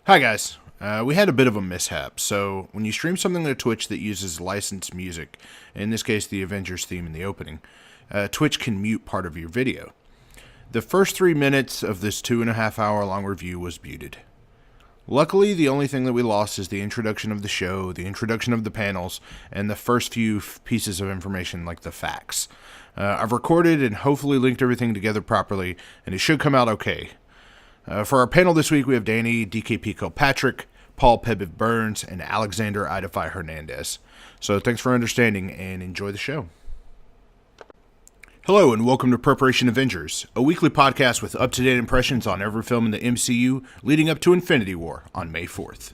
Hi guys, we had a bit of a mishap. So when you stream something to Twitch that uses licensed music, in this case the Avengers theme in the opening, Twitch can mute part of your video. The first 3 minutes of this 2.5 hour long review was muted. Luckily, the only thing that we lost is the introduction of the show, the introduction of the panels, and the first few pieces of information like the facts. I've recorded and hopefully linked everything together properly, and it should come out okay. For our panel this week, we have Danny, DKP Kilpatrick, Paul Pebbiv Burns, and Alexander Idafy Hernandez. So thanks for understanding and enjoy the show. Hello and welcome to Preparation Avengers, a weekly podcast with up-to-date impressions on every film in the MCU leading up to Infinity War on May 4th.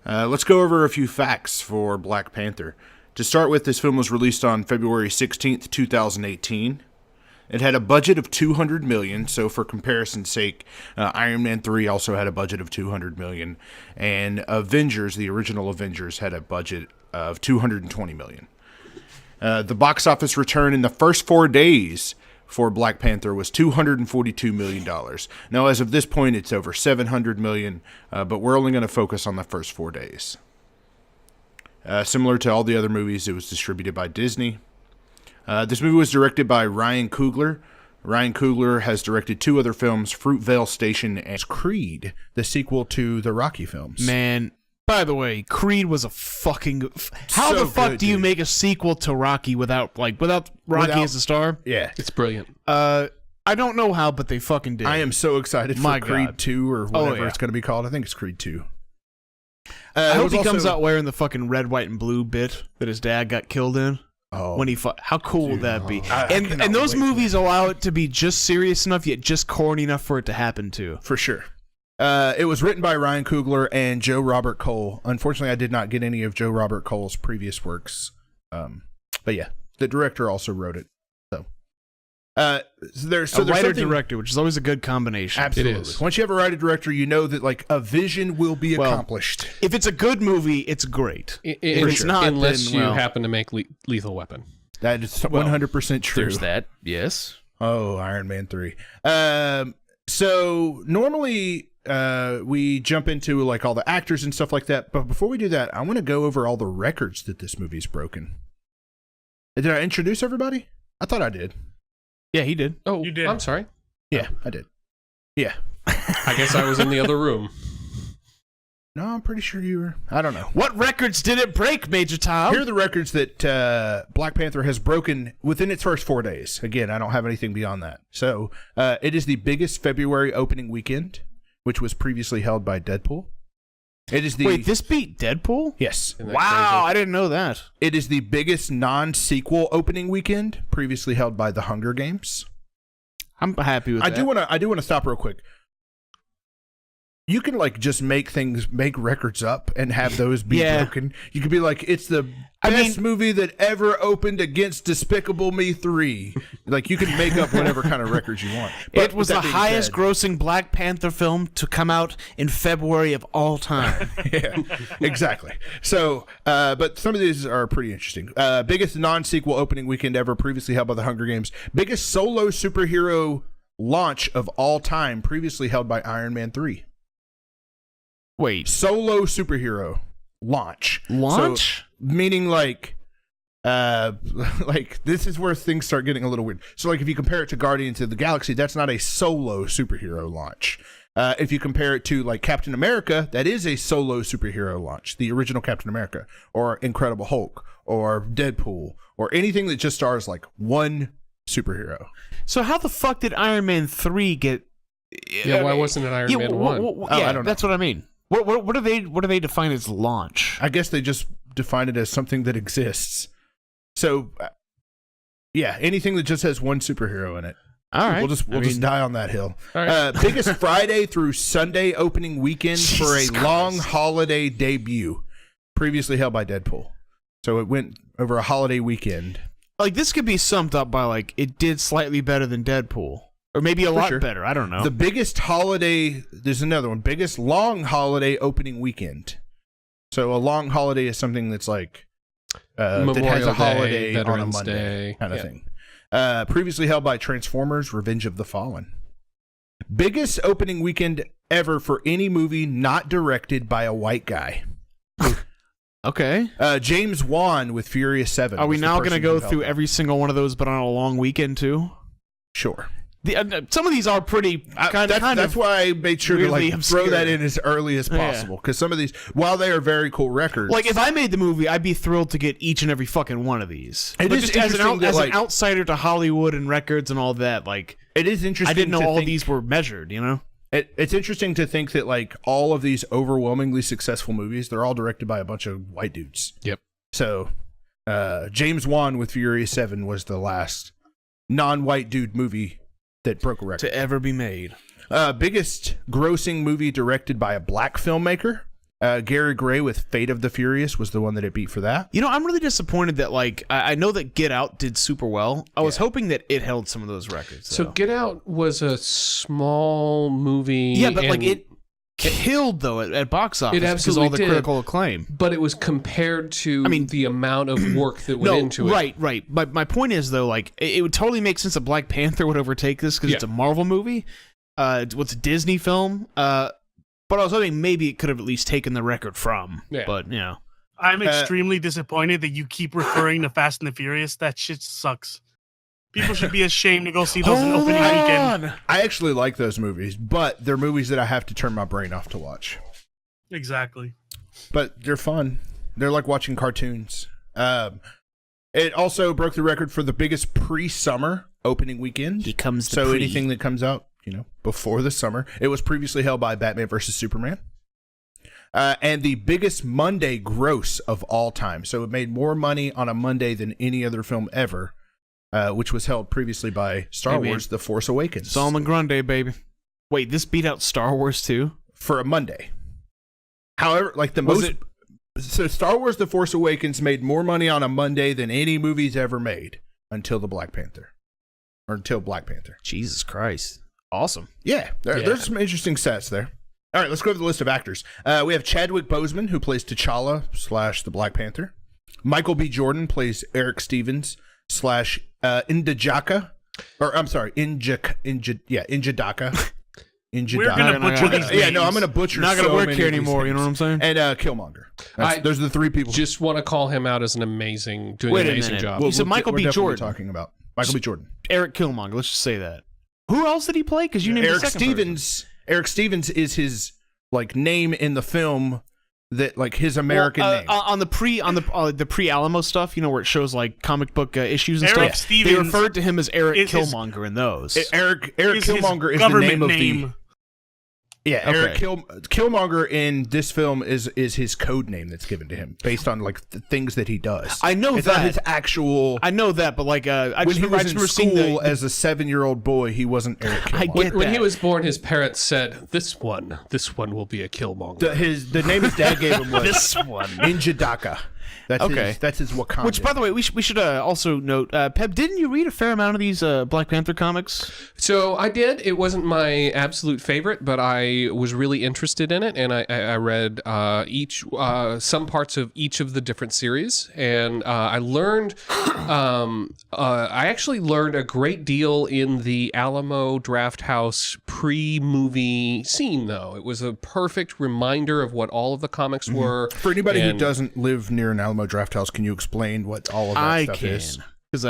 Let's go over a few facts for Black Panther. To start with, this film was released on February 16th, 2018. It had a budget of $200 million, so for comparison's sake, Iron Man 3 also had a budget of $200 million, and Avengers, the original Avengers, had a budget of $220 million. The box office return in the first 4 days for Black Panther was $242 million. Now, as of this point, it's over $700 million, but we're only going to focus on the first 4 days. Similar to all the other movies, it was distributed by Disney. This movie was directed by Ryan Coogler. Ryan Coogler has directed 2 other films, Fruitvale Station and Creed, the sequel to the Rocky films. Man, by the way, Creed was a fucking... How the fuck do you make a sequel to Rocky without Rocky as the star? Yeah. It's brilliant. I don't know how, but they fucking did. I am so excited for Creed 2 or whatever it's going to be called. I think it's Creed 2. I hope he comes out wearing the fucking red, white, and blue bit that his dad got killed in. Oh, when he how cool would that be? And those movies allow it to be just serious enough, yet just corny enough for it to happen too. For sure. It was written by Ryan Coogler and Joe Robert Cole. Unfortunately, I did not get any of Joe Robert Cole's previous works. But yeah, the director also wrote it. There's a writer-director, which is always a good combination. Absolutely. It is. Once you have a writer-director, you know that like a vision will be accomplished. If it's a good movie, it's great. If it's not, unless you happen to make Lethal Weapon. That is 100% true. There's that, yes. Oh, Iron Man 3. So normally we jump into like all the actors and stuff like that, but before we do that, I want to go over all the records that this movie's broken. Did I introduce everybody? I thought I did. Yeah, he did. Oh, you did. I'm sorry. Yeah, I did. Yeah. I guess I was in the other room. No, I'm pretty sure you were. I don't know. What records did it break, Major Tom? Here are the records that Black Panther has broken within its first 4 days. Again, I don't have anything beyond that. So it is the biggest February opening weekend, which was previously held by Deadpool. It is the Wait, this beat Deadpool? Yes. Wow, crazy? I didn't know that. It is the biggest non-sequel opening weekend, previously held by The Hunger Games. I'm happy with that. I do want to stop real quick. You can like just make records up and have those be broken. You could be like, it's the best movie that ever opened against Despicable Me 3. Like you can make up whatever kind of records you want. But it was the highest grossing Black Panther film to come out in February of all time. Yeah, exactly. So, but some of these are pretty interesting. Biggest non-sequel opening weekend ever, previously held by The Hunger Games. Biggest solo superhero launch of all time, previously held by Iron Man 3. Wait, solo superhero launch? So, meaning like this is where things start getting a little weird. So like if you compare it to Guardians of the Galaxy, that's not a solo superhero launch. If you compare it to like Captain America, that is a solo superhero launch, the original Captain America, or Incredible Hulk, or Deadpool, or anything that just stars like one superhero. So how the fuck did Iron Man 3 get? Yeah, why wasn't it Iron Man 1? I don't know. That's what I mean. What do they define as launch? I guess they just define it as something that exists. So, yeah, anything that just has one superhero in it. All right, we'll just die on that hill. All right. Biggest Friday through Sunday opening weekend for a long holiday debut, previously held by Deadpool. So it went over a holiday weekend. Like this could be summed up by like it did slightly better than Deadpool. Or maybe a lot better. I don't know. The biggest holiday, there's another one. Biggest long holiday opening weekend. So a long holiday is something that's like that has a holiday on a Monday kind of thing. Previously held by Transformers: Revenge of the Fallen. Biggest opening weekend ever for any movie not directed by a white guy. Okay. James Wan with Furious 7. Are we now going to go through every single one of those, but on a long weekend too? Sure. Some of these are pretty That's why I made sure to obscure. throw that in as early as possible, because some of these, while they are very cool records, like if I made the movie, I'd be thrilled to get each and every fucking one of these. It is just interesting as an outsider to Hollywood and records and all that, like it is interesting. I didn't know all these were measured. You know, it's interesting to think that like all of these overwhelmingly successful movies, they're all directed by a bunch of white dudes. Yep. So, James Wan with Furious 7 was the last non-white dude movie that broke a record to ever be made. Biggest grossing movie directed by a black filmmaker. Gary Gray with Fate of the Furious was the one that it beat for that. You know, I'm really disappointed that like I know that Get Out did super well. I was hoping that it held some of those records. So Get Out was a small movie. Yeah, but like it killed though at box office. It absolutely all the did, critical acclaim. But it was compared to the amount of work that went into it. Right. But my point is though, like it would totally make sense that Black Panther would overtake this because it's a Marvel movie. It's a Disney film. But I was hoping maybe it could have at least taken the record from. Yeah. But you know, I'm extremely disappointed that you keep referring to Fast and the Furious. That shit sucks. People should be ashamed to go see those in opening weekend. I actually like those movies, but they're movies that I have to turn my brain off to watch. Exactly. But they're fun. They're like watching cartoons. It also broke the record for the biggest pre-summer opening weekend. Here comes the So anything that comes out, before the summer. It was previously held by Batman vs. Superman. And the biggest Monday gross of all time. So it made more money on a Monday than any other film ever. Which was held previously by Star Wars: The Force Awakens. Solomon Grundy, baby. Wait, this beat out Star Wars too? For a Monday. However, like so Star Wars: The Force Awakens made more money on a Monday than any movie's ever made until Black Panther. Jesus Christ. Awesome. Yeah, there's some interesting stats there. All right, let's go to the list of actors. We have Chadwick Boseman, who plays T'Challa / the Black Panther. Michael B. Jordan plays Eric Stevens / Injadaka, or I'm sorry, Injadaka. We're gonna butcher these names. Yeah, no, I'm gonna butcher. Not gonna work here anymore. You know what I'm saying? And Killmonger. Those are the three people. Just want to call him out as an amazing job. You said Michael B. Jordan. Talking about Michael B. Jordan. Eric Killmonger. Let's just say that. Who else did he play? Because you named Eric the second Stevens. person. Eric Stevens is his name in the film. That his American name on the pre Alamo stuff, where it shows like comic book issues and Eric stuff. Stevens they referred to him as Eric Killmonger in those. Eric Killmonger is the name of the. Yeah, okay. Eric Killmonger in this film is his code name that's given to him based on the things that he does. I know it's that not his actual. I know that, but when he was in school as a 7-year-old boy, he wasn't Eric Killmonger. When he was born, his parents said, "This one will be a Killmonger." The name his dad gave him was this one, Injadaka. That's his Wakanda. Which, by the way, we should also note, Pep, didn't you read a fair amount of these Black Panther comics? So I did. It wasn't my absolute favorite, but I was really interested in it, and I read some parts of each of the different series, and I learned. I actually learned a great deal in the Alamo Drafthouse pre-movie scene, though. It was a perfect reminder of what all of the comics were. For anybody who doesn't live near an Alamo Drafthouse, can you explain what all of that stuff is? Because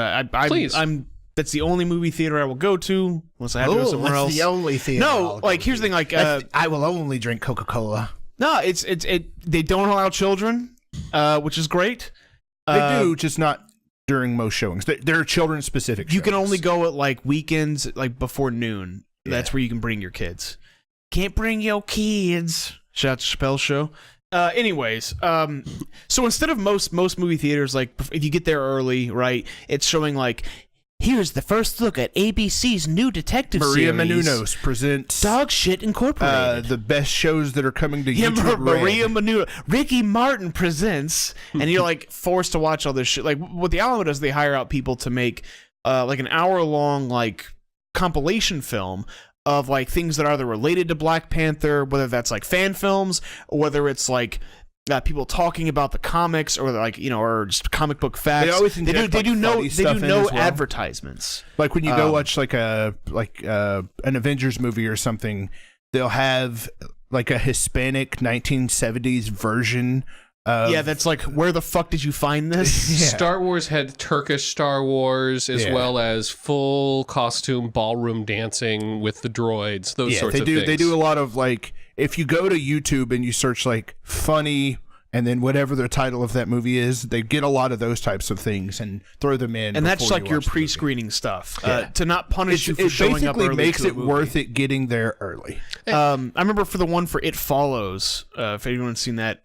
that's the only movie theater I will go to unless I have to go somewhere else. The only theater. No, here's the thing. I will only drink Coca-Cola. No, they don't allow children, which is great. They do, just not during most showings. They're children specific. You can only go at weekends, before noon. Yeah. That's where you can bring your kids. Can't bring your kids. Shout out to Chappelle's show. Anyways, so instead of most movie theaters, if you get there early, right, it's showing here's the first look at ABC's new detective Maria series. Menounos presents Dog Shit Incorporated. The best shows that are coming to YouTube. Maria Menounos. Ricky Martin presents, and you're forced to watch all this shit. What the Alamo does, they hire out people to make an hour-long compilation film of things that are either related to Black Panther, whether that's fan films or whether it's people talking about the comics or like or just comic book facts. They always they do inject, no funny they stuff do in no as well. advertisements. Like when you go watch like an Avengers movie or something, they'll have like a Hispanic 1970s version. That's like, where the fuck did you find this? Yeah. Star Wars had Turkish Star Wars as well as full costume ballroom dancing with the droids. Those sorts of things. They do a lot of like, if you go to YouTube and you search like funny and then whatever the title of that movie is, they get a lot of those types of things and throw them in. And that's before like you your watch the movie. pre-screening stuff Yeah. to not punish you for It showing up basically early makes to a it movie. worth it getting there early. I remember for the one for It Follows, if anyone's seen that,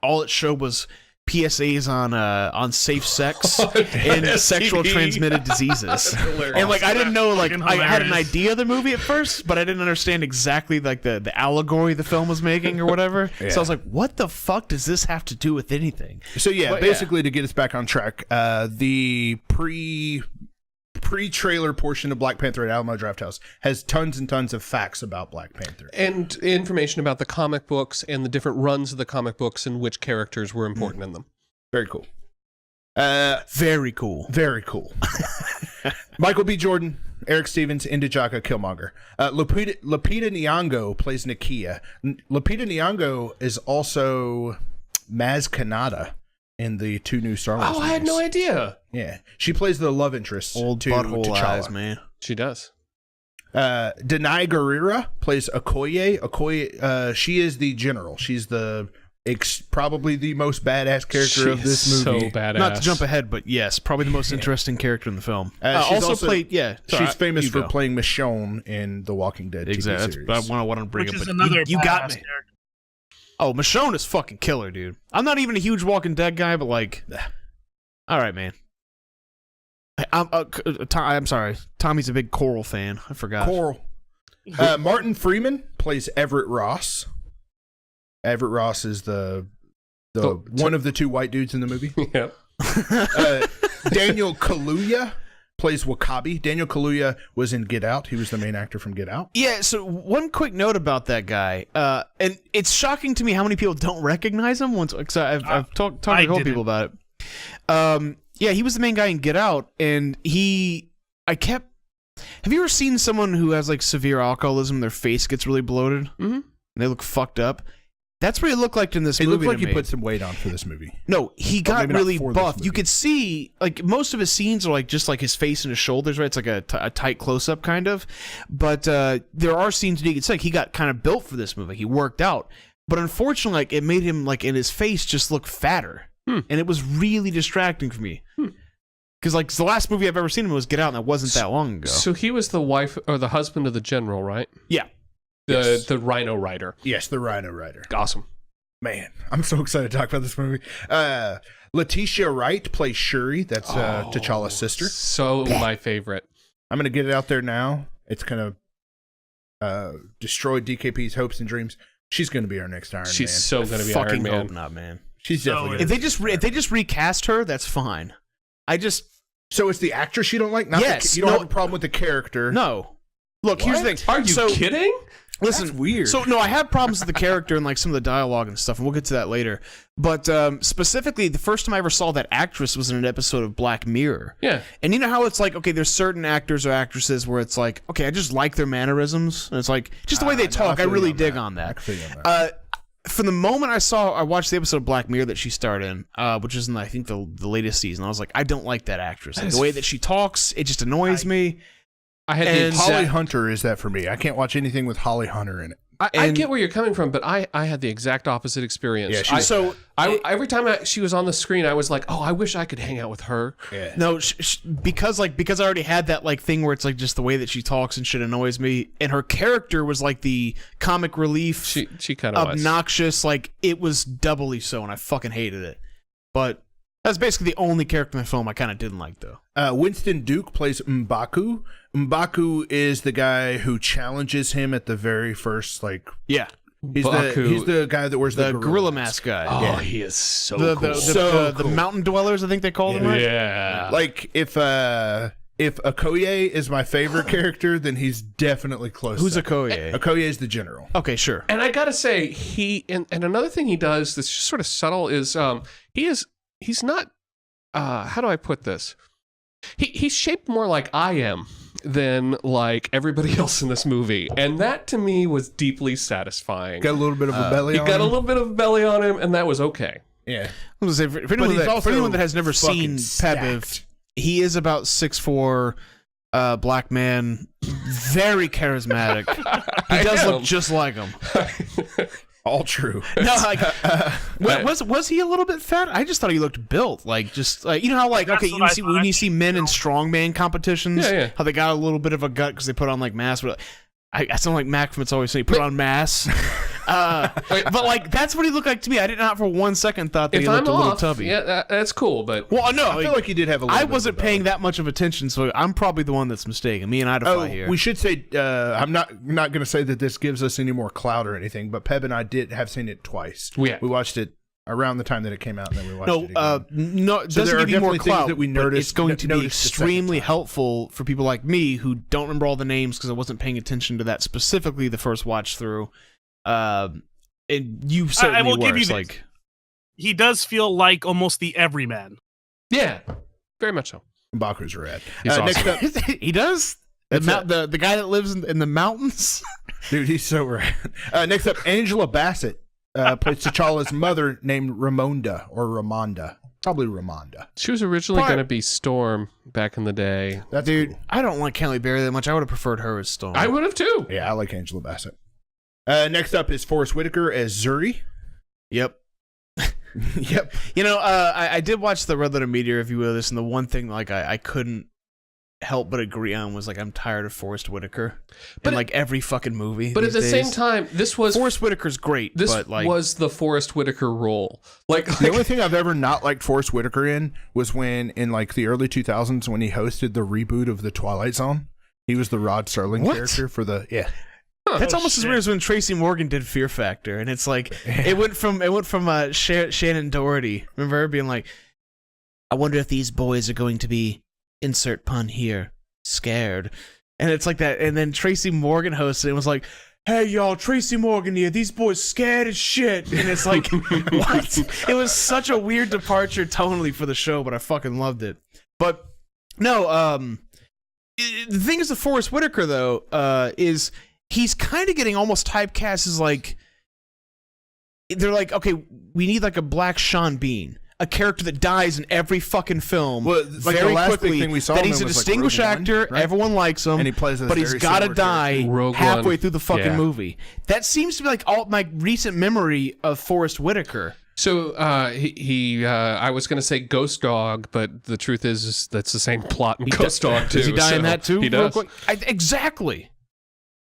all it showed was PSAs on safe sex and sexual transmitted diseases. And like I didn't know, like Fucking I had an hilarious. idea of the movie at first, but I didn't understand exactly like the allegory the film was making or whatever. Yeah. So I was like, what the fuck does this have to do with anything? So yeah, But, basically to get us back on track, the pre-trailer portion of Black Panther at Alamo Drafthouse has tons and tons of facts about Black Panther. And information about the comic books and the different runs of the comic books and which characters were important in them. Very cool. Very cool. Very cool. Michael B. Jordan, Eric Stevens, Indijaka Killmonger. Lupita Nyong'o plays Nakia. Lupita Nyong'o is also Maz Kanata in the 2 new Star Wars Oh, I had no movies. idea. Yeah, she plays the love interest Old to butthole T'Challa. eyes, man. She does. Denai Guerrera plays Okoye. Okoye, she is the general. She's probably the most badass character of this movie. So badass. Not to jump ahead, but yes, probably the most interesting character in the film. She's also played, She's famous you for go. playing Michonne in The Walking Dead Exactly. TV series. That's what I want to bring Which up. is But another you got badass me. character. Oh, Michonne is fucking killer, dude. I'm not even a huge Walking Dead guy, but like, all right, man. I'm sorry. Tommy's a big Coral fan. I forgot. Coral. Martin Freeman plays Everett Ross. Everett Ross is the one of the 2 white dudes in the movie. Yep. Daniel Kaluuya plays Wakabi. Daniel Kaluuya was in Get Out. He was the main actor from Get Out. Yeah, so one quick note about that guy, and it's shocking to me how many people don't recognize him. Once, cause I've talked to a couple people about it. Yeah, he was the main guy in Get Out, and have you ever seen someone who has like severe alcoholism? Their face gets really bloated, and they look fucked up. That's what he looked like in this He movie. looked like to he me. put some weight on for this movie. No, he got maybe not really for this buff. movie. You could see, like, most of his scenes are like just like his face and his shoulders, right? It's like a tight close up kind of. But there are scenes that you can see like he got kind of built for this movie. He worked out, but unfortunately, like it made him like in his face just look fatter, and it was really distracting for me. Because like the last movie I've ever seen him was Get Out, and that wasn't that long ago. So he was the wife or the husband of the general, right? Yeah. The Rhino Rider. Yes, the Rhino Rider. Awesome. Man, I'm so excited to talk about this movie. Letitia Wright plays Shuri. That's T'Challa's sister. So my favorite. I'm going to get it out there now. It's going to destroy DKP's hopes and dreams. She's going to be our next Iron Man. She's so going to be fucking Iron Man. hope not, man. She's So definitely. If they just recast her, that's fine. So it's the actress you don't like? Not Yes, you don't no- have a problem with the character. No. Look, here's the thing. Are you kidding? Listen, That's weird. So no, I have problems with the character and like some of the dialogue and stuff, and we'll get to that later. But specifically, the first time I ever saw that actress was in an episode of Black Mirror. Yeah. And you know how it's like, okay, there's certain actors or actresses where it's like, okay, I just like their mannerisms, and it's like just the way they talk. I really dig on that. From the moment I watched the episode of Black Mirror that she starred in, which is in I think the latest season, I was like, I don't like that actress. Like, the way that she talks, it just annoys me. I had the And exact- Holly Hunter is that for me. I can't watch anything with Holly Hunter in it. I get where you're coming from, but I had the exact opposite experience. Yeah, she's- Every time she was on the screen, I was like, oh, I wish I could hang out with her. Yeah. No, because I already had that like thing where it's like just the way that she talks and shit annoys me, and her character was like the comic relief, She kind of was. obnoxious, like it was doubly so, and I fucking hated it. But that's basically the only character in the film I kind of didn't like, though. Winston Duke plays M'Baku. M'Baku is the guy who challenges him at the very first, like, Yeah, he's the guy that wears the the gorilla mask guy. Oh, Yeah. he is so the cool. the, So the cool. mountain dwellers, I think they call them. Right? Yeah. Like if if Okoye is my favorite character, then he's definitely close. Who's second. Okoye? Okoye is the general. Okay, sure. And I gotta say, and another thing he does that's just sort of subtle is he's not how do I put this? He's shaped more like I am than like everybody else in this movie, and that to me was deeply satisfying. Got a little bit of a belly on him. He got a little bit of belly on him, and that was okay. Yeah. I was gonna say, for anyone that has never seen Pebiv, he is about 6'4", black man, very charismatic. He does look just like him. All true. No, like, was he a little bit fat? I just thought he looked built, like just like, you know how like when you see men in strongman competitions, how they got a little bit of a gut because they put on like mass. I sound like Mac from It's Always Sunny. Put on mass. But like that's what he looked like to me. I did not for 1 second thought that he looked a little tubby. Yeah, that's cool. But well, no, I feel like he did have a. I wasn't paying that much of attention, so I'm probably the one that's mistaken. Me and Idafy here. We should say I'm not going to say that this gives us any more clout or anything, but Peb and I did have seen it twice. We watched it around the time that it came out, and then we watched it again. No, it doesn't give you more clout, that we noticed, it's going to be extremely helpful for people like me who don't remember all the names because I wasn't paying attention to that specifically the first watch through. And you certainly I will were. give you like, he does feel like almost the everyman. Yeah, very much so. Baku's rad. He's awesome. Next up, he does? The guy that lives in the mountains? Dude, he's so rad. Next up, Angela Bassett. Plays T'Challa's mother named Ramonda or Ramonda. Probably Ramonda. She was originally going to be Storm back in the day. Dude, cool. I don't like Halle Berry that much. I would have preferred her as Storm. I would have too. Yeah, I like Angela Bassett. Next up is Forrest Whitaker as Zuri. Yep. Yep. You know, I did watch the Red Letter Media review of this, and the one thing like I couldn't help but agree on was like I'm tired of Forrest Whitaker in like every fucking movie. But at the same time, this was Forrest Whitaker's great. This but, like, was the Forrest Whitaker role. Like the only thing I've ever not liked Forrest Whitaker in was when in like the early 2000s when he hosted the reboot of The Twilight Zone. He was the Rod Serling character for the That's almost as weird as when Tracy Morgan did Fear Factor, and it's like it went from Shannon Doherty. Remember her being like, "I wonder if these boys are going to be insert pun here scared," and it's like that. And then Tracy Morgan hosted it and was like, "Hey y'all, Tracy Morgan here. These boys scared as shit," and it's like, what? It was such a weird departure tonally for the show, but I fucking loved it. But no, the thing is, the Forrest Whitaker though, is he's kind of getting almost typecast as like, they're like, okay, we need like a black Sean Bean, a character that dies in every fucking film very quickly. Thing we saw that he's a distinguished actor, right? Everyone likes him, and he plays but he's got to die halfway through the fucking Yeah. movie. That seems to be like all my recent memory of Forrest Whitaker. So I was going to say Ghost Dog, but the truth is that's the same plot in Ghost Dog too. Does he die in that too? He does. Exactly.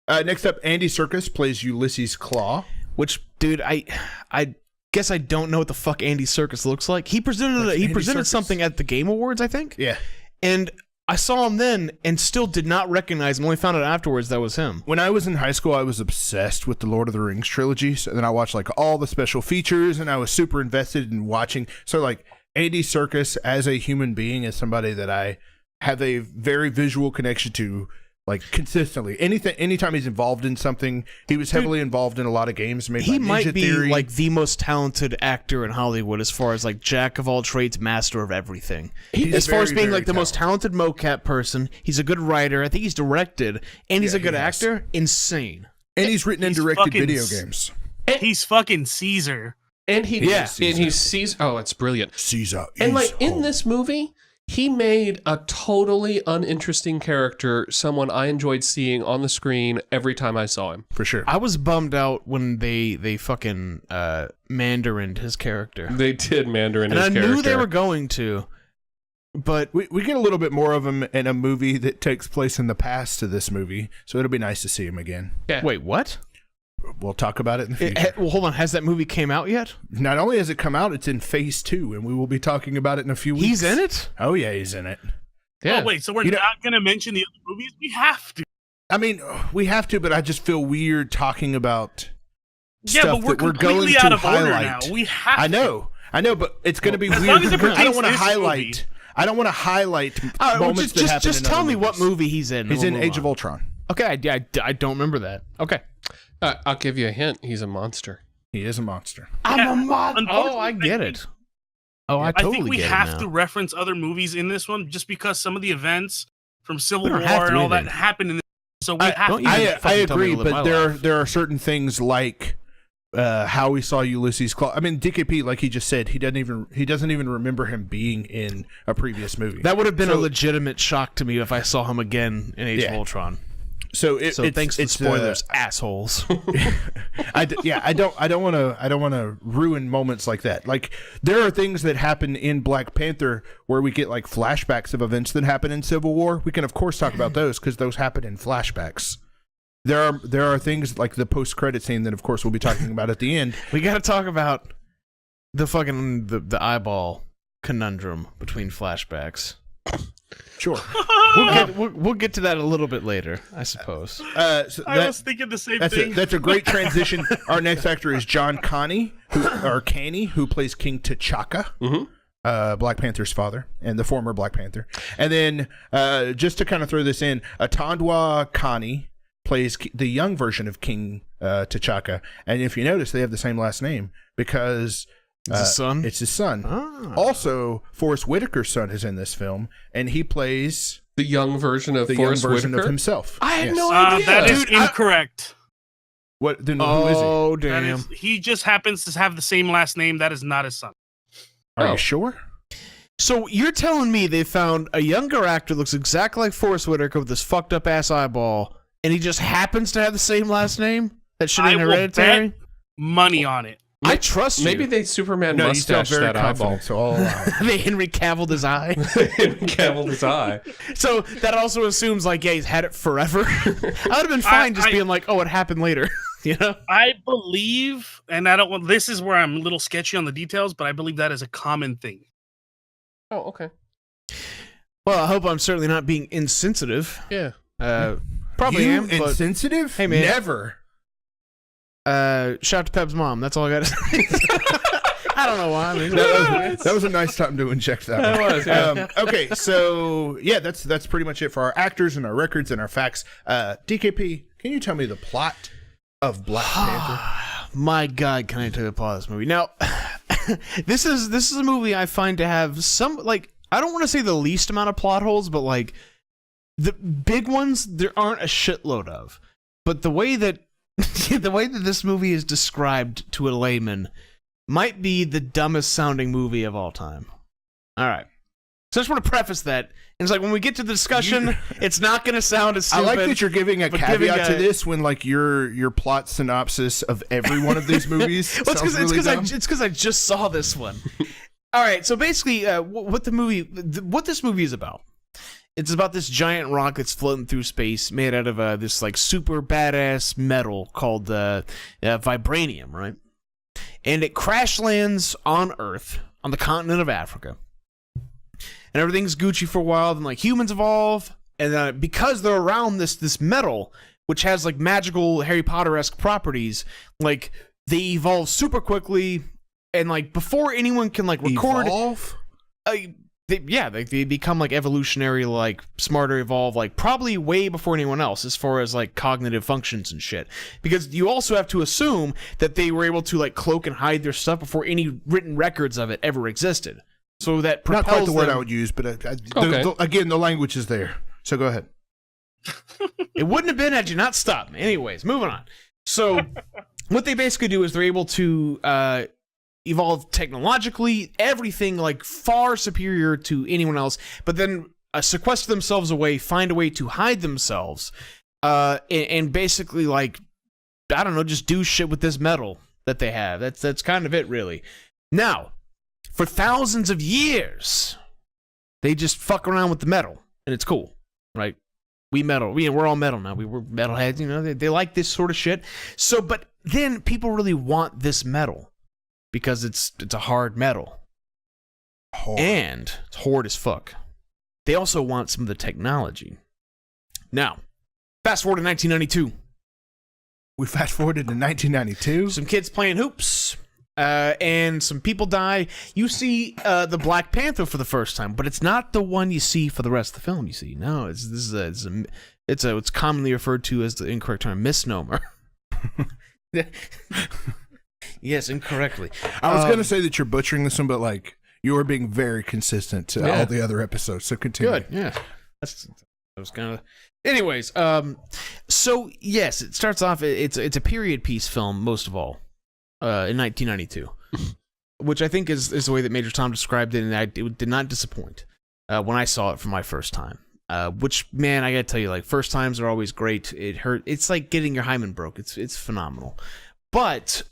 Next up, Andy Serkis plays Ulysses Claw. Which, dude, I guess I don't know what the fuck Andy Serkis looks like. He presented Serkis. something at the Game Awards, I think. Yeah. And I saw him then and still did not recognize him. Only found out afterwards that was him. When I was in high school, I was obsessed with the Lord of the Rings trilogy. So then I watched like all the special features, and I was super invested in watching. So like Andy Serkis as a human being is somebody that I have a very visual connection to. Like consistently, anytime he's involved in something, he was heavily involved in a lot of games. Made He by might Ninja be Theory. like the most talented actor in Hollywood as far as like jack of all trades, master of everything. He's As far as very, being very like the most talented mocap person, he's a good writer. I think he's directed, and he's a good actor. Insane. And he's written and He's directed fucking video games. He's fucking Caesar. And he Caesar. sees. Oh, it's brilliant. Caesar And is like in home. this movie, he made a totally uninteresting character, someone I enjoyed seeing on the screen every time I saw him. For sure. I was bummed out when they fucking mandarined his character. They did Mandarin And his I character. knew they were going to, but We get a little bit more of him in a movie that takes place in the past to this movie, so it'll be nice to see him again. Yeah. wait, what? We'll talk about it in the future. Well, hold on. Has that movie came out yet? Not only has it come out, it's in phase 2, and we will be talking about it in a few weeks. He's in it? Oh, yeah, he's in it. Yeah. Oh, wait, so we're not going to mention the other movies? We have to. I mean, we have to, but I just feel weird talking about Yeah, stuff but we're that we're going completely to out of order highlight. now. We have I know, but it's going to be as weird. long as it because I don't pertains want to to this highlight. movie. I don't want to highlight moments that happen. Just in tell other me movies. what movie he's in. He's We'll in move Age on. of Ultron. Okay, I don't remember that. Okay. I'll give you a hint. He's a monster. He is a monster. I'm a monster. Unfortunately, Oh, I get it. Oh, I I totally think we get it have now. to reference other movies in this one just because some of the events from Civil We War don't have to and all that either. happened in this. So we have don't to. you- I fucking tell me agree, to live but my there are certain things like how we saw Ulysses Claw. I mean, DKP, like he just said, he doesn't even remember him being in a previous movie. That would have been a So- legitimate shock to me if I saw him again in Age of Yeah. Ultron. So Thanks to spoilers, assholes. I don't want to ruin moments like that. Like there are things that happen in Black Panther where we get like flashbacks of events that happen in Civil War. We can of course talk about those because those happen in flashbacks. There are things like the post-credit scene that of course we'll be talking about at the end. We got to talk about the fucking the eyeball conundrum between flashbacks. Sure. We'll get to that a little bit later, I suppose. So I was thinking the same thing. That's a great transition. Our next actor is John Caney, who plays King T'Chaka, Black Panther's father, and the former Black Panther. And then, just to kind of throw this in, Atandwa Caney plays the young version of King T'Chaka. And if you notice, they have the same last name because It's his son? It's his son. Ah. Also, Forrest Whitaker's son is in this film, and he plays The young version of the Forrest young version Whitaker. of himself. I had Yes. no idea. That is Dude, I- incorrect. What? Then who is he? Oh, That damn. is, he just happens to have the same last name. That is not his son. Are Oh. you sure? So you're telling me they found a younger actor looks exactly like Forrest Whitaker with this fucked up ass eyeball, and he just happens to have the same last name? That shit ain't I will Hereditary? bet money on it. I trust you. Maybe they Superman No, you sound mustache very that confident, eyeball. so I'll allow it. they Henry Cavilled his eye. Cavilled his eye. So that also assumes like, yeah, he's had it forever. I would have been fine just being like, oh, it happened later. You know? I believe, and I don't want. This is where I'm a little sketchy on the details, but I believe that is a common thing. Oh, okay. Well, I hope I'm certainly not being insensitive. Yeah. Probably You am. But, insensitive? Hey, man. Never. shout out to Peb's mom. That's all I got to say. I don't know why. I mean, That was a nice time to inject that one. It was, yeah. Okay, so yeah, that's pretty much it for our actors and our records and our facts. DKP, can you tell me the plot of Black Panther? My God, can I tell you the plot of this movie? Now, this is a movie I find to have some, like, I don't want to say the least amount of plot holes, but like the big ones there aren't a shitload of. But the way that this movie is described to a layman might be the dumbest sounding movie of all time. All right. So I just want to preface that. And it's like when we get to the discussion, it's not going to sound as I stupid. like that you're giving a but caveat giving to a- this when like your plot synopsis of every one of these movies Well, sounds really dumb. it's because I just saw this one. All right, so basically, what this movie is about? It's about this giant rock that's floating through space, made out of this like super badass metal called vibranium, right? And it crash lands on Earth on the continent of Africa, and everything's Gucci for a while. Then like humans evolve, and because they're around this metal, which has like magical Harry Potter-esque properties, like they evolve super quickly. And like before anyone can like record, Evolve? they become like evolutionary, like smarter, evolve, like probably way before anyone else as far as like cognitive functions and shit. Because you also have to assume that they were able to like cloak and hide their stuff before any written records of it ever existed. So that Not propels quite the word them- I would use, but Okay. again, the language is there. So go ahead. It wouldn't have been had you not stopped me. Anyways, moving on. So what they basically do is they're able to evolve technologically, everything like far superior to anyone else, but then sequester themselves away, find a way to hide themselves, and basically like, I don't know, just do shit with this metal that they have. That's kind of it, really. Now, for thousands of years, they just fuck around with the metal, and it's cool, right? We're all metal now. We're metalheads, you know. They like this sort of shit. So, but then people really want this metal because it's a hard metal, and it's hard as fuck. They also want some of the technology. Now, fast forward to 1992. We fast forwarded to 1992. Some kids playing hoops and some people die. You see the Black Panther for the first time, but it's not the one you see for the rest of the film. You see, no, it's commonly referred to as the incorrect term, misnomer. Yes, incorrectly. I was going to say that you're butchering this one, but like you are being very consistent to all the other episodes. So continue. Good. Yeah. That was kind of. Anyways, so yes, it starts off. It's a period piece film, most of all, in 1992, which I think is the way that Major Tom described it, and it did not disappoint when I saw it for my first time. Which, man, I gotta tell you, like, first times are always great. It hurt. It's like getting your hymen broke. It's phenomenal. But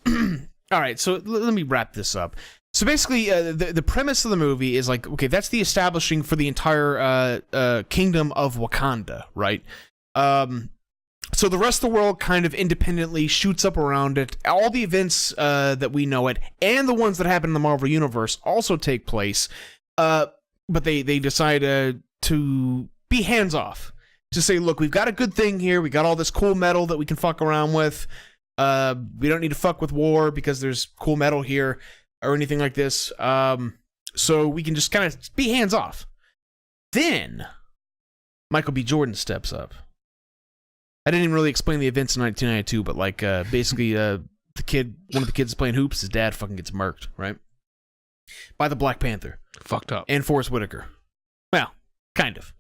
all right, so let me wrap this up. So basically, the premise of the movie is like, okay, that's the establishing for the entire kingdom of Wakanda, right? So the rest of the world kind of independently shoots up around it. All the events that we know it, and the ones that happen in the Marvel Universe also take place. But they decide to be hands off. To say, look, we've got a good thing here. We got all this cool metal that we can fuck around with. We don't need to fuck with war because there's cool metal here or anything like this. So we can just kind of be hands off. Then Michael B. Jordan steps up. I didn't even really explain the events in 1992, but like basically one of the kids playing hoops, his dad fucking gets murked, right? By the Black Panther. Fucked up. And Forrest Whitaker. Well, kind of.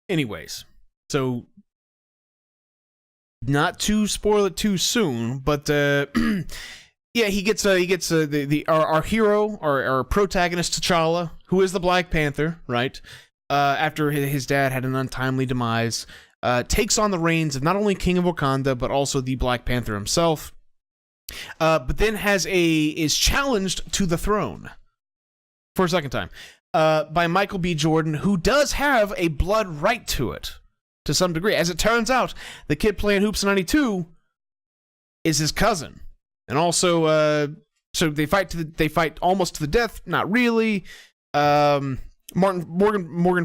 Anyways, so not to spoil it too soon, but yeah, he gets our hero, our protagonist T'Challa, who is the Black Panther, right? After his dad had an untimely demise, takes on the reins of not only King of Wakanda but also the Black Panther himself. But then is challenged to the throne for a second time by Michael B. Jordan, who does have a blood right to it to some degree. As it turns out, the kid playing hoops in 92 is his cousin. And also, so they fight almost to the death. Not really. Morgan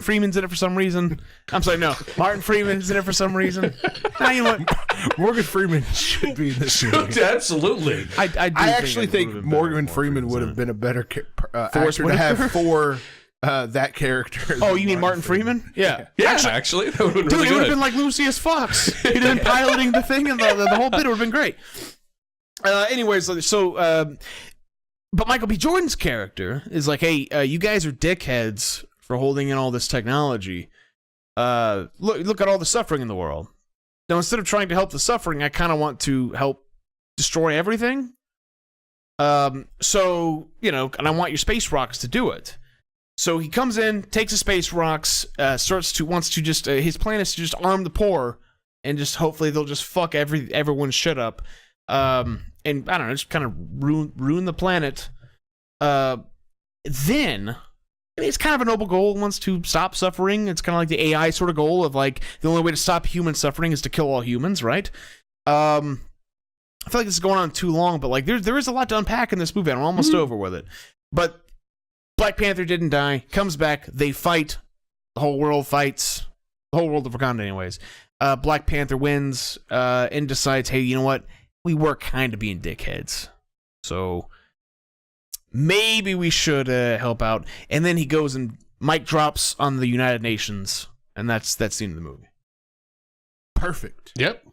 Freeman's in it for some reason. I'm sorry, no. Martin Freeman's in it for some reason. Now, you know what? Morgan Freeman should be in this movie. Absolutely. I actually think Morgan Freeman would have been a better actor to have for that character. Oh, you mean Martin Freeman? Yeah. Yeah, actually that would have been Dude, really it would have good. been like Lucius Fox. He'd have been piloting the thing, and the whole bit would have been great. Anyways, but Michael B. Jordan's character is like, hey, you guys are dickheads for holding in all this technology. Look at all the suffering in the world. Now, instead of trying to help the suffering, I kind of want to help destroy everything. So, you know, and I want your space rocks to do it. So he comes in, takes the space rocks, wants to just, his plan is to just arm the poor, and just hopefully they'll just fuck everyone's shit up. And I don't know, just kind of ruin the planet. Then, I mean, it's kind of a noble goal, wants to stop suffering. It's kind of like the AI sort of goal of like, the only way to stop human suffering is to kill all humans, right? I feel like this is going on too long, but like there is a lot to unpack in this movie, and I'm almost over with it. But Black Panther didn't die, comes back, they fight, the whole world fights, the whole world of Wakanda anyways. Black Panther wins, and decides, hey, you know what? We were kind of being dickheads. So maybe we should help out. And then he goes and mic drops on the United Nations, and that's the end of the movie. Perfect. Yep.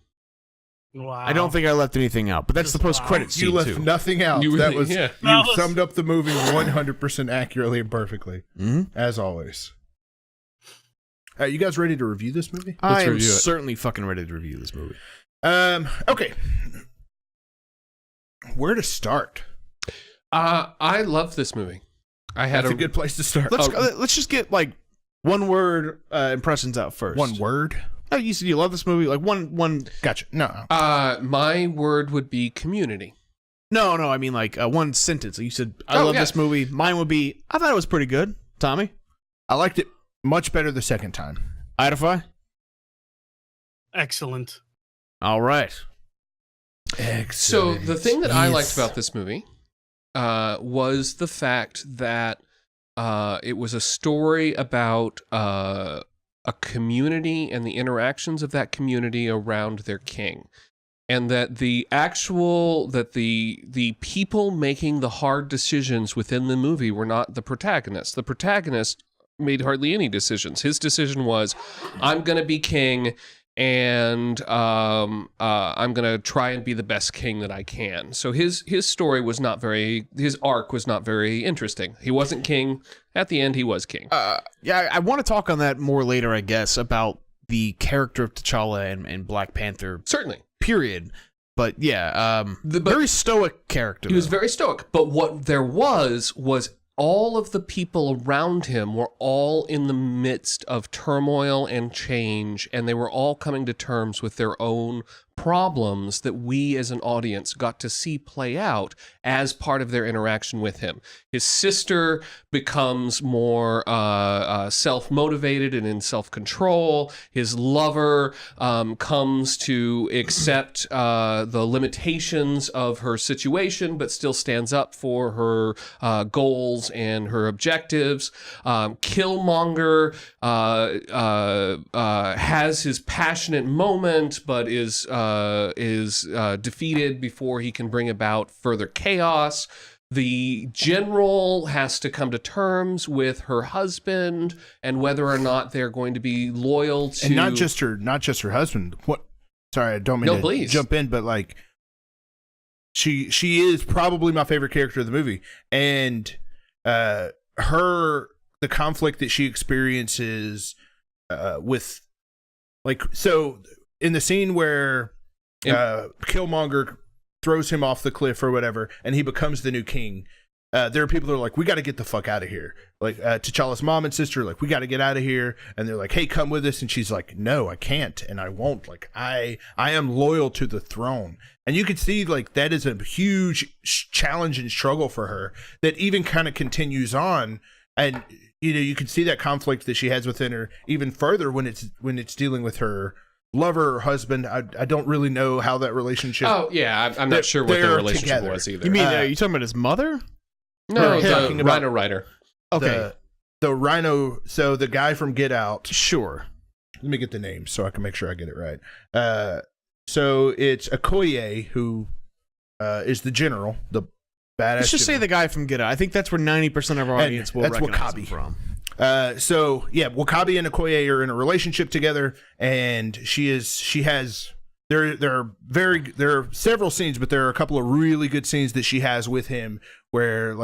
Wow. I don't think I left anything out, but that's the post-credit scene, You left too. nothing out. You that really- was yeah. you summed up the movie 100% accurately and perfectly, Mm-hmm. as always. You guys ready to review this movie? I am review it. certainly fucking ready to review this movie. Okay. Where to start? I love this movie. That's a good place to start. Let's just get, like, one-word impressions out first. One word? Oh, you said you love this movie? Like, one... Gotcha. No. My word would be community. No, I mean, like, one sentence. You said, I love yeah. this movie. Mine would be, I thought it was pretty good. Tommy? I liked it much better the second time. Idify? Excellent. All right. Excellent. So the thing that I liked Yes. about this movie was the fact that it was a story about a community and the interactions of that community around their king. and that the people making the hard decisions within the movie were not the protagonist. The protagonist made hardly any decisions. His decision was, I'm going to be king, and I'm going to try and be the best king that I can. So his story was not very, his arc was not very interesting. He wasn't king. At the end, he was king. Yeah, I want to talk on that more later, I guess, about the character of T'Challa and Black Panther. Certainly. Period. But yeah, very stoic character. He was very stoic. But what there was all of the people around him were all in the midst of turmoil and change, and they were all coming to terms with their own problems that we as an audience got to see play out as part of their interaction with him. His sister becomes more self-motivated and in self-control. His lover comes to accept the limitations of her situation, but still stands up for her goals and her objectives. Killmonger has his passionate moment, but is defeated before he can bring about further chaos. The general has to come to terms with her husband and whether or not they're going to be loyal to, and not just her husband. What? Sorry, I don't mean to jump in, but like she is probably my favorite character of the movie, and the conflict that she experiences with, like, so in the scene where Killmonger throws him off the cliff or whatever, and he becomes the new king. There are people that are like, we got to get the fuck out of here. Like T'Challa's mom and sister, like, we got to get out of here. And they're like, hey, come with us. And she's like, no, I can't, and I won't. Like, I am loyal to the throne. And you could see, like, that is a huge challenge and struggle for her that even kind of continues on. And you can see that conflict that she has within her even further when it's dealing with her lover or husband. I don't really know how that relationship. Oh yeah, I'm not sure what their relationship was either. You mean you talking about his mother? No, the Rhino Rider. Okay, the Rhino. So the guy from Get Out. Sure. Let me get the name so I can make sure I get it right. So it's Okoye, who is the general, the badass. Let's just say the guy from Get Out. I think that's where 90% of our audience will recognize him from. So yeah, W'Kabi and Okoye are in a relationship together, and there are several scenes, but there are a couple of really good scenes that she has with him where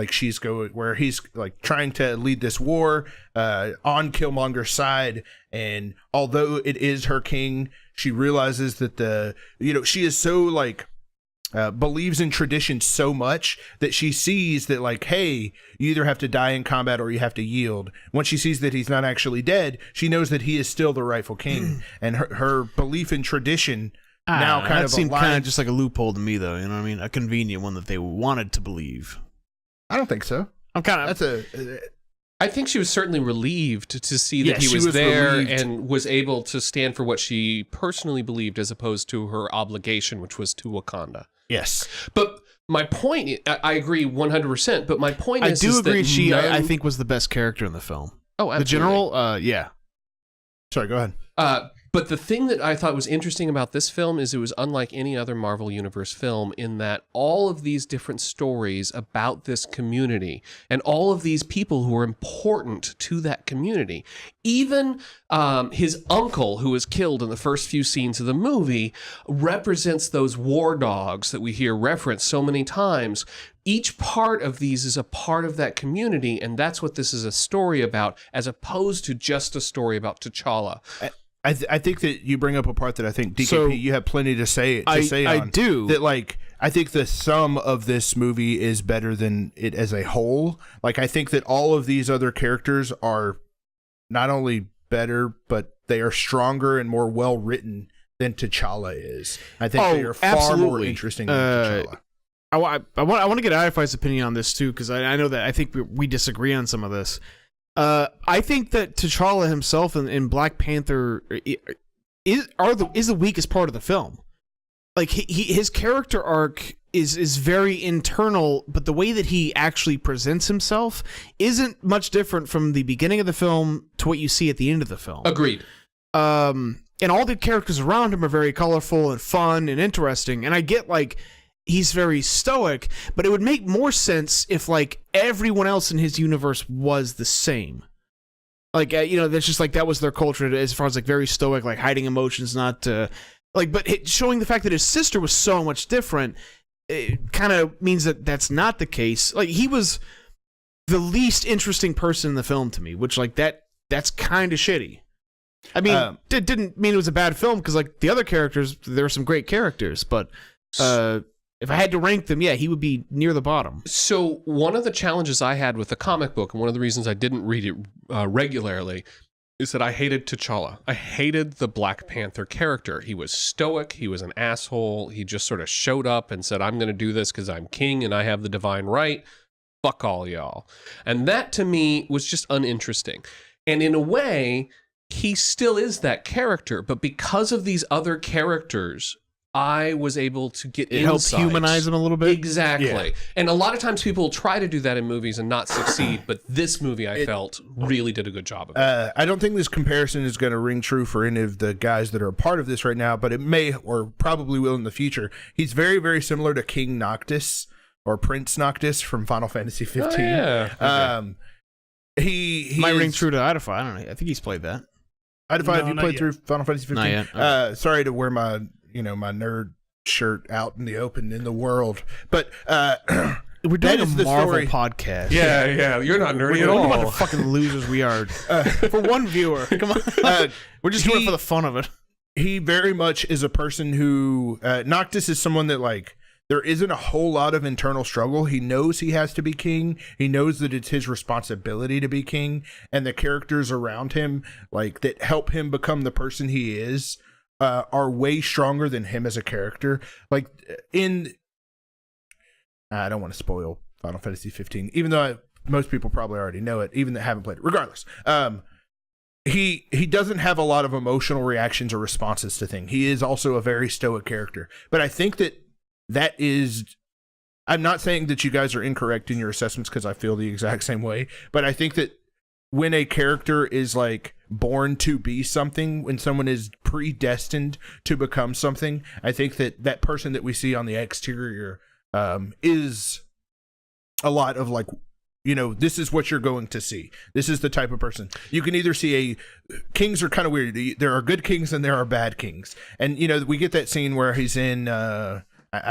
he's like trying to lead this war on Killmonger's side, and although it is her king, she realizes that she is so like believes in tradition so much that she sees that, like, hey, you either have to die in combat or you have to yield. Once she sees that he's not actually dead, she knows that he is still the rightful king, and her belief in tradition now kind of seemed kind of just like a loophole to me, though. You know what I mean? A convenient one that they wanted to believe. I don't think so. I think she was certainly relieved to see that he was there and was able to stand for what she personally believed as opposed to her obligation, which was to Wakanda. Yes. But my point, I agree 100%, but my point is... I do agree she, I think, was the best character in the film. Oh, absolutely. The general, yeah. Sorry, go ahead. But the thing that I thought was interesting about this film is it was unlike any other Marvel Universe film in that all of these different stories about this community and all of these people who are important to that community, even his uncle who was killed in the first few scenes of the movie represents those war dogs that we hear referenced so many times. Each part of these is a part of that community, and that's what this is a story about, as opposed to just a story about T'Challa. I think that you bring up a part that I think, DKP, you have plenty to say on. I do. That, like, I think the sum of this movie is better than it as a whole. Like, I think that all of these other characters are not only better, but they are stronger and more well written than T'Challa is. I think they are far more interesting than T'Challa. I want to get Adify's opinion on this too, because I know that I think we disagree on some of this. I think that T'Challa himself in Black Panther is the weakest part of the film. Like his character arc is very internal, but the way that he actually presents himself isn't much different from the beginning of the film to what you see at the end of the film. Agreed. and all the characters around him are very colorful and fun and interesting. And I get like he's very stoic, but it would make more sense if like everyone else in his universe was the same. Like that's just like that was their culture as far as like very stoic, like hiding emotions, not but showing the fact that his sister was so much different, it kind of means that that's not the case. Like he was the least interesting person in the film to me, which like that's kind of shitty. I mean, it didn't mean it was a bad film because like the other characters, there were some great characters, but if I had to rank them, yeah, he would be near the bottom. So one of the challenges I had with the comic book, and one of the reasons I didn't read it regularly, is that I hated T'Challa. I hated the Black Panther character. He was stoic. He was an asshole. He just sort of showed up and said, I'm going to do this because I'm king and I have the divine right. Fuck all y'all. And that to me was just uninteresting. And in a way, he still is that character. But because of these other characters, I was able to get it helps humanize him a little bit. Exactly. Yeah. And a lot of times people try to do that in movies and not succeed, but this movie I felt really did a good job of it. I don't think this comparison is going to ring true for any of the guys that are a part of this right now, but it may or probably will in the future. He's very, very similar to King Noctis or Prince Noctis from Final Fantasy 15. Oh, yeah. He might ring true to Idify. I don't know. I think he's played that. Idify, have you played through Final Fantasy 15? Not yet. Okay. Sorry to wear my my nerd shirt out in the open in the world, but we're doing a Marvel podcast. Yeah, you're not nerdy at all. What the fucking losers we are. For one viewer, come on. We're just doing it for the fun of it. He very much is a person who Noctis is someone that like there isn't a whole lot of internal struggle. He knows he has to be king. He knows that it's his responsibility to be king, and the characters around him like that help him become the person he is are way stronger than him as a character. Like I don't want to spoil Final Fantasy 15, even though most people probably already know it, even that haven't played it. Regardless, he doesn't have a lot of emotional reactions or responses to things. He is also a very stoic character, but I think that is. I'm not saying that you guys are incorrect in your assessments because I feel the exact same way, but I think that when a character is like born to be something, when someone is predestined to become something, I think that person that we see on the exterior is a lot of like, this is what you're going to see. This is the type of person. You can either see kings are kind of weird. There are good kings and there are bad kings. And, we get that scene where he's in, I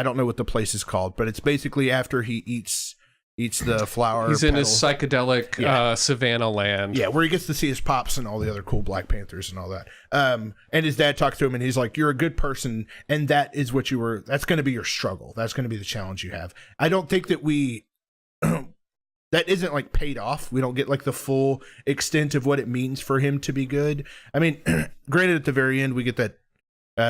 don't know what the place is called, but it's basically after he eats the flower. He's in his psychedelic savannah land. Yeah, where he gets to see his pops and all the other cool Black Panthers and all that. And his dad talks to him and he's like, you're a good person, and that is what that's going to be your struggle. That's going to be the challenge you have. I don't think that that isn't like paid off. We don't get like the full extent of what it means for him to be good. I mean, granted, at the very end, we get that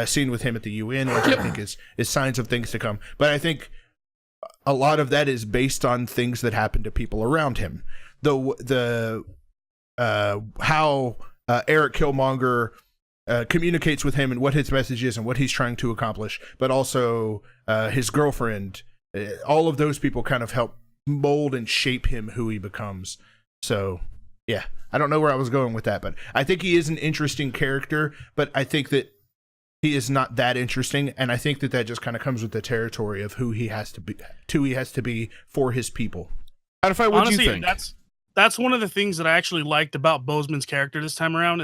scene with him at the UN, which I think is signs of things to come. But I think a lot of that is based on things that happen to people around him. How Eric Killmonger communicates with him and what his message is and what he's trying to accomplish, but also his girlfriend. All of those people kind of help mold and shape him who he becomes. So, yeah, I don't know where I was going with that, but I think he is an interesting character, but I think that he is not that interesting, and I think that just kind of comes with the territory of who he has to be for his people. What do you think? That's one of the things that I actually liked about Boseman's character this time around.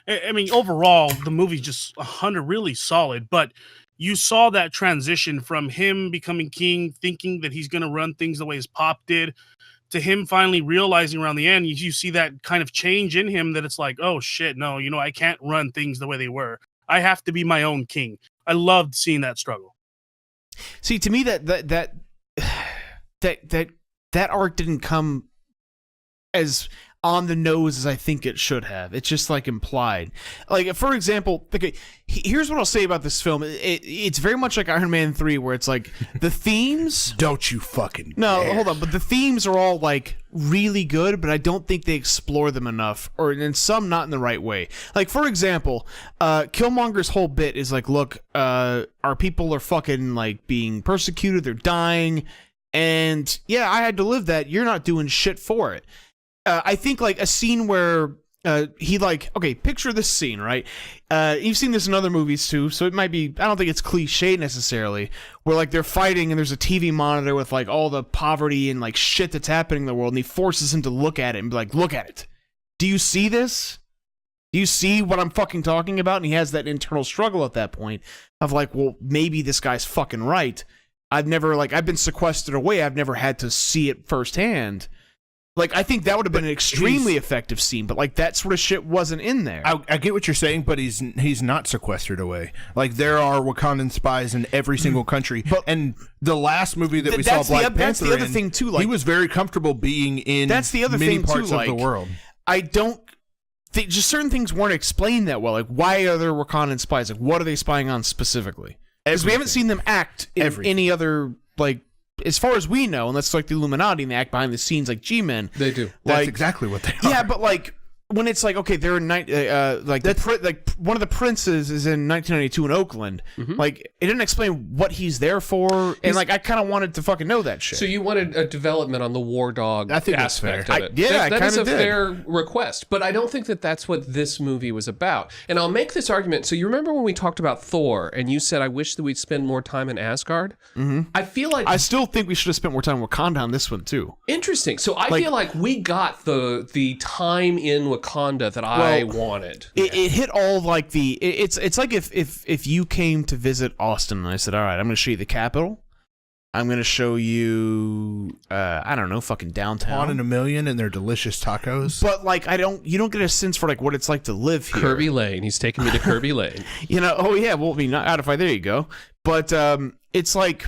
Overall, the movie's just 100 really solid, but you saw that transition from him becoming king, thinking that he's going to run things the way his pop did, to him finally realizing around the end, you see that kind of change in him that it's like, oh shit, no, I can't run things the way they were. I have to be my own king. I loved seeing that struggle. See, to me, that arc didn't come as on the nose as I think it should have. It's just like implied. Like, for example, here's what I'll say about this film. It's very much like Iron Man 3, where it's like the themes. Don't you fucking No, dare. hold on. But the themes are all like really good, but I don't think they explore them enough, or in some not in the right way. Like, for example, Killmonger's whole bit is like, look, our people are fucking like being persecuted. They're dying. And yeah, I had to live that. You're not doing shit for it. I think like a scene where he like, okay, picture this scene, right? You've seen this in other movies too, so it might be, I don't think it's cliche necessarily, where like they're fighting and there's a TV monitor with like all the poverty and like shit that's happening in the world, and he forces him to look at it and be like, look at it. Do you see this? Do you see what I'm fucking talking about? And he has that internal struggle at that point of like, well, maybe this guy's fucking right. I've been sequestered away. I've never had to see it firsthand. Like, I think that would have been an extremely effective scene, but like that sort of shit wasn't in there. I get what you're saying, but he's not sequestered away. Like, there are Wakandan spies in every single country. And the last movie that we saw Black Panther that's the other thing too. Like, he was very comfortable being in that's the other many thing parts too, of the world. I don't think just certain things weren't explained that well. Like, why are there Wakandan spies? Like, what are they spying on specifically? Because we haven't seen them act in any other, like, as far as we know, unless it's like the Illuminati and they act behind the scenes like G-Men. They do. That's exactly what they are. Yeah, but like when it's like, okay, they're in like one of the princes is in 1992 in Oakland. Like, it didn't explain what he's there for, and like I kind of wanted to fucking know that shit. So you wanted a development on the war dog aspect of it. That is a fair request, but I don't think that that's what this movie was about. And I'll make this argument. So you remember when we talked about Thor, and you said, I wish that we'd spend more time in Asgard? I feel like... I still think we should have spent more time in Wakanda on this one, too. Interesting. So I feel like we got the time in Wakanda that I wanted. It hit all like it's like if you came to visit Austin and I said, all right, I'm going to show you the capital. I'm going to show you, I don't know, fucking downtown. One in a million and their delicious tacos. But like, you don't get a sense for like what it's like to live here. Kirby Lane. He's taking me to Kirby Lane. Oh yeah, well, not out if I, there you go. But it's like,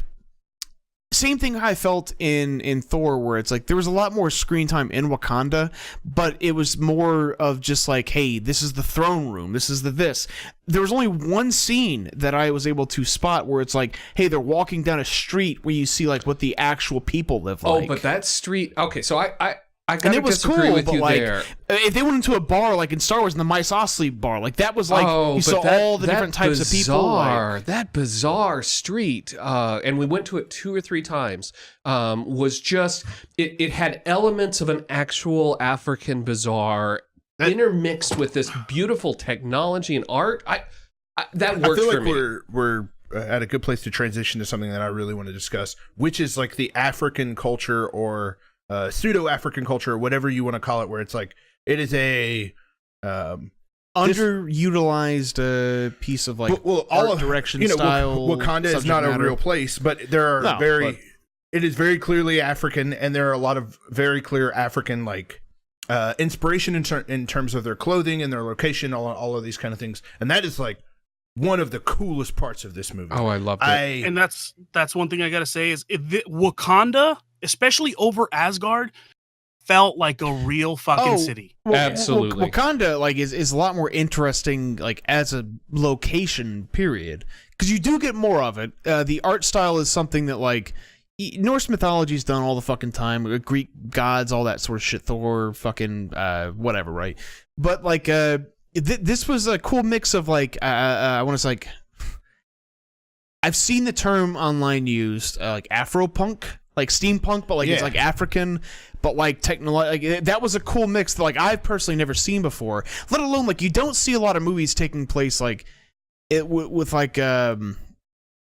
same thing I felt in Thor, where it's like there was a lot more screen time in Wakanda, but it was more of just like, hey, this is the throne room, this is this. There was only one scene that I was able to spot where it's like, hey, they're walking down a street where you see like what the actual people live like. Oh, but that street, okay, so I and it was disagree cool, with but you like, there. if they went into a bar like in Star Wars in the Mos Eisley bar, like that was like you saw all the different types of people. Like, that bizarre street, and we went to it 2 or 3 times. Was just it had elements of an actual African bazaar intermixed with this beautiful technology and art. That worked for me. We're at a good place to transition to something that I really want to discuss, which is like the African culture or pseudo-African culture, or whatever you want to call it, where it's like it is a underutilized piece of like art direction style. Wakanda is not a real place, but there are it is very clearly African, and there are a lot of very clear African like inspiration in terms of their clothing and their location, all of these kind of things, and that is like one of the coolest parts of this movie. Oh, I loved it. And that's one thing I gotta say is Wakanda, especially over Asgard, felt like a real fucking city. Absolutely. Wakanda like is a lot more interesting like as a location period, because you do get more of it. The art style is something that like Norse mythology's done all the fucking time. Greek gods, all that sort of shit. Thor, fucking whatever, right? But like this was a cool mix of like I want to say like, I've seen the term online used like Afropunk, like steampunk, but like it's like African, but like technology. Like, that was a cool mix that like I've personally never seen before. Let alone like you don't see a lot of movies taking place like it with like a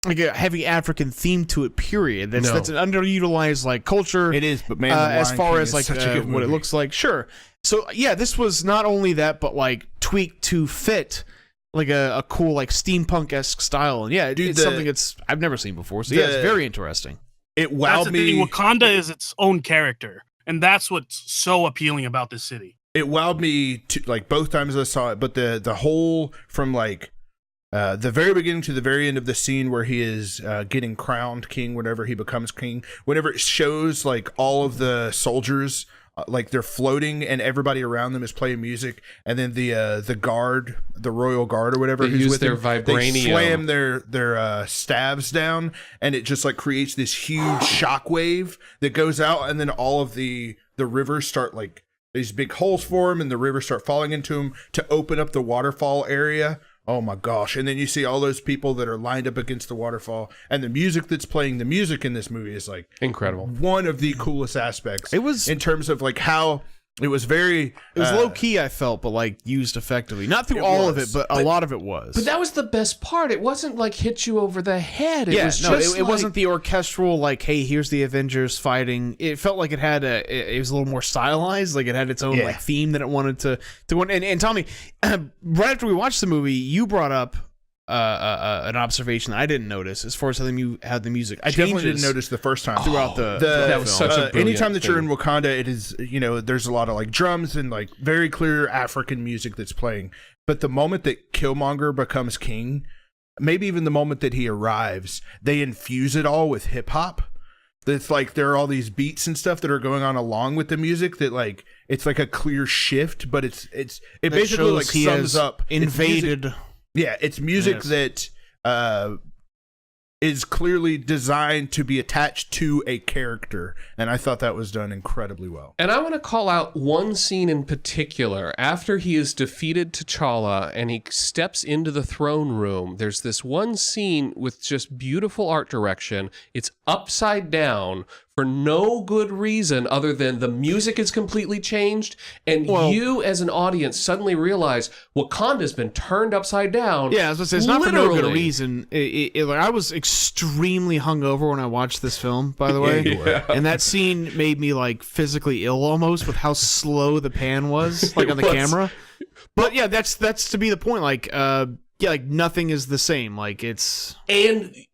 heavy African theme to it. Period. That's an underutilized like culture. It is, but man, as far as like what it looks like, sure. So yeah, this was not only that, but like tweaked to fit like a cool like steampunk-esque style, and it's something I've never seen before. So it's very interesting. It wowed me. Wakanda is its own character, and that's what's so appealing about this city. It wowed me like both times I saw it, but the whole from like the very beginning to the very end of the scene where he is getting crowned king, whenever he becomes king, whenever it shows like all of the soldiers like they're floating and everybody around them is playing music, and then the guard, the royal guard or whatever, who's with their vibranium, they slam their staves down, and it just like creates this huge shockwave that goes out, and then all of the rivers start like these big holes form, and the rivers start falling into them to open up the waterfall area. Oh my gosh. And then you see all those people that are lined up against the waterfall, and the music that's playing. The music in this movie is like incredible. One of the coolest aspects. It was in terms of like how It was very... It was low key, I felt, but like used effectively. Not through all of it, but a lot of it was. But that was the best part. It wasn't like hit you over the head. It wasn't the orchestral, like, hey, here's the Avengers fighting. It felt like it had it was a little more stylized, like it had its own like theme that it wanted to go. And Tommy, right after we watched the movie, you brought up an observation that I didn't notice as far as how the music. I definitely didn't notice the first time throughout the that was such a brilliant anytime that you're thing. in Wakanda, it is, you know, there's a lot of like drums and like very clear African music that's playing. But the moment that Killmonger becomes king, maybe even the moment that he arrives, they infuse it all with hip hop. It's like there are all these beats and stuff that are going on along with the music that like it's like a clear shift, but it basically like sums up invaded. It's music that is clearly designed to be attached to a character, and I thought that was done incredibly well. And I want to call out one scene in particular. After he has defeated T'Challa and he steps into the throne room, there's this one scene with just beautiful art direction. It's upside down for no good reason other than the music is completely changed, and you as an audience suddenly realize Wakanda's been turned upside down. Yeah, I was gonna say, it's not for no good reason. I was extremely hungover when I watched this film, by the way, and that scene made me like physically ill almost with how slow the pan was, like on the camera. But yeah, that's to be the point. Like, like nothing is the same. Like it's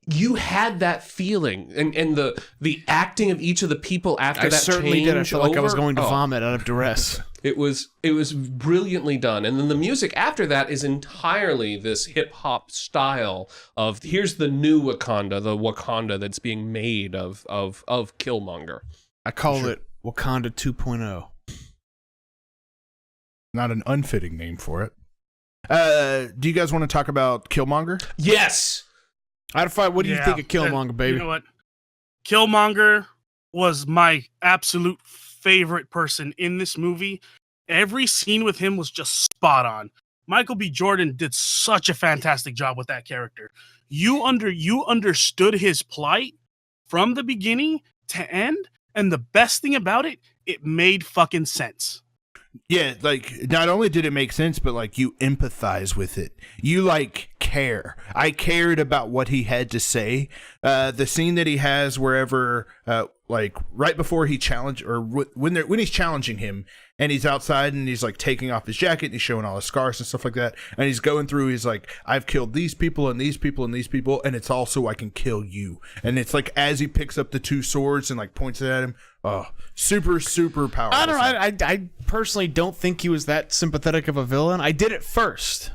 you had that feeling, and the acting of each of the people after that certainly did. I felt like I was going to vomit out of duress. It was brilliantly done, and then the music after that is entirely this hip hop style of here's the new Wakanda, the Wakanda that's being made of Killmonger. I call it Wakanda 2.0. Not an unfitting name for it. Do you guys want to talk about Killmonger? Yes. What do you think of Killmonger, baby? You know what? Killmonger was my absolute favorite person in this movie. Every scene with him was just spot on. Michael B. Jordan did such a fantastic job with that character. You understood his plight from the beginning to end, and the best thing about it, it made fucking sense. Yeah, like not only did it make sense, but like you empathize with it. You like care. I cared about what he had to say. The scene that he has wherever, like right before he challenged, or when he's challenging him, and he's outside and he's like taking off his jacket and he's showing all his scars and stuff like that, and he's going through. He's like, I've killed these people and these people and these people, and it's also I can kill you. And it's like as he picks up the two swords and like points it at him. Oh, super, super powerful. I don't know. I personally don't think he was that sympathetic of a villain. I did at first,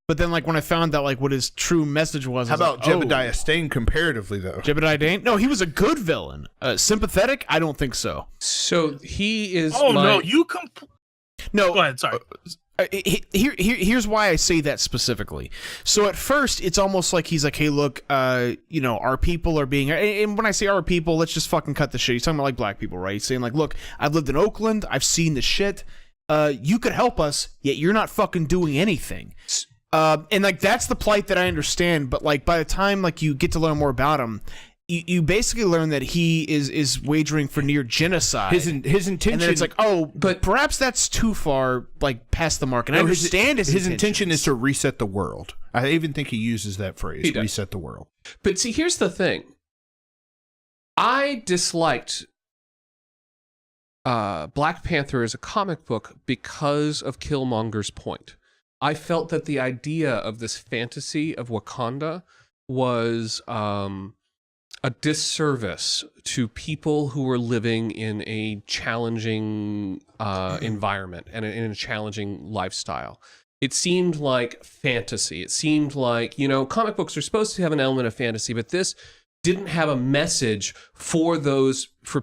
but then like when I found out like what his true message was, how about Jebediah Stane comparatively though? Jebediah Stane? No, he was a good villain. Sympathetic? I don't think so. So he is. No. Go ahead. Sorry. Here's why I say that specifically. So at first, it's almost like he's like, hey, look, our people are being, and when I say our people, let's just fucking cut the shit. He's talking about like black people, right? He's saying like, look, I've lived in Oakland. I've seen the shit. You could help us, yet you're not fucking doing anything. And like, that's the plight that I understand. But like, by the time like you get to learn more about him, you basically learn that he is wagering for near genocide. His intention, and then it's like, but perhaps that's too far, like past the mark. And I understand his intention is to reset the world. I even think he uses that phrase, reset the world. But see, here's the thing. I disliked Black Panther as a comic book because of Killmonger's point. I felt that the idea of this fantasy of Wakanda was a disservice to people who were living in a challenging environment and in a challenging lifestyle. It seemed like fantasy. It seemed like, comic books are supposed to have an element of fantasy, but this didn't have a message for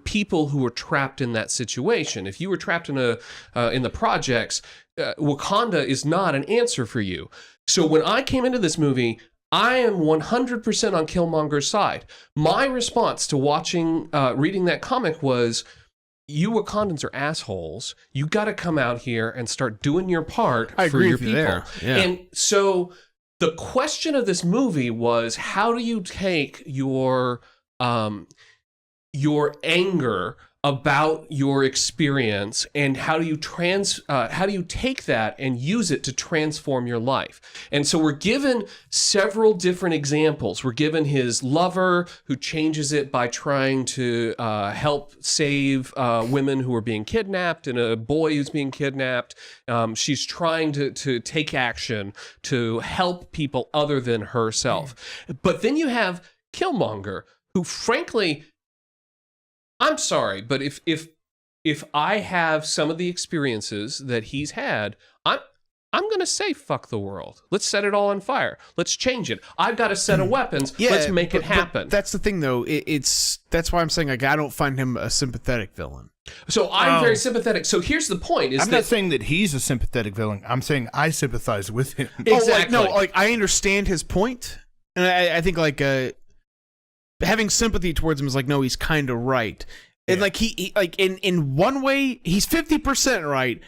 people who were trapped in that situation. If you were trapped in the projects, Wakanda is not an answer for you. So when I came into this movie, I am 100% on Killmonger's side. My response to reading that comic was, you Wakandans are assholes. You got to come out here and start doing your part for your people. Yeah. And so the question of this movie was, how do you take your your anger about your experience, and how do you take that and use it to transform your life? And so we're given several different examples. We're given his lover who changes it by trying to help save women who are being kidnapped, and a boy who's being kidnapped. She's trying to take action to help people other than herself. But then you have Killmonger, who frankly, I'm sorry, but if I have some of the experiences that he's had, I'm going to say fuck the world. Let's set it all on fire. Let's change it. I've got a set of weapons. Let's make it happen. But that's the thing, though. That's why I'm saying, like, I don't find him a sympathetic villain. So I'm very sympathetic. So here's the point: I'm not saying that he's a sympathetic villain. I'm saying I sympathize with him. Exactly. I understand his point, and I think like having sympathy towards him is like, no, he's kind of right. And like he like in one way he's 50% right,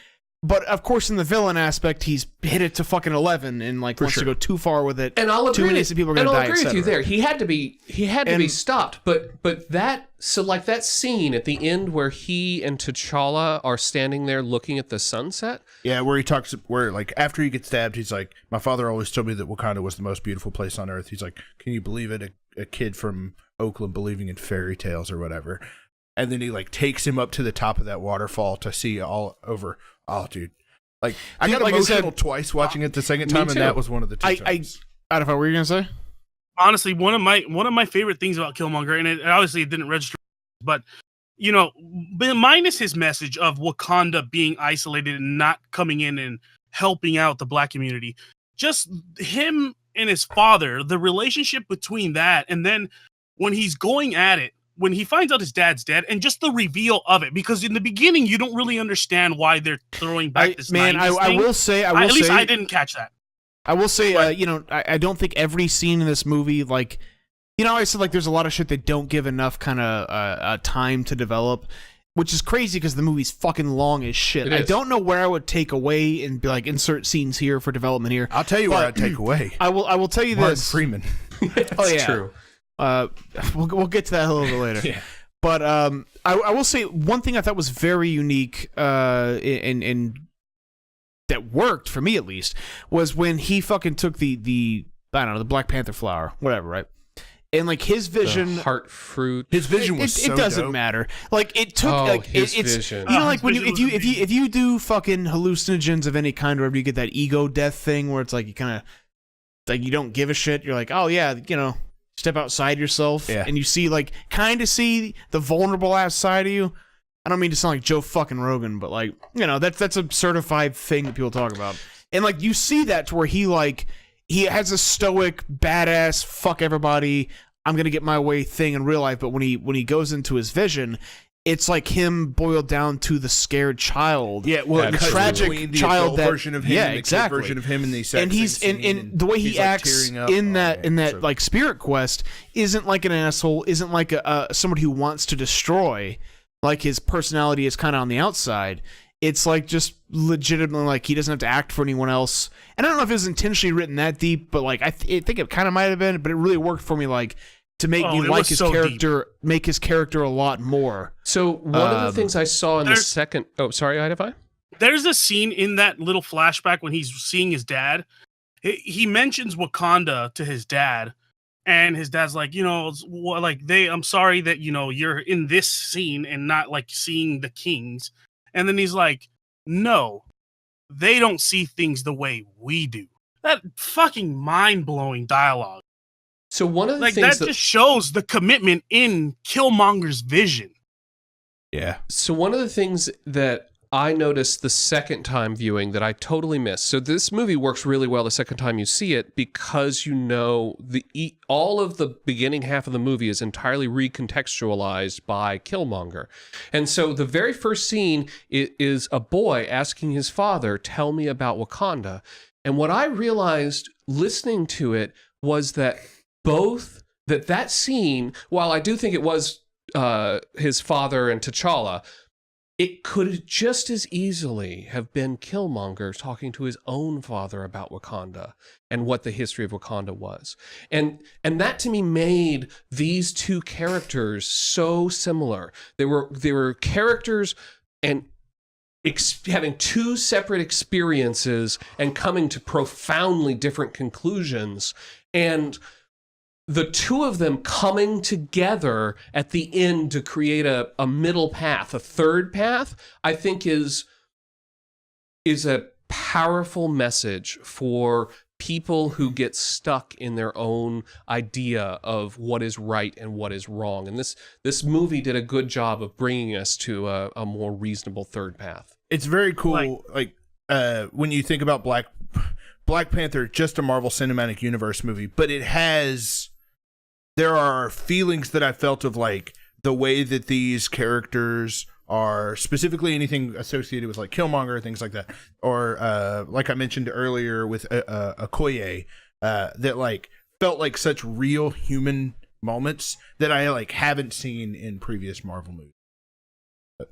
but of course in the villain aspect he's hit it to fucking 11 and like wants to go too far with it. And I'll agree. Too many people are going to die. I'll agree with you there. He had to be stopped. But that scene at the end where he and T'Challa are standing there looking at the sunset. Yeah, where like after he gets stabbed, he's like, my father always told me that Wakanda was the most beautiful place on earth. He's like, can you believe it? A kid from Oakland believing in fairy tales or whatever. And then he like takes him up to the top of that waterfall to see all over. Oh, dude. Like I got emotional twice watching it the second time, and that was one of the two times. What were you gonna say? Honestly, one of my favorite things about Killmonger, and it obviously it didn't register, but you know, minus his message of Wakanda being isolated and not coming in and helping out the Black community, just him and his father, the relationship between that, and then when he's going at it, when he finds out his dad's dead, and just the reveal of it, because in the beginning you don't really understand why they're throwing back this. I will say, at least I didn't catch that. I will say, I don't think every scene in this movie, like, I said like there's a lot of shit that don't give enough kind of time to develop, which is crazy because the movie's fucking long as shit. I don't know where I would take away and be like insert scenes here for development here. I'll tell you where I'd take away. I will tell you Martin this. Freeman. That's true. We'll get to that a little bit later. Yeah. But I will say one thing I thought was very unique and that worked for me at least was when he fucking took the I don't know, the Black Panther flower, whatever, right? And like his vision, the heart fruit. His vision was so it doesn't dope. matter. Like it took his vision. Like when if you do fucking hallucinogens of any kind, or you get that ego death thing where it's like you kind of like you don't give a shit. You're like, oh yeah, step outside yourself, and you see kind of see the vulnerable ass side of you. I don't mean to sound like Joe fucking Rogan, but like that's a certified thing that people talk about, and like you see that to where he has a stoic badass fuck everybody, I'm gonna get my way thing in real life, but when he goes into his vision, it's like him boiled down to the scared child. Yeah, well, the tragic child version of him, yeah, and the exactly. kid version of him in the and he's and the way he acts in that like spirit quest isn't like an asshole, isn't like somebody who wants to destroy. Like his personality is kind of on the outside. It's like just legitimately like he doesn't have to act for anyone else. And I don't know if it was intentionally written that deep, but like I think it kind of might have been, but it really worked for me like to make me like his character, make his character a lot more. So one of the things I saw in the second... Oh, sorry, Idify? There's a scene in that little flashback when he's seeing his dad. He mentions Wakanda to his dad, and his dad's like, I'm sorry that, you're in this scene and not like seeing the kings. And then he's like, no, they don't see things the way we do. That fucking mind-blowing dialogue. So one of the things that just shows the commitment in Killmonger's vision. Yeah. So one of the things that I noticed the second time viewing that I totally missed. So this movie works really well the second time you see it because all of the beginning half of the movie is entirely recontextualized by Killmonger. And so the very first scene is a boy asking his father, "Tell me about Wakanda." And what I realized listening to it was that that scene, while I do think it was his father and T'Challa, it could just as easily have been Killmonger talking to his own father about Wakanda and what the history of Wakanda was. And that to me made these two characters so similar. They were characters and having two separate experiences and coming to profoundly different conclusions. And the two of them coming together at the end to create a middle path, a third path, I think is a powerful message for people who get stuck in their own idea of what is right and what is wrong. And this movie did a good job of bringing us to a more reasonable third path. It's very cool. When you think about Black Panther, just a Marvel Cinematic Universe movie, but there are feelings that I felt of like the way that these characters are, specifically anything associated with like Killmonger, things like that, or like I mentioned earlier with Okoye, that like felt like such real human moments that I like haven't seen in previous Marvel movies.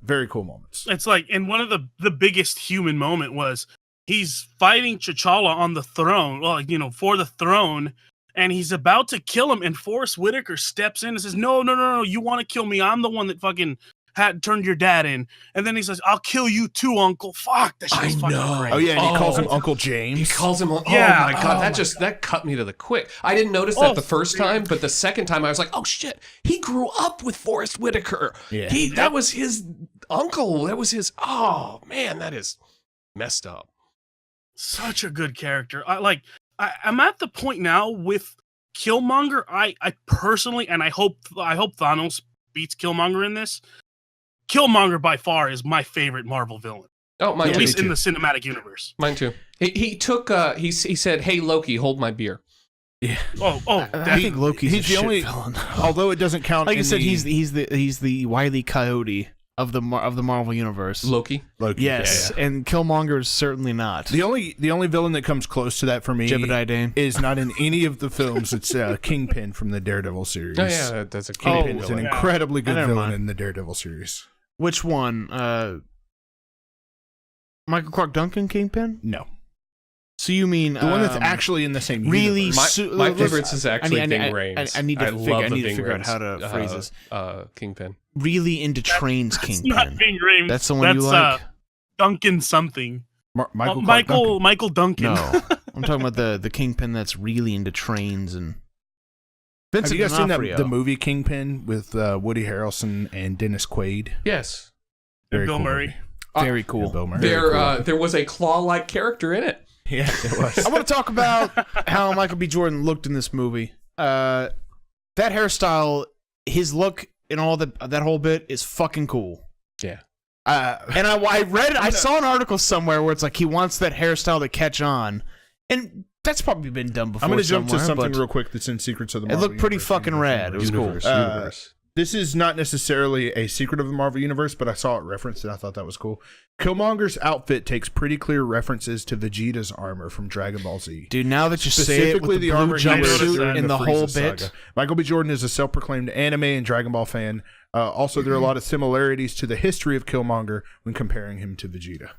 Very cool moments. It's like, and one of the biggest human moment was he's fighting T'Challa on the throne, for the throne. And he's about to kill him, and Forrest Whitaker steps in and says, No, you want to kill me? I'm the one that fucking had turned your dad in. And then he says, I'll kill you too, Uncle. Fuck, that shit's fucking great. Oh, yeah, and he calls him Uncle James. He calls him, yeah. Oh my God, that cut me to the quick. I didn't notice that the first time, but the second time I was like, oh shit, he grew up with Forrest Whitaker. Yeah. That was his uncle. That was his, oh man, that is messed up. Such a good character. I'm at the point now with Killmonger. I personally, and I hope Thanos beats Killmonger in this. Killmonger by far is my favorite Marvel villain. Oh, mine at too. least in the cinematic universe. Mine too. He took. He said, "Hey Loki, hold my beer." Yeah. I think Loki's he's the only villain. Although it doesn't count. Like I said, he's the Wile E. Coyote of the Marvel universe. Loki. Yes, yeah. And Killmonger is certainly not. The only villain that comes close to that for me Jebediah Dane. is not in any of the films. It's Kingpin from the Daredevil series. Oh yeah, that's a Kingpin. It's an incredibly good villain in the Daredevil series. Which one? Michael Clark Duncan Kingpin? No. So you mean the one that's actually in the same really universe? My favorites is actually Ving Rhames. I need to figure out how to phrase this. Kingpin. Really into trains, Kingpin. Not Ving Rhames. That's the one you like. Duncan something. Michael Duncan. No, I'm talking about the Kingpin that's really into trains and. Vincent Have you guys seen the movie Kingpin with Woody Harrelson and Dennis Quaid? Yes. Bill Murray. Very cool. Yeah, Bill Murray. There was a claw-like character in it. Yeah, it was. I want to talk about how Michael B. Jordan looked in this movie. That hairstyle, his look, and all that whole bit is fucking cool. Yeah. And I read it. I saw an article somewhere where it's like he wants that hairstyle to catch on, and that's probably been done before. I'm going to jump to something real quick that's in Secrets of the Marvel Universe. It looked pretty fucking rad. It was cool. This is not necessarily a secret of the Marvel Universe, but I saw it referenced and I thought that was cool. Killmonger's outfit takes pretty clear references to Vegeta's armor from Dragon Ball Z. Dude, now that you say it, with the blue jumpsuit and the whole bit. Saga. Michael B. Jordan is a self-proclaimed anime and Dragon Ball fan. Also, there are a lot of similarities to the history of Killmonger when comparing him to Vegeta.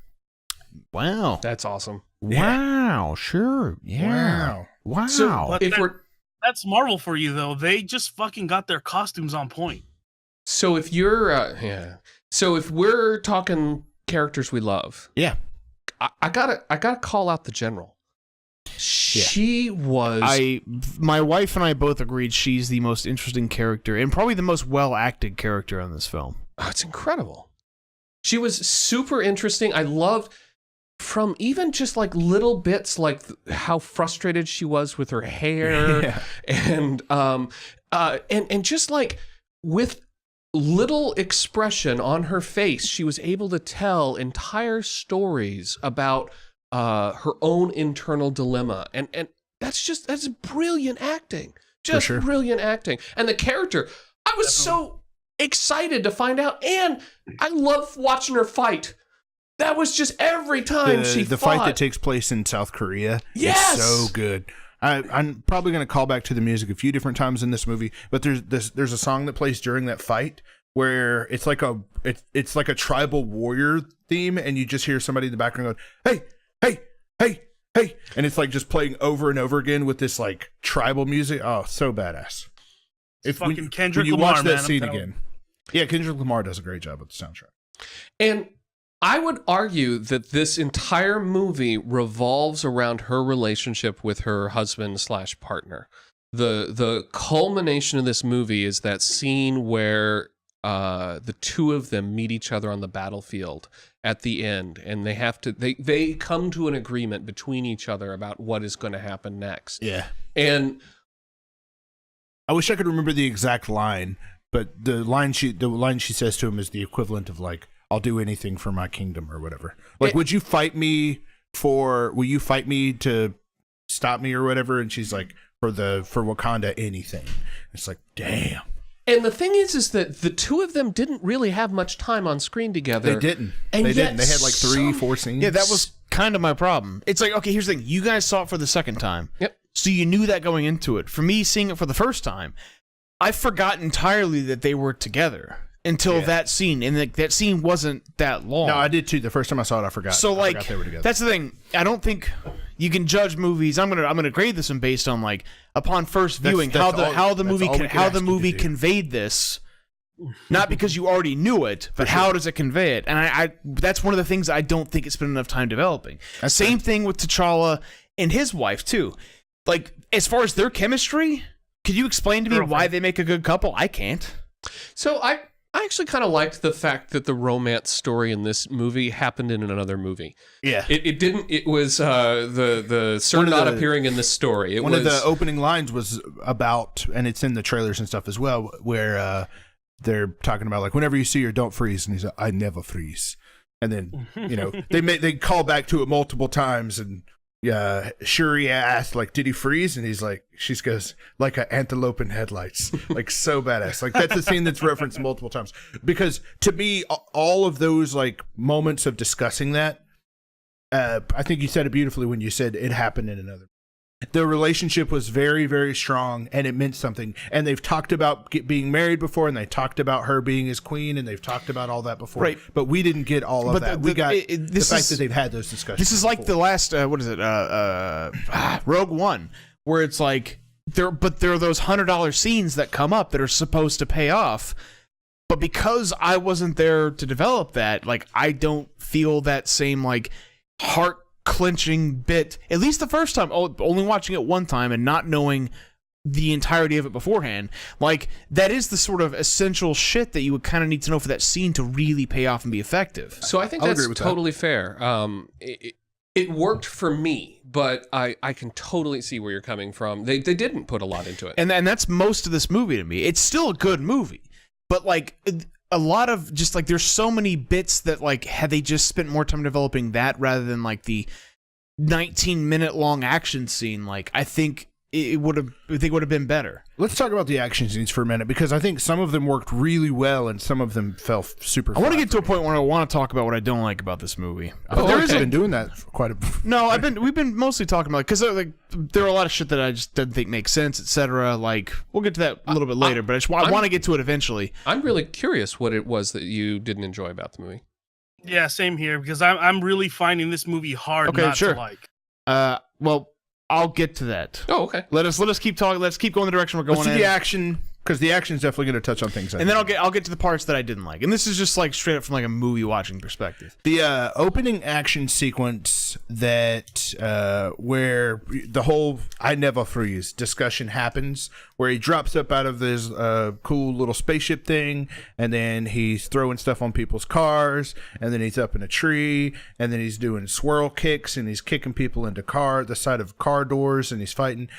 Wow. That's awesome. Wow, sure. Yeah. Wow. So, that's Marvel for you, though. They just fucking got their costumes on point. So if you're, So if we're talking characters we love, I gotta call out the General. She was. My wife and I both agreed she's the most interesting character and probably the most well-acted character in this film. Oh, it's incredible. She was super interesting. I loved. From even just like little bits, like how frustrated she was with her hair, and just like with little expression on her face, she was able to tell entire stories about her own internal dilemma, and that's brilliant acting, brilliant acting, and the character. I was so excited to find out, and I love watching her fight. That was just every time she fought. The fight that takes place in South Korea is so good. I'm probably going to call back to the music a few different times in this movie, but there's a song that plays during that fight where it's like a tribal warrior theme, and you just hear somebody in the background going, "Hey, hey, hey, hey," and it's like just playing over and over again with this like tribal music. Oh, so badass! If fucking Kendrick when you Lamar, watch that man, scene again, yeah, Kendrick Lamar does a great job with the soundtrack. And I would argue that this entire movie revolves around her relationship with her husband / partner. The culmination of this movie is that scene where the two of them meet each other on the battlefield at the end, and they come to an agreement between each other about what is going to happen next. Yeah, and I wish I could remember the exact line, but the line she says to him is the equivalent of like, "I'll do anything for my kingdom" or whatever. Like, will you fight me to stop me or whatever? And she's like, for Wakanda, anything. It's like, damn. And the thing is that the two of them didn't really have much time on screen together. They didn't. And they yet didn't. They had like 3-4 scenes. Yeah, that was kind of my problem. It's like, okay, here's the thing. You guys saw it for the second time. Yep. So you knew that going into it. For me, seeing it for the first time, I forgot entirely that they were together until that scene. And that scene wasn't that long. No, I did too. The first time I saw it, I forgot. So I like, forgot they were together. that's the thing. I don't think you can judge movies. I'm gonna grade this one based on like upon first viewing That's how the all movie conveyed this. Not because you already knew it, but how does it convey it? And I that's one of the things I don't think it's been enough time developing. Same thing with T'Challa and his wife too. Like, as far as their chemistry, could you explain to me why they make a good couple? I can't. So I actually kind of liked the fact that the romance story in this movie happened in another movie. Yeah. It didn't. It was the Sir not appearing in this story. One of the opening lines was about, and it's in the trailers and stuff as well, where they're talking about like, whenever you see her, don't freeze, and he's like, "I never freeze." And then they call back to it multiple times, and Shuri asked like, "Did he freeze?" And he's like, she goes, "Like an antelope in headlights." Like, so badass. Like, that's a scene that's referenced multiple times, because to me, all of those like moments of discussing that, I think you said it beautifully when you said it happened in another. The relationship was very, very strong, and it meant something. And they've talked about being married before, and they talked about her being his queen, and they've talked about all that before. Right. But we didn't get all of that. We got the fact that they've had those discussions. This is like the last, what is it? Rogue One, where it's like, there are those $100 scenes that come up that are supposed to pay off. But because I wasn't there to develop that, like, I don't feel that same, like, heart clenching bit, at least the first time, only watching it one time and not knowing the entirety of it beforehand. Like, that is the sort of essential shit that you would kind of need to know for that scene to really pay off and be effective. So I think that's totally fair. It worked for me, but I can totally see where you're coming from. They didn't put a lot into it. And that's most of this movie to me. It's still a good movie, but like, a lot of just like, there's so many bits that like, had they just spent more time developing that rather than like the 19-minute long action scene, like, I think it would have been better. Let's talk about the action scenes for a minute, because I think some of them worked really well and some of them fell super flat. I want to get to a point where I want to talk about what I don't like about this movie. I've been doing that for quite a. No, we've been mostly talking about it because like, there are a lot of shit that I just didn't think makes sense, etc. Like, we'll get to that a little bit later, but I want to get to it eventually. I'm really curious what it was that you didn't enjoy about the movie. Yeah, same here, because I'm really finding this movie hard to like. Well, I'll get to that. Oh, okay. Let us keep talking. Let's keep going the direction we're going. Let's see the action, because the action is definitely going to touch on things. And then I'll get to the parts that I didn't like. And this is just like straight up from like a movie watching perspective. The opening action sequence that where the whole "I never freeze" discussion happens, where he drops up out of this cool little spaceship thing, and then he's throwing stuff on people's cars, and then he's up in a tree, and then he's doing swirl kicks, and he's kicking people into the side of car doors, and he's fighting.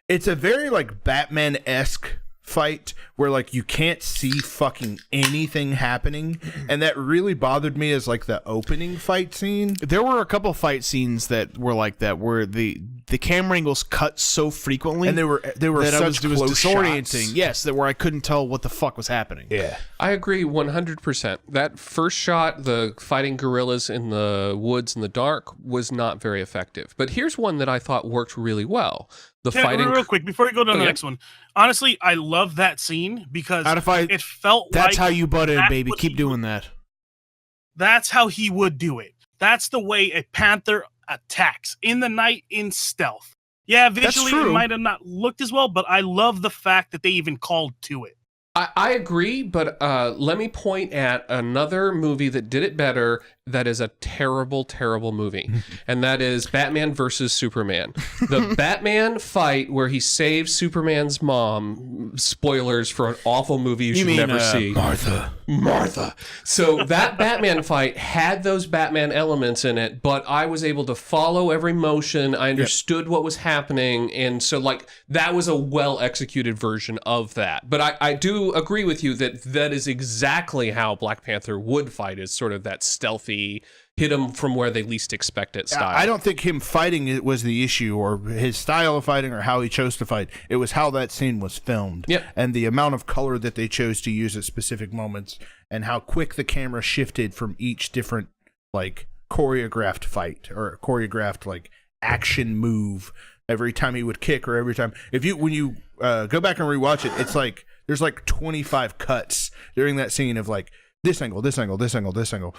It's a very like Batman-esque fight where like you can't see fucking anything happening, and that really bothered me as like the opening fight scene. There were a couple fight scenes that were like that, where the camera angles cut so frequently, and they were that such it was close disorienting. shots. Yes, that where I couldn't tell what the fuck was happening. Yeah, I agree 100%. That first shot, the fighting gorillas in the woods in the dark, was not very effective. But here's one that I thought worked really well. The Tim, fighting. real quick before we go to the Okay. next one. Honestly, I love that scene because it felt That's like how you butt in, that's baby. what Keep he doing that. That's how he would do it. That's the way a panther attacks in the night in stealth. Yeah, visually it true. might have not looked as well, but I love the fact that they even called to it. I agree, but let me point at another movie that did it better that is a terrible, terrible movie. And that is Batman versus Superman. The Batman fight where he saves Superman's mom. Spoilers for an awful movie you should never see. Martha. So that Batman fight had those Batman elements in it, but I was able to follow every motion. I understood what was happening. And so, like, that was a well-executed version of that. But I do agree with you that that is exactly how Black Panther would fight, is sort of that stealthy, hit them from where they least expect it style. I don't think him fighting it was the issue, or his style of fighting, or how he chose to fight. It was how that scene was filmed, and the amount of color that they chose to use at specific moments, and how quick the camera shifted from each different, like, choreographed fight or choreographed, like, action move every time he would kick, or every time when you go back and rewatch it, it's like there's like 25 cuts during that scene of like this angle, this angle, this angle, this angle,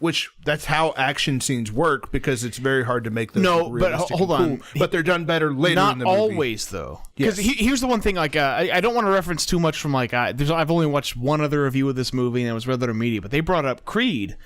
which that's how action scenes work, because it's very hard to make those look but realistic hold and on. cool, but they're done better later Not in the movie. always, though. Because Yes. here's the one thing, like, I don't want to reference too much from, like, I've only watched one other review of this movie, and it was Red Letter Media, but they brought up Creed.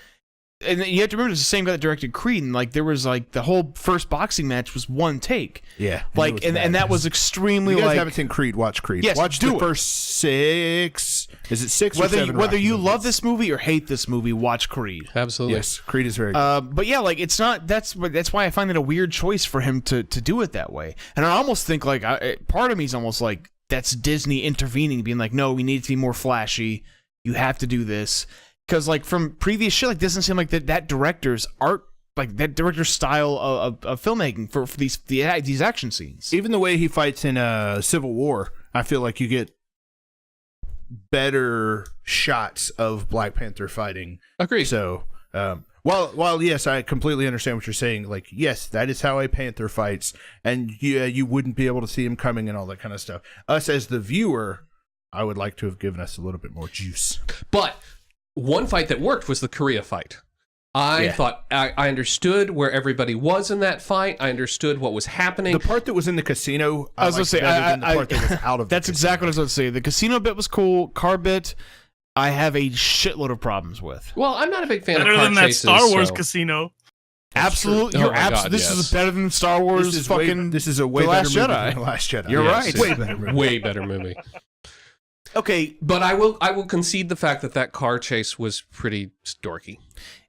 And you have to remember, it's the same guy that directed Creed, and, like, there was, like, the whole first boxing match was one take. Yeah, Like, and that was extremely, If you guys like... haven't seen Creed, watch Creed. Yes, watch do the it. first 6. Is it 6 or whether 7? whether Rocky you movies? love this movie or hate this movie, watch Creed. Absolutely. Yes, Creed is very good. But yeah, like, it's not. That's why I find it a weird choice for him to do it that way. And I almost think, like, part of me is almost like that's Disney intervening, being like, no, we need to be more flashy. You have to do this, because, like, from previous shit, like, doesn't seem like that director's art, like, that director's style of filmmaking for these action scenes. Even the way he fights in Civil War, I feel like you get better shots of Black Panther fighting. Agreed. So, while yes, I completely understand what you're saying. Like, yes, that is how a Panther fights, and you wouldn't be able to see him coming and all that kind of stuff. Us as the viewer, I would like to have given us a little bit more juice. But one fight that worked was the Korea fight. I thought I understood where everybody was in that fight. I understood what was happening. The part that was in the casino, I was gonna say, better than the part that was out of. That's the exactly what I casino. was going to say. The casino bit was cool. Car bit, I have a shitload of problems with. Well, I'm not a big fan Better of car than that chases, Star Wars so- casino. Absolutely, true. Oh you're my God, this yes. is better than Star Wars. This is a way The better Last movie Jedi. than The Last Jedi. You're Yes, right. it's Way better movie. Way better movie. Okay, But I will concede the fact that car chase was pretty dorky.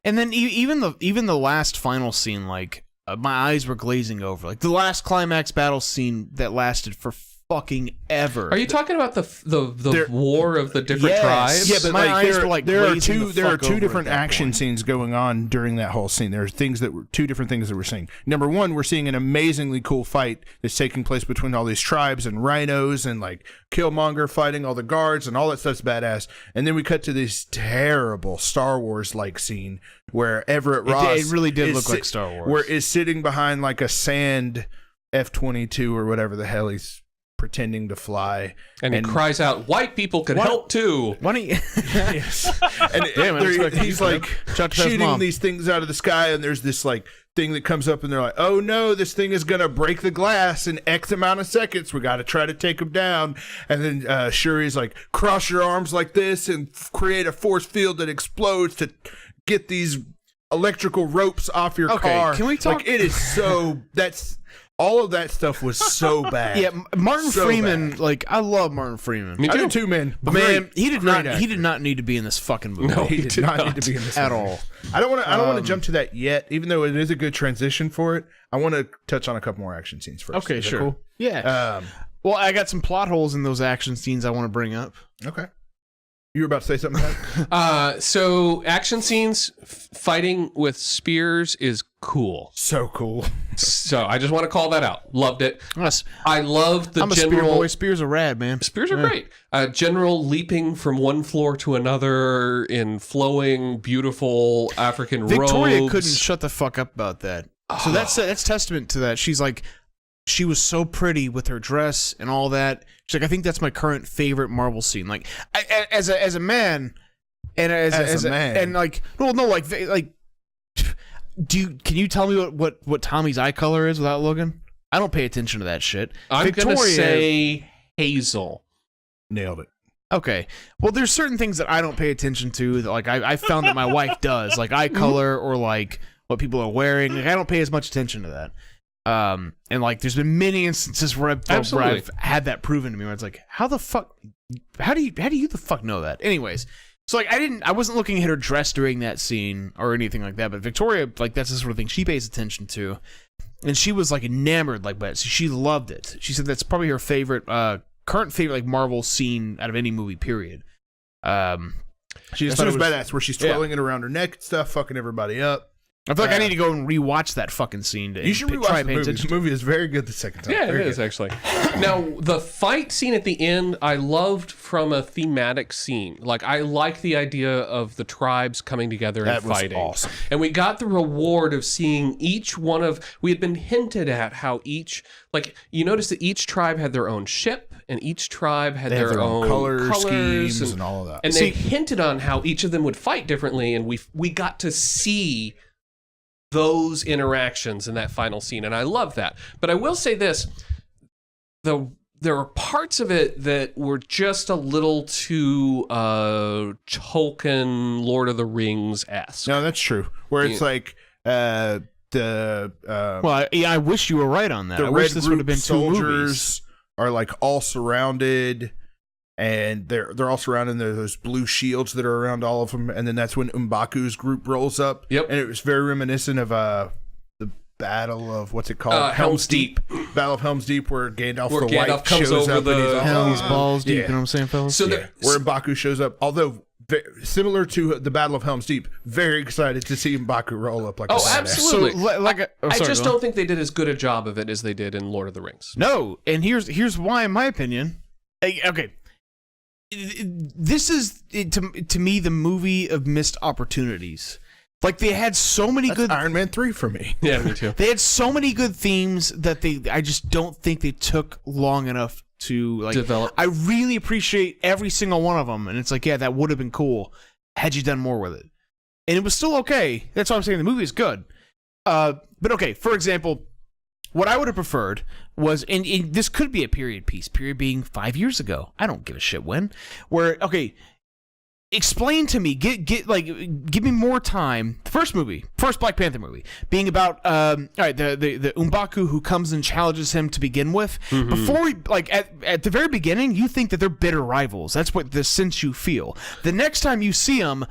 and then even the last final scene, like, my eyes were glazing over. Like, the last climax battle scene that lasted for fucking ever. Are you talking about the war of the different Yes. tribes? Yeah, but My like, eyes were, like, there are glazing two the there are fuck two over different at that action point. scenes going on during that whole scene. There's two different things that we're seeing. Number one, we're seeing an amazingly cool fight that's taking place between all these tribes and rhinos, and like Killmonger fighting all the guards, and all that stuff's badass. And then we cut to this terrible Star Wars like scene where Everett Ross It really did is look like Star Wars. where is sitting behind like a sand F-22 or whatever the hell he's pretending to fly, And he cries out, "White people can help too." Why don't you? yes. And Damn, I they're- expected you he's to like Chuck Bass shooting mom. these things out of the sky, and there's this like thing that comes up, and they're like, "Oh no, this thing is gonna break the glass in X amount of seconds. We got to try to take him down." And then Shuri's like, "Cross your arms like this and create a force field that explodes to get these electrical ropes off your Okay, car." can we talk- Like, it is so that's. All of that stuff was so bad. Yeah, Martin So Freeman. bad. Like, I love Martin Freeman. Me I do too. too, man. But man, Great- he did great not. He actor. did not need to be in this fucking movie. No. He He did did not not. need to be in this At movie. all. I don't want to jump to that yet, even though it is a good transition for it. I want to touch on a couple more action scenes first. Okay, Is that sure. cool? Yeah. Well, I got some plot holes in those action scenes I want to bring up. Okay. You were about to say something, Pat? So action scenes, fighting with spears is cool. So cool. So I just want to call that out. Loved it. Yes. I love the I'm a spear general. boy. Spears are rad, man. Spears are great. General leaping from one floor to another in flowing, beautiful African Victoria robes. couldn't shut the fuck up about that. So that's testament to that. She's like, she was so pretty with her dress and all that. She's like, I think that's my current favorite Marvel scene. Like, as a man, and as a man, and like, well, no, like, can you tell me what Tommy's eye color is without Logan? I don't pay attention to that shit. I'm gonna say hazel. Nailed it. Okay. Well, there's certain things that I don't pay attention to that, like, I found that my wife does, like eye color or like what people are wearing. Like, I don't pay as much attention to that. And like, there's been many instances where I've had that proven to me where it's like, how do you the fuck know that? Anyways, so like, I wasn't looking at her dress during that scene or anything like that, but Victoria, like, that's the sort of thing she pays attention to. And she was like enamored, like, but she loved it. She said that's probably her favorite, current favorite, like, Marvel scene out of any movie, period. She just thought it was badass, where she's twirling it around her neck and stuff, fucking everybody up. I feel like I need to go and rewatch that fucking scene. You should rewatch the movie. The movie is very good the second time. Yeah, very it is, actually. Now, the fight scene at the end, I loved from a thematic scene. Like, I like the idea of the tribes coming together and fighting. That was awesome. And we got the reward of seeing each one of... We had been hinted at how each... Like, you notice that each tribe had their own ship, and each tribe had their own colors schemes and all of that. And they hinted on how each of them would fight differently, and we got to see those interactions in that final scene, and I love that. But I will say this, there are parts of it that were just a little too Tolkien Lord of the Rings-esque. No, that's true. Where it's like I wish you were right on that. I wish this would have been two movies. Are like all surrounded, and they're all surrounded. There's those blue shields that are around all of them, and then that's when M'Baku's group rolls up. Yep, and it was very reminiscent of the Battle of what's it called? Helm's Deep. Battle of Helm's Deep, where Gandalf where the Gandalf White comes shows over up and he's balls deep. You know what I'm saying, fellas? So where M'Baku shows up, although similar to the Battle of Helm's Deep, very excited to see M'Baku roll up like a badass. Absolutely. So, I just don't think they did as good a job of it as they did in Lord of the Rings. No, and here's why, in my opinion. Okay, this is to me the movie of missed opportunities. Like, they had so many good Iron Man 3 for me. Yeah, me too. They had so many good themes that I just don't think they took long enough to like develop. I really appreciate every single one of them, and it's like, yeah, that would have been cool had you done more with it. And it was still okay. That's why I'm saying the movie is good. But okay, for example, what I would have preferred was, and this could be a period piece, period being 5 years ago. I don't give a shit when. Where, okay, explain to me, give me more time. The first Black Panther movie, being about all right, the M'Baku who comes and challenges him to begin with. Mm-hmm. Before, like at the very beginning, you think that they're bitter rivals. That's what the sense you feel. The next time you see them,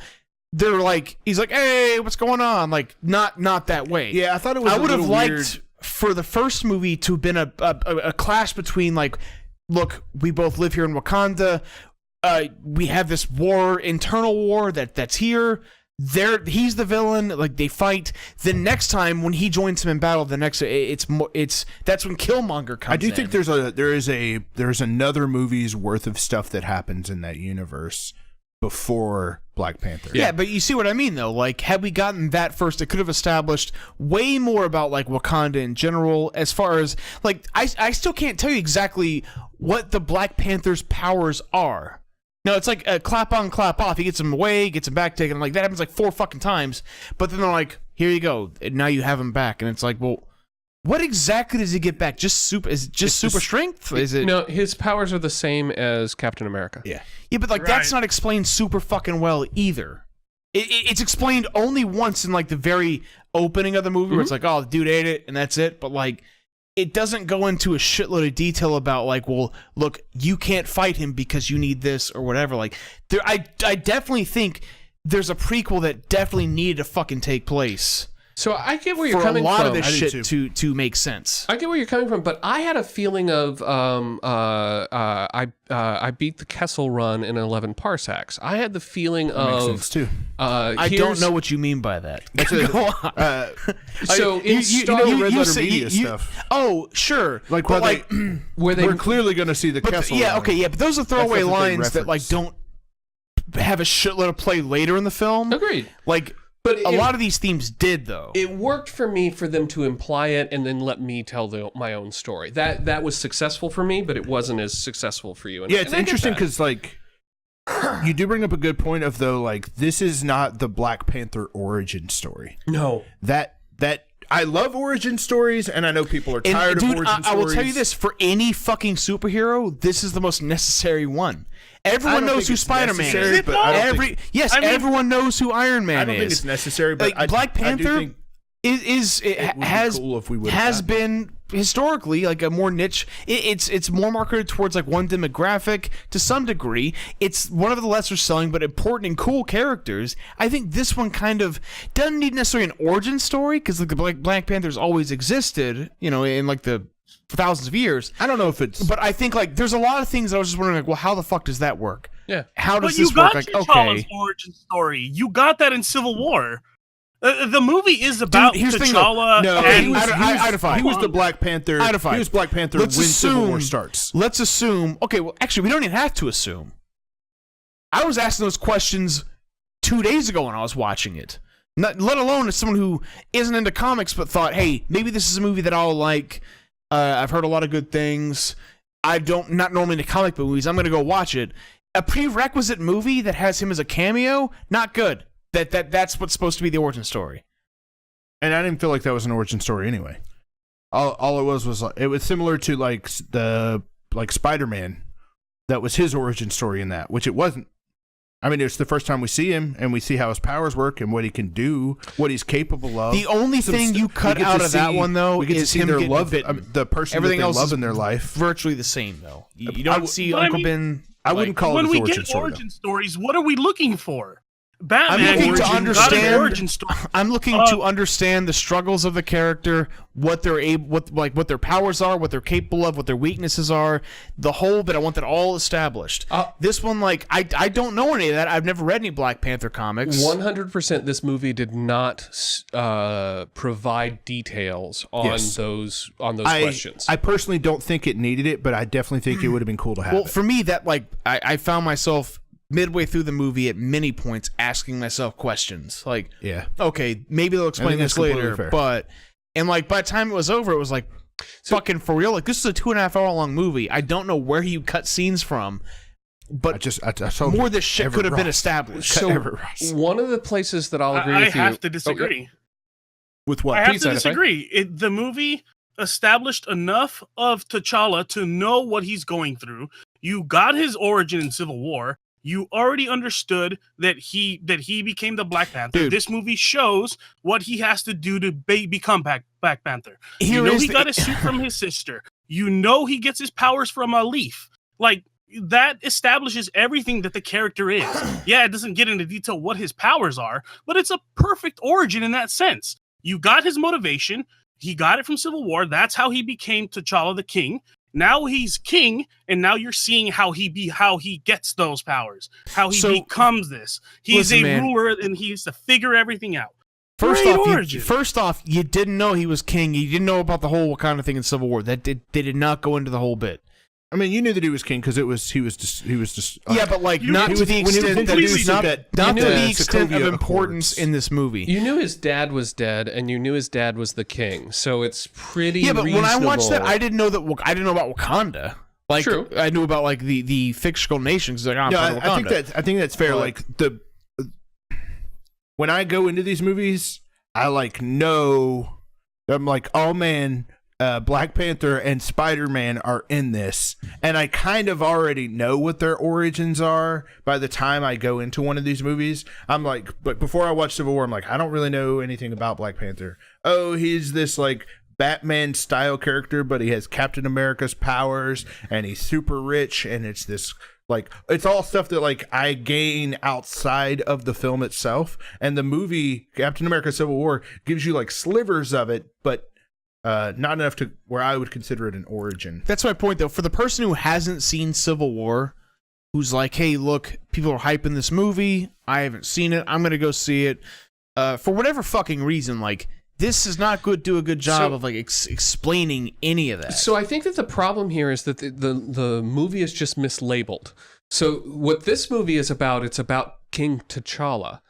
they're like, he's like, hey, what's going on? Like, not that way. Yeah, I thought it was. I would have liked for the first movie to have been a clash between, like, look, we both live here in Wakanda. We have this war, internal war that's here. He's the villain. Like, they fight. The next time when he joins him in battle, that's when Killmonger comes in. I do think there's another movie's worth of stuff that happens in that universe before Black Panther. Yeah, but you see what I mean, though. Like, had we gotten that first, it could have established way more about, like, Wakanda in general, as far as, like, I still can't tell you exactly what the Black Panther's powers are. No, it's like a clap on, clap off. He gets him away, gets him back taken. Like, that happens like 4 fucking times. But then they're like, here you go. And now you have him back. And it's like, well, what exactly does he get back? Is it just super strength? Is it? No, his powers are the same as Captain America. Yeah. Yeah, but like, that's not explained super fucking well either. It's explained only once in like the very opening of the movie, where it's like, oh, the dude ate it and that's it. But like, it doesn't go into a shitload of detail about, like, well, look, you can't fight him because you need this or whatever. Like, I definitely think there's a prequel that definitely needed to fucking take place. So I get where you're coming from. For a lot of this shit to make sense. I get where you're coming from, but I had a feeling of I beat the Kessel Run in 11 parsecs. I had the feeling of makes sense too. I don't know what you mean by that. Go on. So you know Red Letter Media stuff. Oh, sure. Like, but we're clearly going to see the Kessel Run. Yeah, okay, yeah, but those are throwaway lines that like don't have a shitload of play later in the film. Agreed. Like, But a lot of these themes did, though. It worked for me for them to imply it and then let me tell my own story. That was successful for me, but it wasn't as successessful for you. Yeah, it's interesting because, like, you do bring up a good point of, though, like, this is not the Black Panther origin story. No. That I love origin stories, and I know people are tired of origin stories. I will tell you this, for any fucking superhero, this is the most necessary one. Everyone knows who Spider-Man is. Everyone knows who Iron Man is. I don't think it's necessary, but like, Black Panther has been historically like a more niche. It's more marketed towards like one demographic to some degree. It's one of the lesser selling but important and cool characters. I think this one kind of doesn't need necessarily an origin story because like the Black Panther's always existed, you know, in like the for thousands of years. I don't know if it's, but I think like there's a lot of things that I was just wondering like, well, how the fuck does that work? Yeah, how does this work? Like, T'Challa's origin story. You got that in Civil War. The movie is about T'Challa. He was the Black Panther. He was Black Panther when Civil War starts. Let's assume. Okay, well, actually, we don't even have to assume. I was asking those questions 2 days ago when I was watching it. Not, let alone as someone who isn't into comics, but thought, hey, maybe this is a movie that I'll like. I've heard a lot of good things. Not normally into comic book movies. I'm going to go watch it. A prerequisite movie that has him as a cameo, not good. That's what's supposed to be the origin story. And I didn't feel like that was an origin story anyway. All it was like, it was similar to like Spider-Man. That was his origin story in that, which it wasn't. I mean, it's the first time we see him and we see how his powers work and what he can do, what he's capable of. The only thing you cut out of that one though is him getting bitten. The person everything that they love in their life. Virtually the same though. You don't see Uncle Ben. I wouldn't call it when his we get origin stories. What are we looking for? Batman. I'm looking to understand. Origin story. I'm looking to understand the struggles of the character, what their powers are, what they're capable of, what their weaknesses are, the whole bit. I want that all established. This one, like, I don't know any of that. I've never read any Black Panther comics. 100%. This movie did not provide details on those questions. I personally don't think it needed it, but I definitely think it would have been cool to have. Well, for me, that I found myself midway through the movie at many points asking myself questions like, okay, maybe they'll explain this later, but by the time it was over, it was like, fucking for real, like this is a 2.5 hour long movie. I don't know where you cut scenes from, but I more of this shit could have been established. So one of the places that I'll agree with you, I have to disagree. Okay. With what? I have to disagree. The movie established enough of T'Challa to know what he's going through. You got his origin in Civil War. You already understood that he became the Black Panther. Dude. This movie shows what he has to do to become Black Panther. He got his suit from his sister. You know he gets his powers from a leaf. Like, that establishes everything that the character is. Yeah, it doesn't get into detail what his powers are, but it's a perfect origin in that sense. You got his motivation. He got it from Civil War. That's how he became T'Challa the King. Now he's king, and now you're seeing how he gets those powers, how he becomes this. He's ruler, and he has to figure everything out. First off, you didn't know he was king. You didn't know about the whole Wakanda thing in Civil War. They did not go into the whole bit. I mean, you knew that he was king because he was just. Yeah, but like not to the extent that it was not to the extent of importance in this movie. You knew his dad was dead, and you knew his dad was the king. So it's pretty. Yeah, but reasonable. when I watched that, I didn't know about Wakanda. Like, true. I knew about like the fictional nations. Like, I think that's fair. Like when I go into these movies, I know. I'm like, oh man. Black Panther and Spider-Man are in this, and I kind of already know what their origins are by the time I go into one of these movies. I'm like, but before I watch Civil War, I'm like, I don't really know anything about Black Panther. Oh, he's this like Batman style character, but he has Captain America's powers, and he's super rich, and it's this like, it's all stuff that like I gain outside of the film itself, and the movie Captain America Civil War gives you like slivers of it, but not enough to where I would consider it an origin. That's my point, though. For the person who hasn't seen Civil War, who's like, hey, look, people are hyping this movie. I haven't seen it. I'm going to go see it. For whatever fucking reason, like, this is not do a good job of like explaining any of that. So I think that the problem here is that the movie is just mislabeled. So what this movie is about, it's about King T'Challa.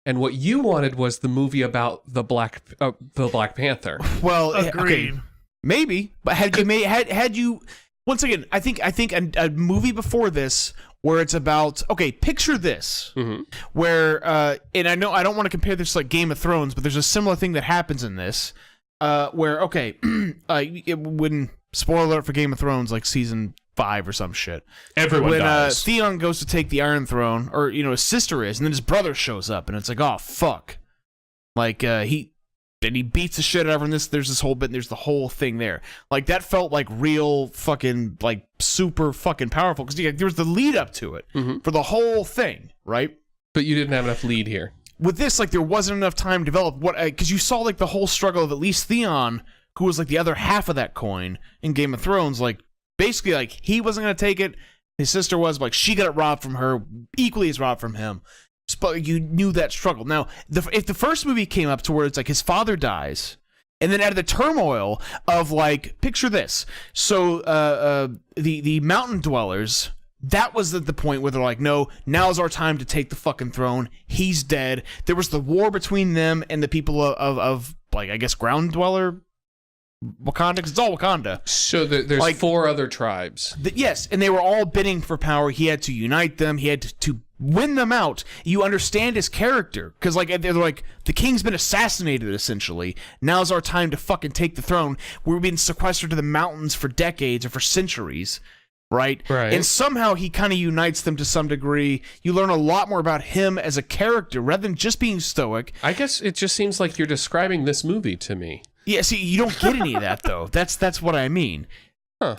and what you wanted was the movie about the Black Panther. Well, Agreed. okay, maybe, but had you once again, I think a movie before this where it's about, okay, picture this, where and I know I don't want to compare this to like Game of Thrones, but there's a similar thing that happens in this, where okay, when spoiler alert for Game of Thrones, like season 5 or some shit. Everyone when dies. Theon goes to take the Iron Throne, or you know his sister is, and then his brother shows up, and it's like, oh fuck, like he beats the shit out of her. And there's this whole bit, and there's the whole thing there. Like that felt like real fucking like super fucking powerful because there was the lead up to it for the whole thing, right? But you didn't have enough lead here. With this, like there wasn't enough time to develop what because you saw like the whole struggle of at least Theon, who was like the other half of that coin in Game of Thrones, like. Basically, like, he wasn't going to take it. His sister was, but, like, she got it robbed from her, equally as robbed from him. But you knew that struggle. Now, if the first movie came up to where it's like his father dies, and then out of the turmoil of, like, picture this. So, the mountain dwellers, that was the point where they're like, no, now's our time to take the fucking throne. He's dead. There was the war between them and the people of like, I guess, ground dweller Wakanda, because it's all Wakanda. So there's like, 4 other tribes. Yes, and they were all bidding for power. He had to unite them. He had to win them out. You understand his character, because like they're like, the king's been assassinated, essentially. Now's our time to fucking take the throne. We're being sequestered to the mountains for decades or for centuries, right? And somehow he kind of unites them to some degree. You learn a lot more about him as a character, rather than just being stoic. I guess it just seems like you're describing this movie to me. Yeah, see, you don't get any of that, though. That's what I mean. Huh.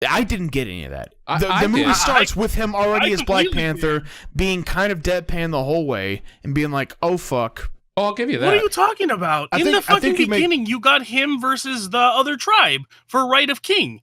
I didn't get any of that. I The movie did. starts with him already as Black completely Panther, being kind of deadpan the whole way, and being like, oh, fuck. Oh, I'll give you that. What are you talking about? In the fucking beginning, you got him versus the other tribe for Right of King.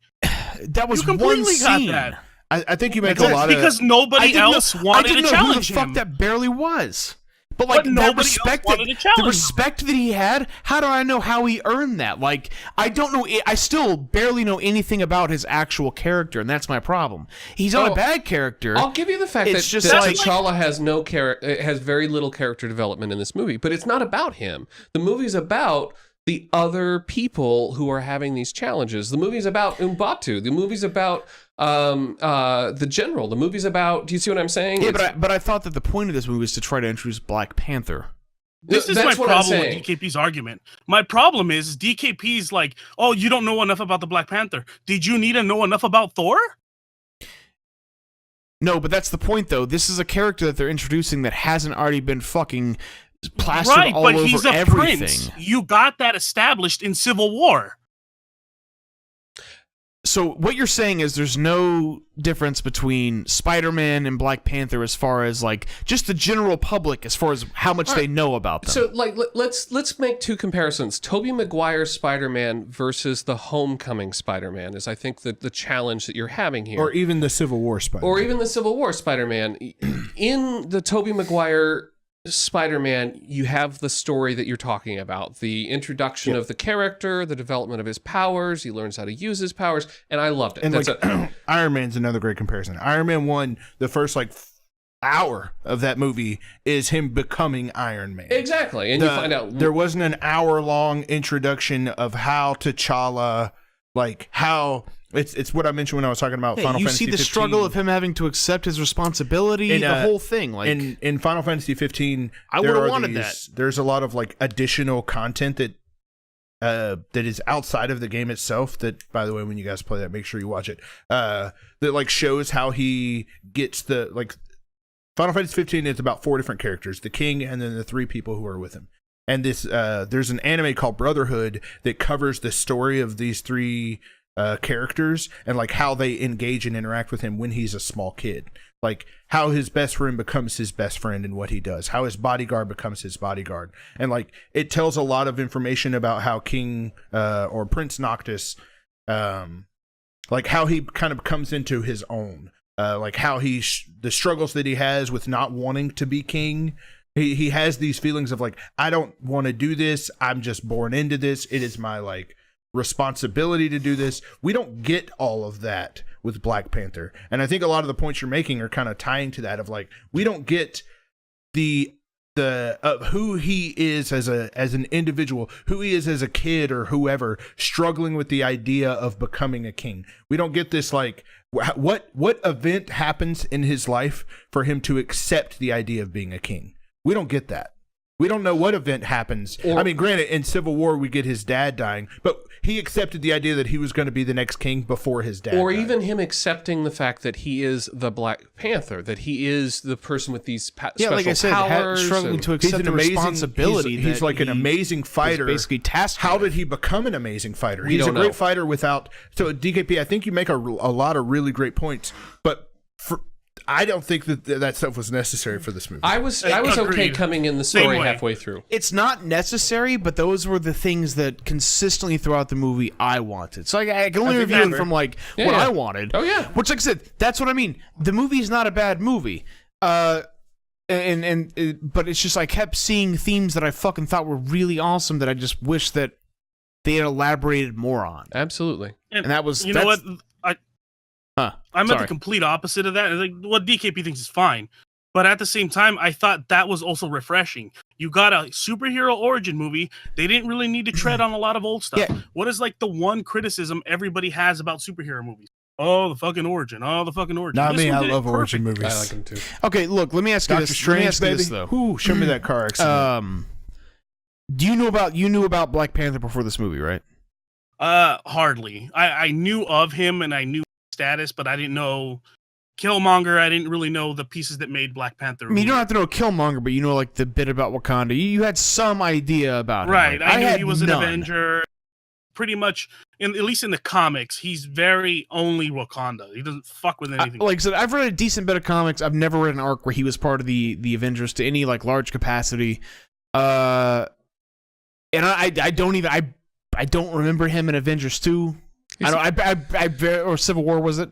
That was You completely one scene. got that. I think you make a lot Because of... nobody else wanted to I didn't know who challenge the fuck him. that barely was. But like But that nobody else respect, wanted to challenge the him. respect that he had. How do I know how he earned that? Like I don't know. I still barely know anything about his actual character, and that's my problem. He's not a bad character. I'll give you the fact It's that, just that like- T'Challa has very little character development in this movie, but it's not about him. The movie's about the other people who are having these challenges. The movie's about Umbatu. The movie's about the general. The movie's about. Do you see what I'm saying? Yeah, but I thought that the point of this movie was to try to introduce Black Panther. This is That's my what I'm problem with saying. DKP's argument. My problem is DKP's like, oh, you don't know enough about the Black Panther. Did you need to know enough about Thor? No, but that's the point, though. This is a character that they're introducing that hasn't already been fucking plastered Right, all but over he's a everything. prince. You got that established in Civil War. So what you're saying is there's no difference between Spider-Man and Black Panther as far as like just the general public as far as how much they know about them. So, like, let's make 2 comparisons: Tobey Maguire's Spider-Man versus the Homecoming Spider-Man. Is I think the challenge that you're having here, Or even the Civil War Spider. or even the Civil War Spider-Man. In the Tobey Maguire Spider-Man, you have the story that you're talking about, the introduction of the character, the development of his powers. He learns how to use his powers, and I loved it. And like, Iron Man's another great comparison. Iron Man 1, the first like hour of that movie is him becoming Iron Man. Exactly, and you find out there wasn't an hour-long introduction of how T'Challa, like how it's what I mentioned when I was talking about Final you Fantasy see the 15. struggle of him having to accept his responsibility, And, the whole thing. Like in Final Fantasy 15, I there would've are wanted There's a lot of like additional content that is outside of the game itself. That, by the way, when you guys play that, make sure you watch it. That like shows how he gets the like. Final Fantasy 15 is about 4 different characters: the king, and then the 3 people who are with him. And this there's an anime called Brotherhood that covers the story of these 3 characters and like how they engage and interact with him when he's a small kid, like how his best friend becomes his best friend and what he does, how his bodyguard becomes his bodyguard, and like it tells a lot of information about how King or Prince Noctis, like how he kind of comes into his own, like how the struggles that he has with not wanting to be king. He has these feelings of like, I don't want to do this, I'm just born into this, it is my like responsibility to do this. We don't get all of that with Black Panther, and I think a lot of the points you're making are kind of tying to that of like, we don't get the who he is as an individual, who he is as a kid or whoever, struggling with the idea of becoming a king. We don't get this like what event happens in his life for him to accept the idea of being a king. We don't get that. We don't know what event happens. I mean, granted, in Civil War, we get his dad dying, but he accepted the idea that he was going to be the next king before his dad Or died. even him accepting the fact that he is the Black Panther, that he is the person with these special like I said, powers. struggling to He's accept an the amazing responsibility. He's that like an he amazing was fighter. basically tasked. How with. did he become an amazing fighter? We He's a don't great know. fighter without. So DKP, I think you make a lot of really great points, but I don't think that stuff was necessary for this movie. I was okay Agreed. coming in the Same story way. halfway through. It's not necessary, but those were the things that consistently throughout the movie I wanted. So I can only think review it that's from like Yeah, what yeah. I wanted. Oh, yeah. Which, like I said, that's what I mean. The movie is not a bad movie. But it's just I kept seeing themes that I fucking thought were really awesome that I just wish that they had elaborated more on. Absolutely. And that was You know what? I'm at Sorry. the complete opposite of that. Like, what DKP thinks is fine, but at the same time, I thought that was also refreshing. You got a superhero origin movie. They didn't really need to tread on a lot of old stuff. Yeah. What is like the one criticism everybody has about superhero movies? Oh, the fucking origin. Oh, the fucking origin. Not This me. one I did it love origin perfect. movies. I like him too. Okay, look, let me ask you Doctor this. Let me Strange, ask you baby. this though. Ooh, show me that car accident. Do you knew about Black Panther before this movie, right? Hardly. I knew of him and I knew his status, but I didn't know Killmonger. I didn't really know the pieces that made Black Panther. I mean, you don't have to know Killmonger, but you know like the bit about Wakanda. You had some idea about him. Right. Like, I knew had he was an none. Avenger. Pretty much, at least in the comics, he's very only Wakanda. He doesn't fuck with anything. Like I said, I've read a decent bit of comics. I've never read an arc where he was part of the Avengers to any like large capacity. And I don't remember him in Avengers 2. Or Civil War, was it?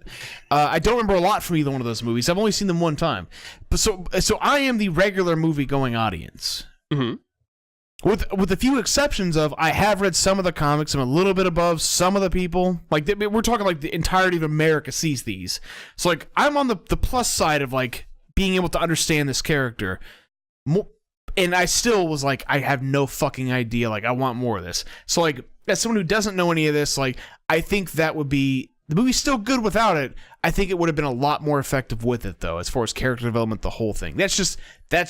I don't remember a lot from either one of those movies. I've only seen them one time. But so I am the regular movie going audience. Mm-hmm. With a few exceptions of, I have read some of the comics. I'm a little bit above some of the people. Like we're talking like the entirety of America sees these. So like I'm on the plus side of like being able to understand this character. And I still was like, I have no fucking idea. Like I want more of this. So like as someone who doesn't know any of this, like I think that would be, the movie's still good without it. I think it would have been a lot more effective with it though, as far as character development, the whole thing. That's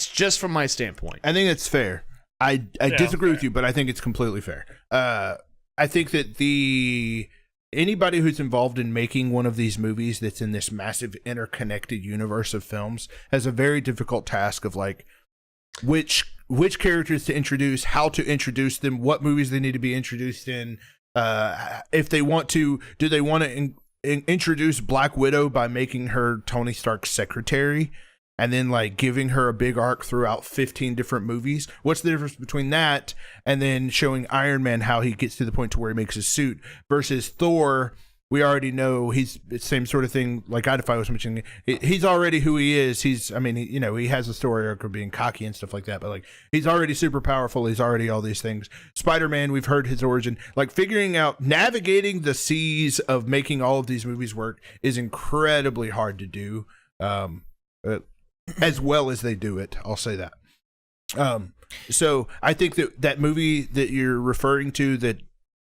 just from my standpoint. I think it's fair. I disagree with you, but I think it's completely fair. I think that anybody who's involved in making one of these movies that's in this massive interconnected universe of films has a very difficult task of like which characters to introduce, how to introduce them, what movies they need to be introduced in. If they want to, do they want to introduce Black Widow by making her Tony Stark's secretary? And then like giving her a big arc throughout 15 different movies. What's the difference between that and then showing Iron Man how he gets to the point to where he makes his suit versus Thor? We already know he's the same sort of thing. Like Idify was mentioning, he's already who he is. He has a story arc of being cocky and stuff like that. But like he's already super powerful. He's already all these things. Spider-Man, we've heard his origin. Like figuring out, navigating the seas of making all of these movies work is incredibly hard to do. As well as they do it, I'll say that. So I think that movie that you're referring to, that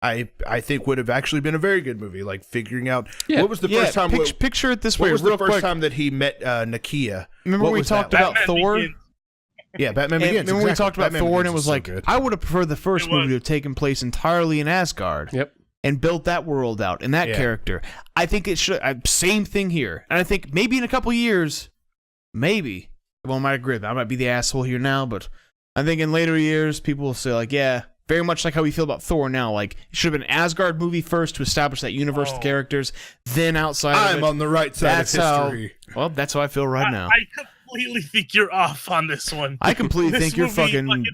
I think would have actually been a very good movie. Like figuring out what was the first time. Picture it this way. What was real the first quick. time that he met Nakia? Remember What when we was that talked like? about Batman Thor? Begins. Yeah, Batman And Begins. remember when we exactly. talked about Batman Thor, and it Begins was is so like, good. I would have preferred the first It was. movie to have taken place entirely in Asgard. Yep. And built that world out and that Yeah. character. I think it should. Same thing here. And I think maybe in a couple years, maybe. Well, I might agree. I might be the asshole here now, but I think in later years, people will say, like, yeah, very much like how we feel about Thor now. Like, it should have been an Asgard movie first to establish that universe of characters, then outside of I'm it. on the right side That's of how. history. Well, that's how I feel right now. I completely think you're off on this one. I completely This think you're movie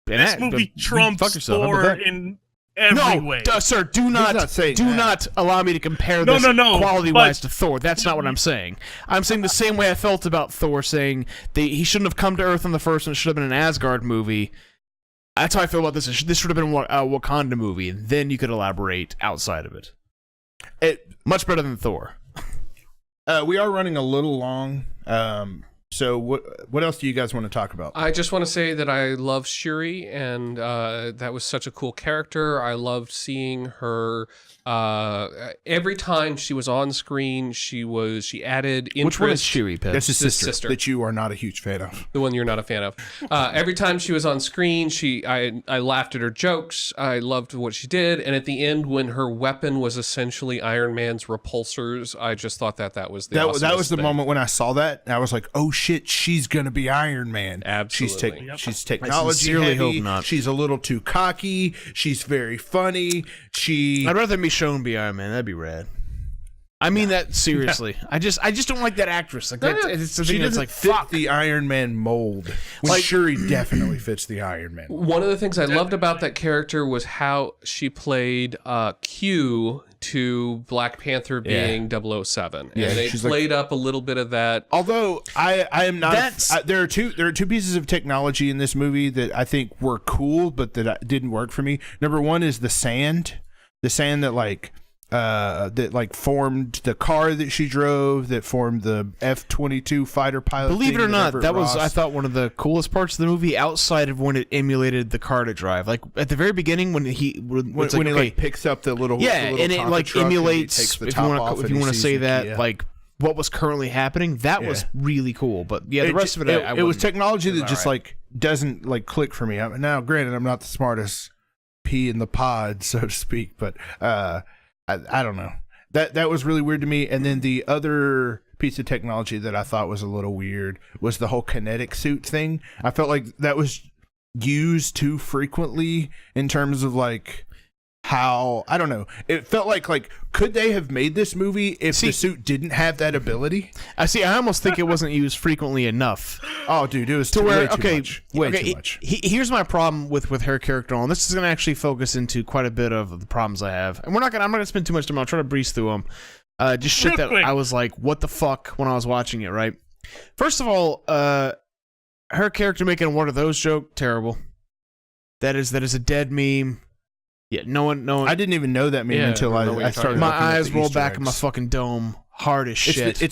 this movie trumps fuck yourself. How about Thor that? in every No, way. sir, do not saying that. not allow me to compare No, this no, quality-wise but- to Thor. That's not what I'm saying. I'm saying the same way I felt about Thor, saying he shouldn't have come to Earth on the first one. It should have been an Asgard movie. That's how I feel about this. This should have been a Wakanda movie, and then you could elaborate outside of it. Much better than Thor. We are running a little long, So what else do you guys want to talk about? I just want to say that I love Shuri, and that was such a cool character. I loved seeing her. Every time she was on screen, she added interest. Which one is Shuri, Pep? That's his His sister, sister. that you are not a huge fan of. The one you're not a fan of. Every time she was on screen, I laughed at her jokes. I loved what she did, and at the end, when her weapon was essentially Iron Man's repulsors, I just thought that was the That awesomest was the thing. moment when I saw that. I was like, oh shit, she's gonna be Iron Man. Absolutely. She's technology sincerely heavy. hope not. She's a little too cocky. She's very funny. I'd rather be shown be Iron Man. That'd be rad. I mean that seriously. I just don't like that actress. Like it's the She thing that's doesn't like fit fuck. the Iron Man mold. When Shuri definitely fits the Iron Man mold. One of the things I loved about that character was how she played Q to Black Panther being 007. Yeah, And they she's played up a little bit of that. Although I am not, there are two pieces of technology in this movie that I think were cool, but that didn't work for me. Number one is the sand that formed the car that she drove, that formed the F-22 fighter pilot. Believe it or not, that was, I Ross. thought, one of the coolest parts of the movie outside of when it emulated the car to drive. Like at the very beginning when he picks up the little and it Tonka like truck and he emulates, takes the if top you off want and to he sees say the that, Kia. like what was currently happening. That was really cool. But yeah, the rest of it, it was technology that just like doesn't like click for me. Now, granted, I'm not the smartest pea in the pod, so to speak, but I don't know. That was really weird to me. And then the other piece of technology that I thought was a little weird was the whole kinetic suit thing. I felt like that was used too frequently in terms of like how, I don't know. It felt like could they have made this movie if the suit didn't have that ability? I almost think it wasn't used frequently enough. Oh, dude, it was Way too much. Here's my problem with her character, and this is going to actually focus into quite a bit of the problems I have. And I'm not going to spend too much time. I'll try to breeze through them. Just shit that I was like, what the fuck when I was watching it, right? First of all, her character making one of those joke, terrible. That is a dead meme. Yeah, no one. I didn't even know that meme until I started. My looking at eyes the roll Easter back eggs. in my fucking dome, hard as shit.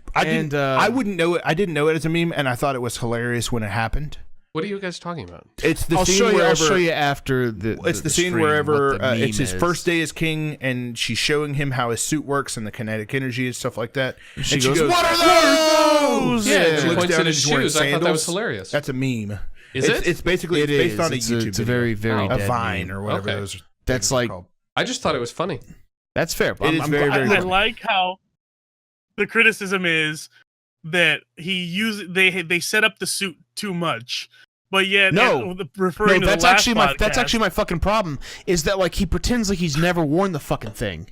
I wouldn't know it. I didn't know it as a meme, and I thought it was hilarious when it happened. What are you guys talking about? It's the I'll scene show you. wherever, I'll show you after the. It's the scene stream wherever what the meme it's his is. first day as king, and she's showing him how his suit works and the kinetic energy and stuff like that. And she goes, "What are those?" Yeah, and she looks points down at and his he's wearing shoes. I thought that was sandals. hilarious. That's a meme. Is it? It's basically based on a YouTube It's a video. very, very a dead Vine meme. or whatever Okay. those. That's things are like- called. I just thought it was funny. That's fair. It is very, very I funny. like how the criticism is that they set up the suit too much, but yet referring to that's the last actually podcast, that's actually my fucking problem. Is that like he pretends like he's never worn the fucking thing.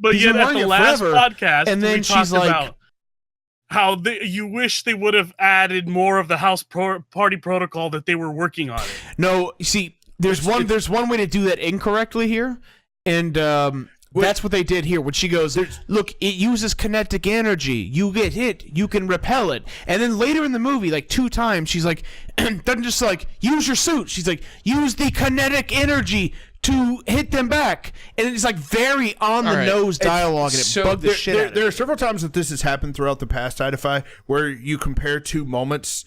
But he's yet been at wearing the it last forever, podcast, and then we she's talked like- about how you wish they would have added more of the house party protocol that they were working on. No, you see, there's one way to do that incorrectly here, and that's what they did here. When she goes, look, it uses kinetic energy. You get hit, you can repel it. And then later in the movie, like 2 times, she's like, doesn't just like use your suit. She's like, use the kinetic energy to hit them back. And it's like very on the nose dialogue, and it bugged the shit out of me. There are several times that this has happened throughout the past Idify where you compare 2 moments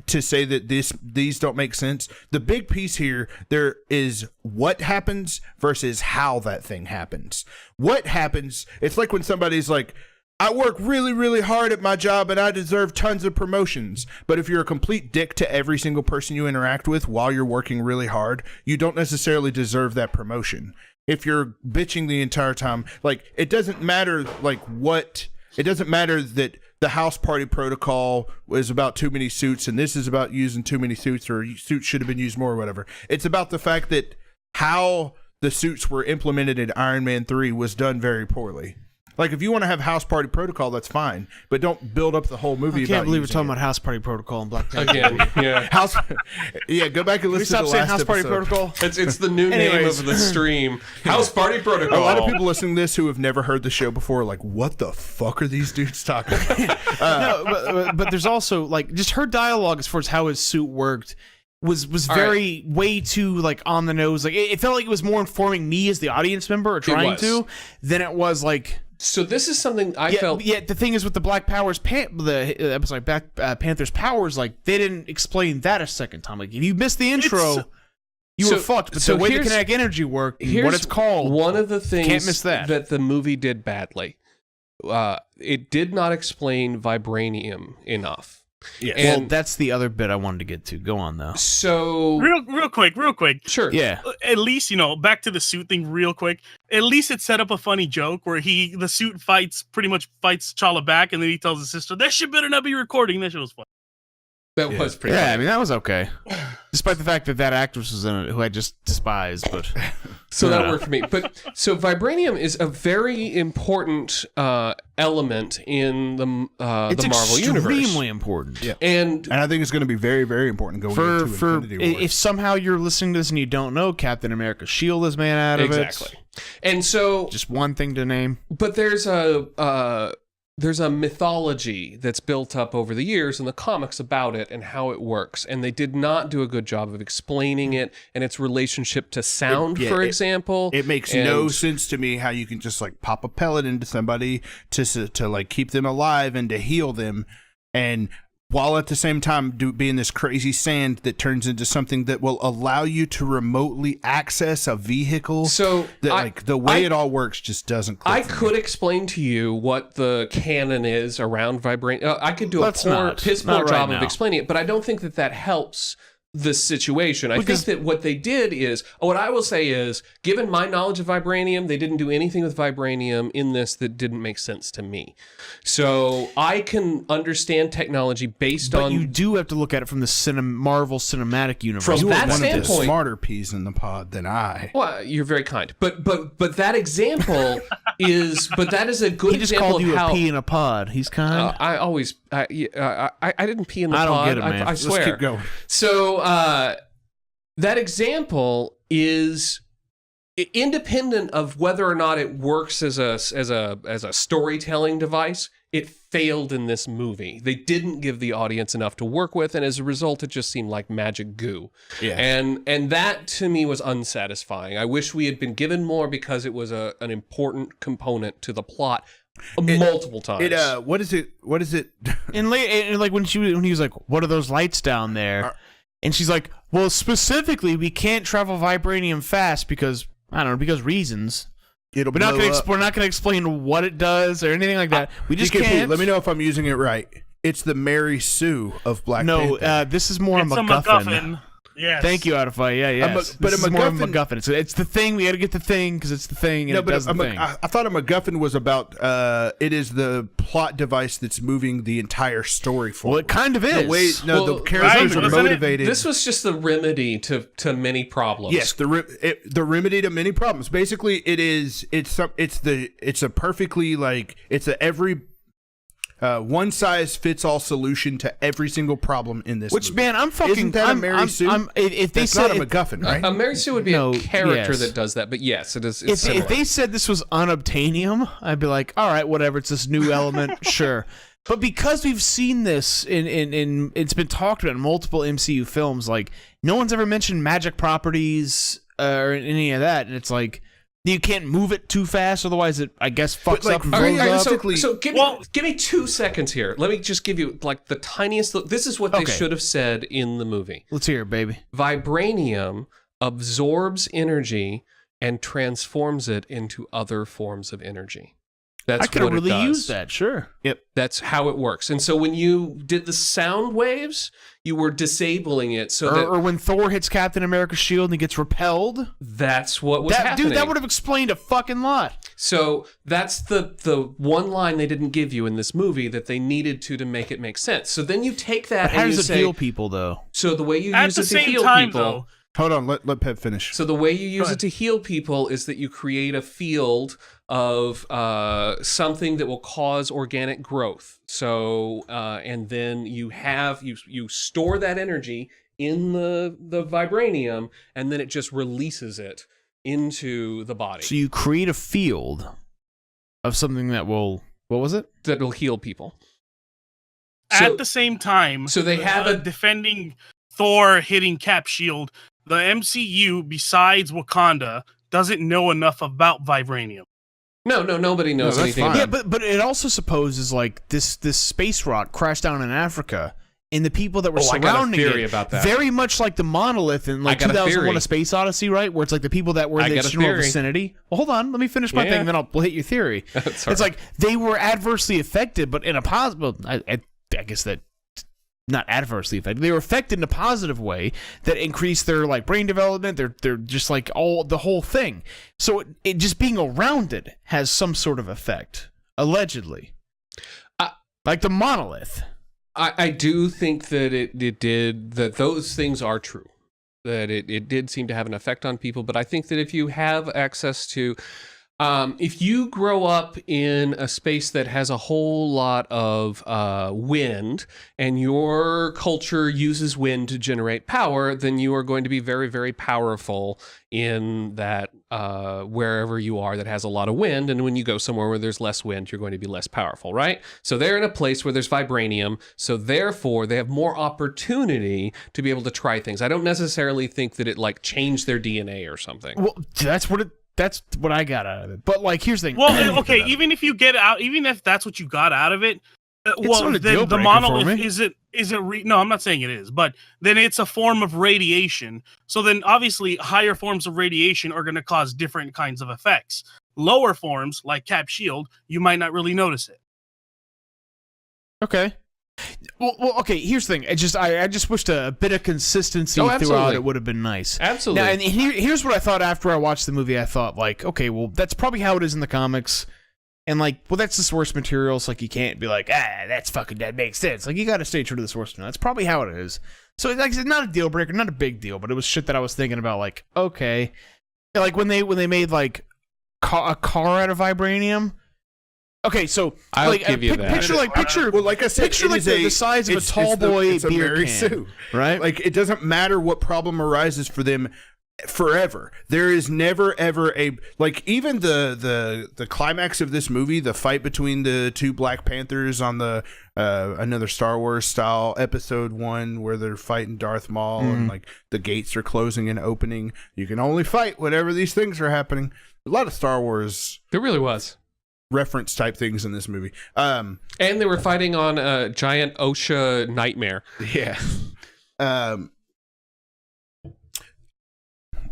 to say that these don't make sense. The big piece here, there is what happens versus how that thing happens. What happens, it's like when somebody's like, I work really, really hard at my job and I deserve tons of promotions. But if you're a complete dick to every single person you interact with while you're working really hard, you don't necessarily deserve that promotion. If you're bitching the entire time, like, it doesn't matter it doesn't matter that the house party protocol was about too many suits and this is about using too many suits, or suits should have been used more or whatever. It's about the fact that how the suits were implemented in Iron Man 3 was done very poorly. Like, if you want to have house party protocol, that's fine, but don't build up the whole movie. I can't believe we're using talking it. about House Party Protocol and Black Panther. Again, yeah. Go back and Can we listen stop to the saying last House Party episode. Protocol? It's the new name Anyways. of the stream. House Party Protocol. A lot of people listening to this who have never heard the show before are like, what the fuck are these dudes talking about? No, but there's also like just her dialogue as far as how his suit worked was very way too like on the nose. Like it felt like it was more informing me as the audience member or trying was. to than it was like So this is something I felt. Yeah, the thing is with the Black Powers, Panther's powers, like they didn't explain that a second time. Like if you missed the intro, you were fucked. But the way the kinetic energy worked, and what it's called, one of the things can't miss that the movie did badly. It did not explain vibranium enough. Yeah, well, that's the other bit I wanted to get to. Go on though. So real quick. Sure. Yeah. At least, back to the suit thing real quick. At least it set up a funny joke where the suit pretty much fights T'Challa back, and then he tells his sister, "That shit better not be recording." That shit was funny. That was pretty funny. funny. I mean, that was okay. Despite the fact that actress was in it, who I just despise, but so that worked for me. But so vibranium is a very important element in the Marvel universe. Extremely important. Yeah. And I think it's going to be very, very important going into Infinity War. If somehow you're listening to this and you don't know, Captain America's shield is made out of it. Exactly. And so just one thing to name. But there's a mythology that's built up over the years in the comics about it and how it works. And they did not do a good job of explaining it and its relationship to sound, for example. It makes no sense to me how you can just like pop a pellet into somebody to like keep them alive and to heal them, and while at the same time being this crazy sand that turns into something that will allow you to remotely access a vehicle. So that the way it all works just doesn't click. I could explain to you what the canon is around vibranium. I could do a piss poor job of explaining it, but I don't think that helps the situation. I think that what they did is, what I will say is, given my knowledge of vibranium, they didn't do anything with vibranium in this that didn't make sense to me. So I can understand technology based on... But you do have to look at it from the Marvel Cinematic Universe. From that one standpoint... of the smarter peas in the pod than I. Well, you're very kind. But that example is... But that is a good example of how... He just called you a pea in a pod. He's kind. I always... I didn't pee in the pod. I don't get it, man. I swear. Let's keep going. So that example is independent of whether or not it works as a storytelling device. It failed in this movie. They didn't give the audience enough to work with, and as a result, it just seemed like magic goo. Yeah. And that to me was unsatisfying. I wish we had been given more because it was an important component to the plot. Multiple times. What is it? And like when he was like, "What are those lights down there?" And she's like, "Well, specifically, we can't travel vibranium fast because I don't know, because reasons. We're not going to explain what it does or anything like that. We just can't." Let me know if I'm using it right. It's the Mary Sue of Black Panther. No, this is more a MacGuffin. Yes. Thank you, Artify. Yeah, yes. But this a is more of MacGuffin. a MacGuffin. It's the thing. We got to get the thing because it's the thing. And No, it does the thing. I thought a MacGuffin was about. It is the plot device that's moving the entire story forward. Well, it kind of is. The characters are motivated. This was just the remedy to many problems. Yes, the remedy to many problems. Basically, it's a perfectly every one size fits all solution to every single problem in this. Which movie. man, I'm fucking. Isn't that a Mary Sue? If they That's said not a MacGuffin, right? A Mary Sue would be a character that does that, but yes, it is. If they said this was unobtainium, I'd be like, all right, whatever. It's this new element, sure. But because we've seen this in it's been talked about in multiple MCU films, like no one's ever mentioned magic properties or any of that, and it's like. You can't move it too fast, otherwise it, I guess, fucks up and blows up. So give me 2 seconds here. Let me just give you like the tiniest. This is what they should have said in the movie. Let's hear it, baby. Vibranium absorbs energy and transforms it into other forms of energy. That's I could have really used that, sure. Yep, that's how it works. And so when you did the sound waves, you were disabling it so or when Thor hits Captain America's shield and he gets repelled. That's what was happening. Dude, that would have explained a fucking lot. So that's the one line they didn't give you in this movie that they needed to make it make sense. So then you take that how and does it heal people, though? So the way you At use the it to same heal time, people... though, Hold on, let Pep finish. So the way you use it to heal people is that you create a field of something that will cause organic growth. So and then you store that energy in the vibranium, and then it just releases it into the body. So you create a field of something that will, what was it? That will heal people. At the same time, so they have defending Thor hitting Cap shield. The MCU, besides Wakanda, doesn't know enough about vibranium. No, nobody knows that's anything fine. about Yeah, but it also supposes like this space rock crashed down in Africa, and the people that were I got a surrounding theory it, about that. very much like the monolith in like I got a 2001: theory. A Space Odyssey, right? Where it's like the people that were in I the got a general theory. vicinity. Well, hold on, let me finish my Yeah. thing, and then we'll hit your theory. That's It's all like they were adversely affected, but in a positive. I guess that. Not adversely affected. They were affected in a positive way that increased their like brain development. They're just like the whole thing. So it just being around it has some sort of effect, allegedly. Like the monolith. I do think that it did, that those things are true, that it did seem to have an effect on people. But I think that if you have access to, if you grow up in a space that has a whole lot of wind, and your culture uses wind to generate power, then you are going to be very, very powerful in that wherever you are that has a lot of wind. And when you go somewhere where there's less wind, you're going to be less powerful, right? So they're in a place where there's vibranium, so therefore they have more opportunity to be able to try things. I don't necessarily think that it like changed their DNA or something. Well, that's what I got out of it. But like, here's the thing. Well, okay, even if you get out, even if that's what you got out of it, well, not a deal then the breaker monolith for me. is it? No, I'm not saying it is, but then it's a form of radiation. So then, obviously, higher forms of radiation are going to cause different kinds of effects. Lower forms, like Cap Shield, you might not really notice it. Okay. Well, okay. Here's the thing. I just wished a bit of consistency Oh, throughout. absolutely. It would have been nice. Absolutely. Now, and here's what I thought after I watched the movie. I thought like, okay, well, that's probably how it is in the comics, and like, well, that's the source material. So like, you can't be like, that's fucking that makes sense. Like, you got to stay true to the source material. That's probably how it is. So like, it's not a deal breaker, not a big deal, but it was shit that I was thinking about. Like, okay, like when they made like a car out of vibranium. Okay, so I'll like, give you that. Picture. Well, like I said, picture it like is the size of a tall boy it's a beer Mary can, Sue, right? Like, it doesn't matter what problem arises for them forever. There is never ever a like, even the climax of this movie, the fight between the two Black Panthers on the another Star Wars style episode 1 where they're fighting Darth Maul and like the gates are closing and opening. You can only fight whenever these things are happening. A lot of Star Wars There really was. reference type things in this movie. And they were fighting on a giant OSHA nightmare. Yeah.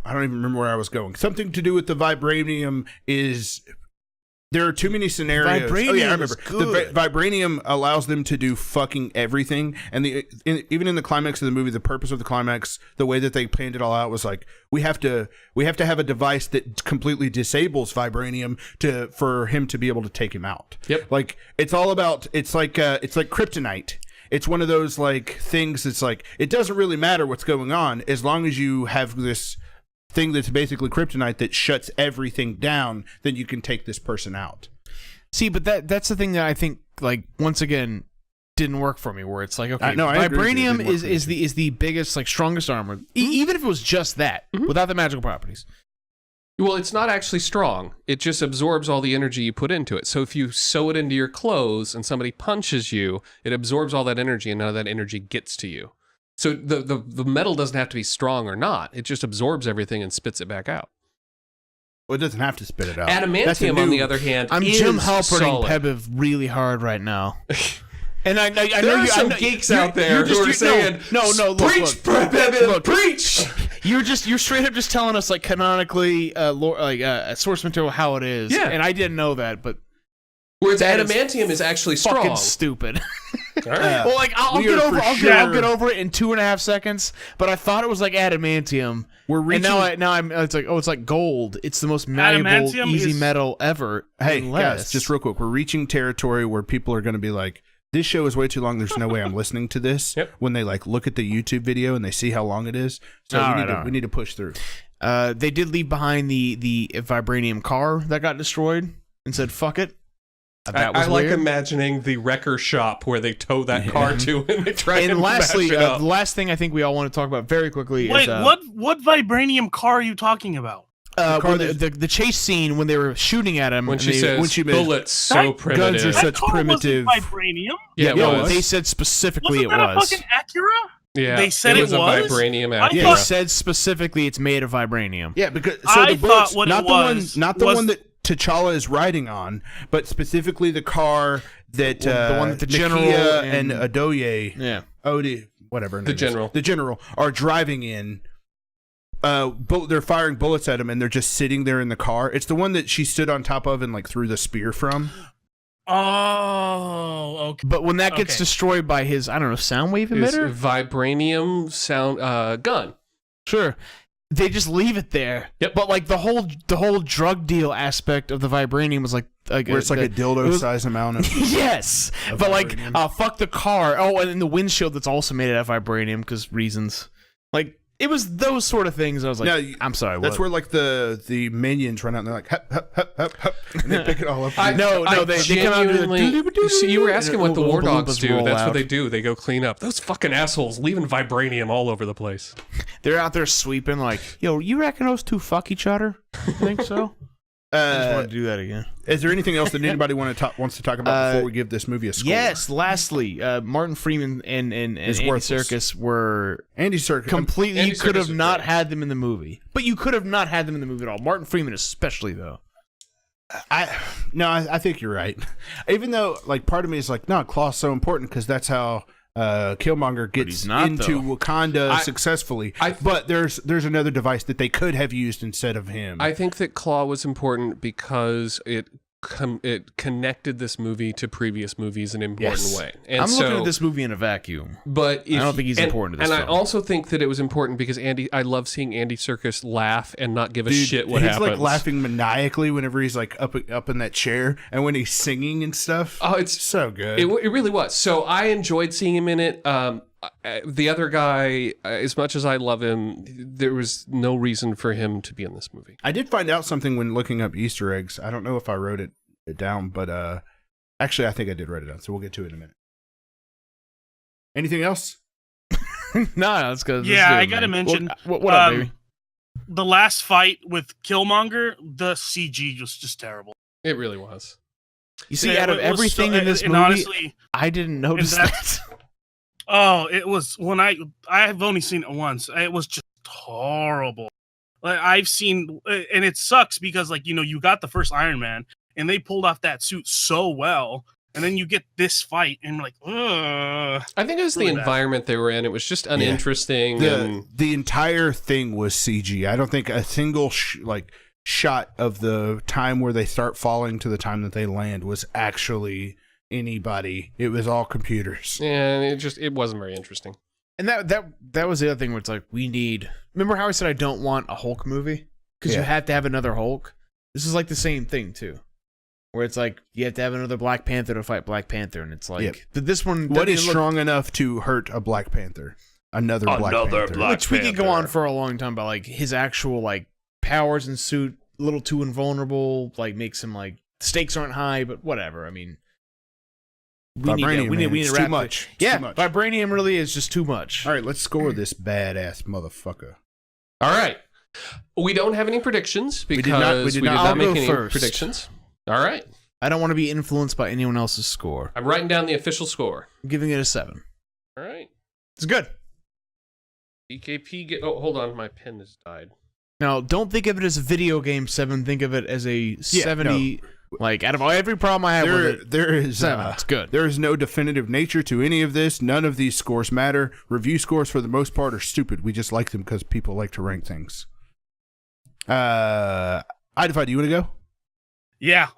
I don't even remember where I was going. Something to do with the vibranium is... There are too many scenarios. Vibranium oh, yeah, I is remember. good. The vibranium allows them to do fucking everything. And even in the climax of the movie, the purpose of the climax, the way that they planned it all out was like, we have to have a device that completely disables vibranium for him to be able to take him out. Yep. Like, it's all about, it's like kryptonite. It's one of those like things that's like, it doesn't really matter what's going on as long as you have this thing that's basically kryptonite that shuts everything down, then you can take this person out. See, but that's the thing that I think, like, once again, didn't work for me. Where it's like, okay, No, I agree with you. It vibranium didn't work for me is the biggest, like, strongest armor, even if it was just that, without the magical properties. Well, it's not actually strong. It just absorbs all the energy you put into it. So if you sew it into your clothes and somebody punches you, it absorbs all that energy, and none of that energy gets to you. So the metal doesn't have to be strong or not. It just absorbs everything and spits it back out. Well, it doesn't have to spit it out. Adamantium, on the other hand, I'm is Jim Halperting solid. Pebiv really hard right now. And I know There are some geeks out there who are saying, no, look, preach, look, preach. You're straight up just telling us, like, canonically, source material how it is. Yeah. And I didn't know that, but Whereas that adamantium is actually strong. fucking stupid. All right. Well, like, I'll We get are over for I'll sure- get over it in 2.5 seconds, but I thought it was like adamantium. We're reaching. And now I'm it's like, oh, it's like gold. It's the most malleable, Adamantium easy is- metal ever. Hey, unless- guys, just real quick. We're reaching territory where people are going to be like, this show is way too long. There's no way I'm listening to this. Yep. When they like look at the YouTube video and they see how long it is. So All we right. need to push through. They did leave behind the vibranium car that got destroyed and said, fuck it. That was I like weird. imagining the wrecker shop where they tow that car to and they try And and lastly, smash it up. the last thing I think we all want to talk about very quickly Wait, is what vibranium car are you talking about? car when that- the chase scene when they were shooting at him. when and she they, says when she made- bullets so That- primitive. guns are That such car primitive- wasn't vibranium. yeah, it Yeah, was. they said specifically Wasn't that it was. a fucking Acura? yeah, they said it was a was? vibranium I Acura. They said specifically it's made of vibranium. Yeah, because I the bullets, thought what not it the one, was not the was- one that T'Challa is riding on, but specifically the car that the one that the general Nakia and Odoye, yeah, Odie, whatever her name is, general. the general are driving in. They're firing bullets at him, and they're just sitting there in the car. It's the one that she stood on top of and like threw the spear from. Oh, okay. but when that gets Okay. destroyed by his, I don't know, sound wave It's emitter, vibranium sound gun. sure, they just leave it there. Yep. But like the whole drug deal aspect of the vibranium was like Where it's like a dildo size amount of. yes, Of but like vibranium. fuck the car. Oh, and then the windshield that's also made out of vibranium because reasons. Like it was those sort of things. I was like, No, I'm sorry. That's what? where like the minions run out and they're like hup, hup, hup, hup, hup, and they pick it all up. No, they come out and do the genuinely- See, you were asking what the War Oompa Dogs Loompas do. roll That's out. what they do. They go clean up. Those fucking assholes leaving vibranium all over the place. They're out there sweeping. Like, yo, you reckon those two fuck each other? I think so. I just want to do that again. Is there anything else that anybody wants to talk about before we give this movie a score? Yes. Lastly, Martin Freeman and Is Andy worthless. Serkis were Andy Serkis. completely. Andy You could Serkis have was not great. had them in the movie, but you could have not had them in the movie at all. Martin Freeman, especially though. I think you're right. Even though, like, part of me is like, no, Claw's so important because that's how Killmonger gets he's not, into though. Wakanda successfully. But there's another device that they could have used instead of him. I think that Claw was important because it connected this movie to previous movies in an important Yes. way. And I'm so, looking at this movie in a vacuum. But I don't think he's important to this And film. I also think that it was important because I love seeing Andy Serkis laugh and not give a Dude, shit what he's happens. like laughing maniacally whenever he's like up in that chair, and when he's singing and stuff. Oh, it's so good. It really was. So I enjoyed seeing him in it. The other guy, as much as I love him, there was no reason for him to be in this movie. I did find out something when looking up Easter eggs. I don't know if I wrote it down, but actually I think I did write it down, so we'll get to it in a minute. Anything else? No, that's good. Yeah, I gotta mention, What up, baby? the last fight with Killmonger, the CG was just terrible. It really was. You see, Yeah, out of it was everything so- in this and movie, honestly, I didn't notice that's- that. oh, it was when I've only seen it once. It was just horrible. Like I've seen, and it sucks because like you got the first Iron Man, and they pulled off that suit so well, and then you get this fight, and you're like, ugh. I think it was Really the bad. environment they were in. It was just uninteresting. The entire thing was CG. I don't think a single shot of the time where they start falling to the time that they land was actually anybody. It was all computers. And it wasn't very interesting. And that was the other thing where it's like, we need... Remember how I said I don't want a Hulk movie? Because you Yeah. have to have another Hulk? This is like the same thing, too. Where it's like, you have to have another Black Panther to fight Black Panther, and it's like... Yep. But this one... What is doesn't look- strong enough to hurt a Black Panther? Another Black Panther. Which we could go on for a long time about, like, his actual, like, powers and suit, a little too invulnerable, like, makes him, like... Stakes aren't high, but whatever, I mean... We need Vibranium, man, to it's wrap too much. It's Yeah, too much. Vibranium really is just too much. All right, let's score this badass motherfucker. All right. We don't have any predictions because we did not. not I'll make go any first. predictions. All right. I don't want to be influenced by anyone else's score. I'm writing down the official score. I'm giving it a 7. All right. It's good. EKP oh, hold on. My pen has died. Now, don't think of it as a video game 7. Think of it as a 70. Like, out of every problem I have with it, There is 7. It's good. There is no definitive nature to any of this. None of these scores matter. Review scores, for the most part, are stupid. We just like them because people like to rank things. Idify, do you want to go? Yeah.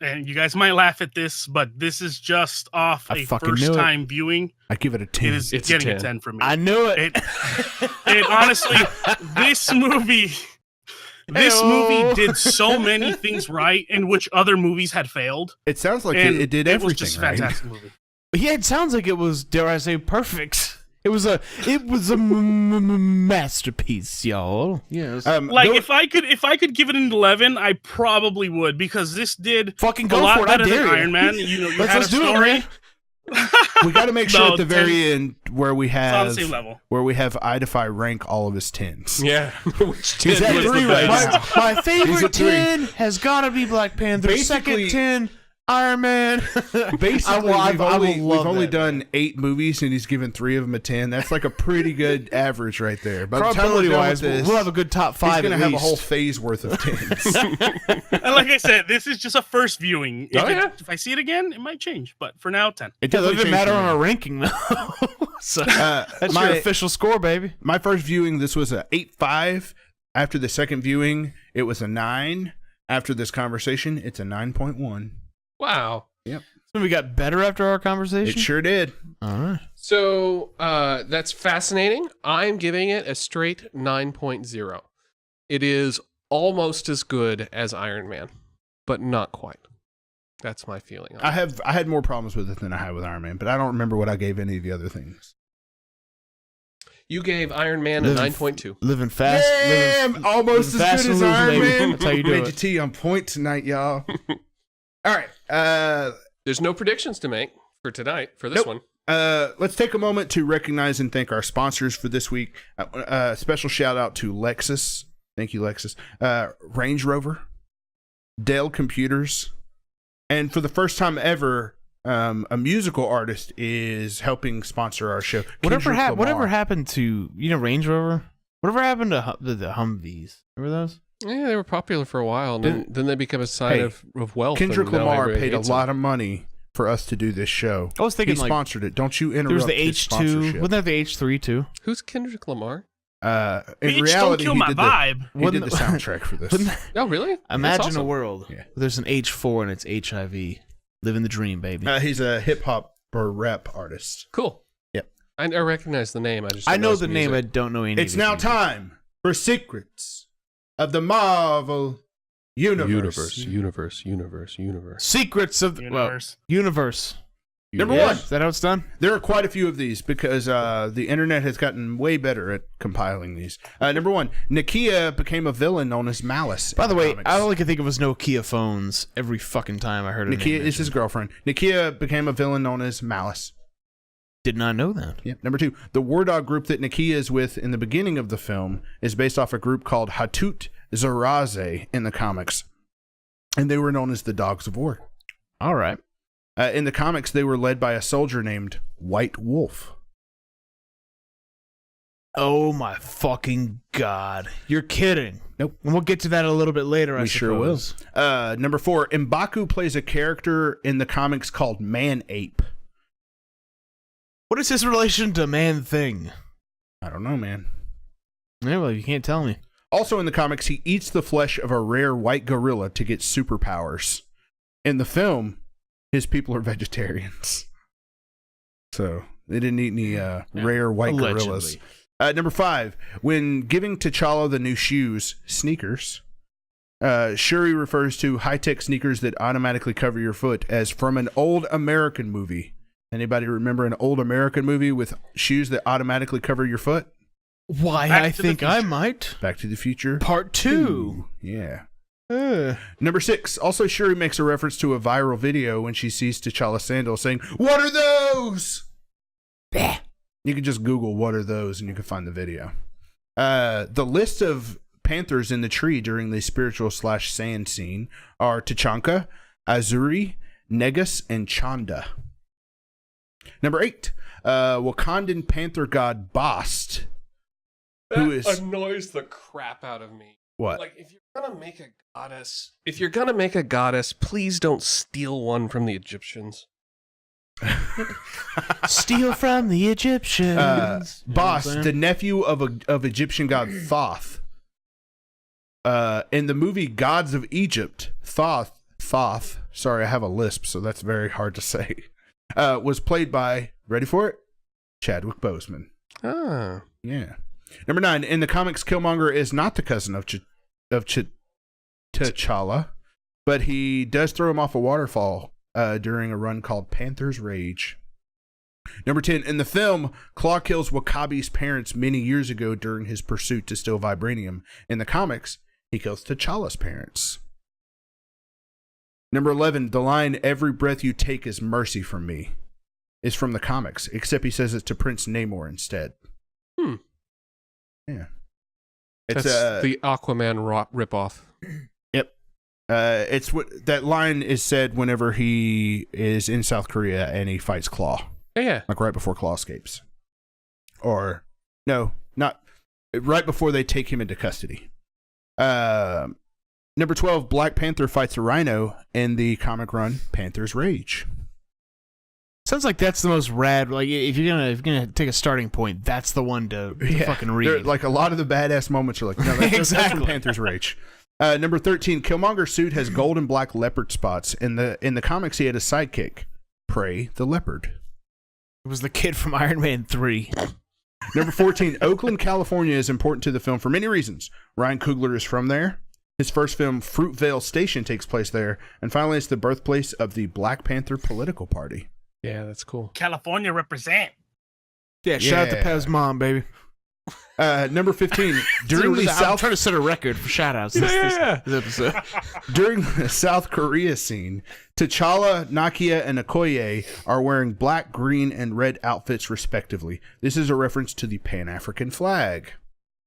And you guys might laugh at this, but this is just off I a fucking knew it. first time viewing. I give it a 10. It is It's a getting 10. a 10 for me. I knew it. It honestly, this movie Heyo. did so many things right in which other movies had failed. It sounds like And it did it everything was just a right. fantastic movie. Yeah, it sounds like it was, dare I say, perfect. It was a masterpiece, y'all. Yes. Like go- if I could give it an 11, I probably would because this did Fucking a go lot for it. I better dare than you. Iron Man. You had Let's a do it, story. man. we got to make sure No, at the 10 very end where we It's on have the same level. Idify rank all of his 10s. Yeah. Which He's 10 at was the 3 right best? now. My He's favorite at 3. 10 has got to be Black Panther. Basically- Second 10, Iron Man. Basically, I we've love only that, done 8 movies, and he's given 3 of them a 10. That's like a pretty good average right there. By the time we're Probability done with wise, this, we'll have a good top 5. he's going to have a least. whole phase worth of 10s. And like I said, this is just a first viewing. Oh, yeah. If I see it again, it might change. But for now, 10. It Yeah, that definitely doesn't changed matter for on me. our ranking though. So that's my- your official score, baby. My first viewing, this was a 8.5. After the second viewing, it was a 9. After this conversation, it's a 9.1. Wow. So we got better after our conversation. It sure did. All right. So that's fascinating. I'm giving it a straight 9.0. It is almost as good as Iron Man, but not quite. That's my feeling. On it. I had more problems with it than I had with Iron Man, but I don't remember what I gave any of the other things. You gave Iron Man a Living- 9.2. Living fast. Damn, almost living fast as good and as losing, Iron baby. Man. That's how you do Made it. your tea on point tonight, y'all. All right. There's no predictions to make for tonight for this Nope. one. Let's take a moment to recognize and thank our sponsors for this week. Special shout out to Lexus. Thank you, Lexus. Range Rover, Dell Computers, and for the first time ever, a musical artist is helping sponsor our show. Whatever Kendrick whatever Lamar. happened to Range Rover? Whatever happened to the Humvees? Remember those? Yeah, they were popular for a while, and then they become a sign Hey, of wealth. Kendrick and now Lamar everybody paid a hates lot them. of money for us to do this show. I was thinking He like sponsored it. Don't you interrupt there was the his H2. sponsorship. Wasn't there the H3 too? Who's Kendrick Lamar? In Bitch, reality, don't kill he my did vibe. he did the soundtrack for this. Oh, really? That's Imagine awesome. a world. Yeah. Where there's an H4 and it's HIV. Living the dream, baby. He's a hip hop or rap artist. Cool. Yep. I recognize the name. I just I don't know his the name. I music. don't know any. It's of his now music. time for Secrets of the Marvel Universe. Universe. Secrets of Universe. Universe. Number Yeah. one, Is that how it's done? there are quite a few of these because the internet has gotten way better at compiling these. Number one, Nakia became a villain known as Malice. By in the way, comics. all I can think of was Nokia phones every fucking time I heard her Nakia name is his girlfriend. Nakia became a villain known as Malice. Did not know that. Yep. Number two, the War Dog group that Nakia is with in the beginning of the film is based off a group called Hatut Zaraze in the comics, and they were known as the Dogs of War. All right. In the comics, they were led by a soldier named White Wolf. Oh my fucking god! You're kidding. Nope. And we'll get to that a little bit later. I We sure will. suppose. Number four, M'Baku plays a character in the comics called Man Ape. What is his relation to Man Thing? I don't know, man. Yeah, well, you can't tell me. Also in the comics, he eats the flesh of a rare white gorilla to get superpowers. In the film, his people are vegetarians. So they didn't eat any rare white Allegedly. gorillas. Number five, when giving T'Challa the new shoes, sneakers, Shuri refers to high-tech sneakers that automatically cover your foot as from an old American movie. Anybody remember an old American movie with shoes that automatically cover your foot? Why? Back I to the think I Future. might. Back to the Future. Part 2. Yeah. Uh, Number six, also Shuri makes a reference to a viral video when she sees T'Challa's sandals saying, "What are those?" Bah. You can just Google "what are those" and you can find the video. The list of panthers in the tree during the spiritual/sand scene are T'Chanka, Azuri, Negus, and Chanda. Number eight, Wakandan panther god Bast. Who is annoys the crap out of me. what? Like, if you're gonna make a goddess, please don't steal one from the Egyptians. steal from the Egyptians. Bast, the nephew of Egyptian god Thoth. In the movie Gods of Egypt, Thoth, sorry, I have a lisp, so that's very hard to say, was played by, ready for it? Chadwick Boseman. Ah. Yeah. Number nine, in the comics, Killmonger is not the cousin of T'Challa, but he does throw him off a waterfall during a run called Panther's Rage. Number 10, in the film, Claw kills Wakabi's parents many years ago during his pursuit to steal vibranium. In the comics, he kills T'Challa's parents. Number 11, the line, "Every breath you take is mercy from me," is from the comics, except he says it to Prince Namor instead. Yeah. It's That's the Aquaman ripoff. Yep. It's what that line is said whenever he is in South Korea and he fights Claw. Yeah. Like right before Claw escapes. Or, no, not right before they take him into custody. Number 12, Black Panther fights a rhino in the comic run Panther's Rage. Sounds like that's the most rad. Like if you're gonna take a starting point, that's the one to fucking read. Like a lot of the badass moments are like, no, that's from Panther's Rage. Number 13, Killmonger's suit has gold and black leopard spots. In the comics, he had a sidekick, Prey the Leopard. It was the kid from Iron Man 3. Number 14, Oakland, California is important to the film for many reasons. Ryan Coogler is from there. His first film, Fruitvale Station, takes place there. And finally, it's the birthplace of the Black Panther political party. Yeah, that's cool. California represent. Yeah, shout out to Pev's mom, baby. Number 15, during the I'm trying to set a record for shout outs this episode. During the South Korea scene, T'Challa, Nakia, and Okoye are wearing black, green, and red outfits respectively. This is a reference to the Pan-African flag.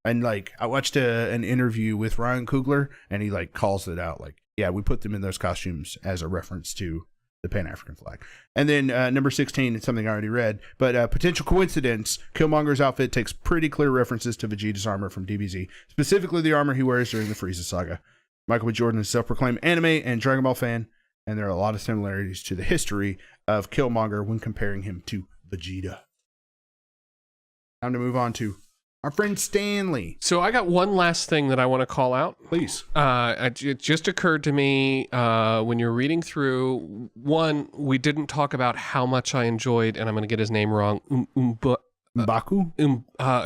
And like, I watched an interview with Ryan Coogler, and he like calls it out. Like, yeah, we put them in those costumes as a reference to the Pan-African flag. And then number 16, it's something I already read, but potential coincidence, Killmonger's outfit takes pretty clear references to Vegeta's armor from DBZ, specifically the armor he wears during the Frieza saga. Michael B. Jordan is a self-proclaimed anime and Dragon Ball fan, and there are a lot of similarities to the history of Killmonger when comparing him to Vegeta. Time to move on to our friend Stanley. So I got one last thing that I want to call out. Please. It just occurred to me when you're reading through, one, we didn't talk about how much I enjoyed, and I'm going to get his name wrong, M'Baku?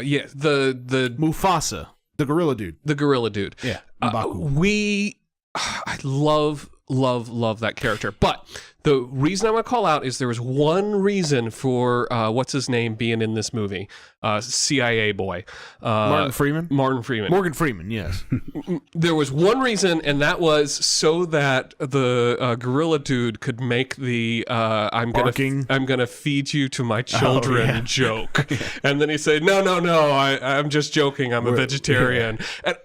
yeah, the Mufasa. The gorilla dude. The gorilla dude. Yeah, M'Baku. I love that character. But the reason I'm going to call out is there was one reason for what's his name being in this movie, CIA boy, Martin Freeman. Morgan Freeman. Yes. There was one reason, and that was so that the gorilla dude could make the I'm gonna feed you to my children joke, and then he said, no, I'm just joking. I'm a vegetarian. Yeah. And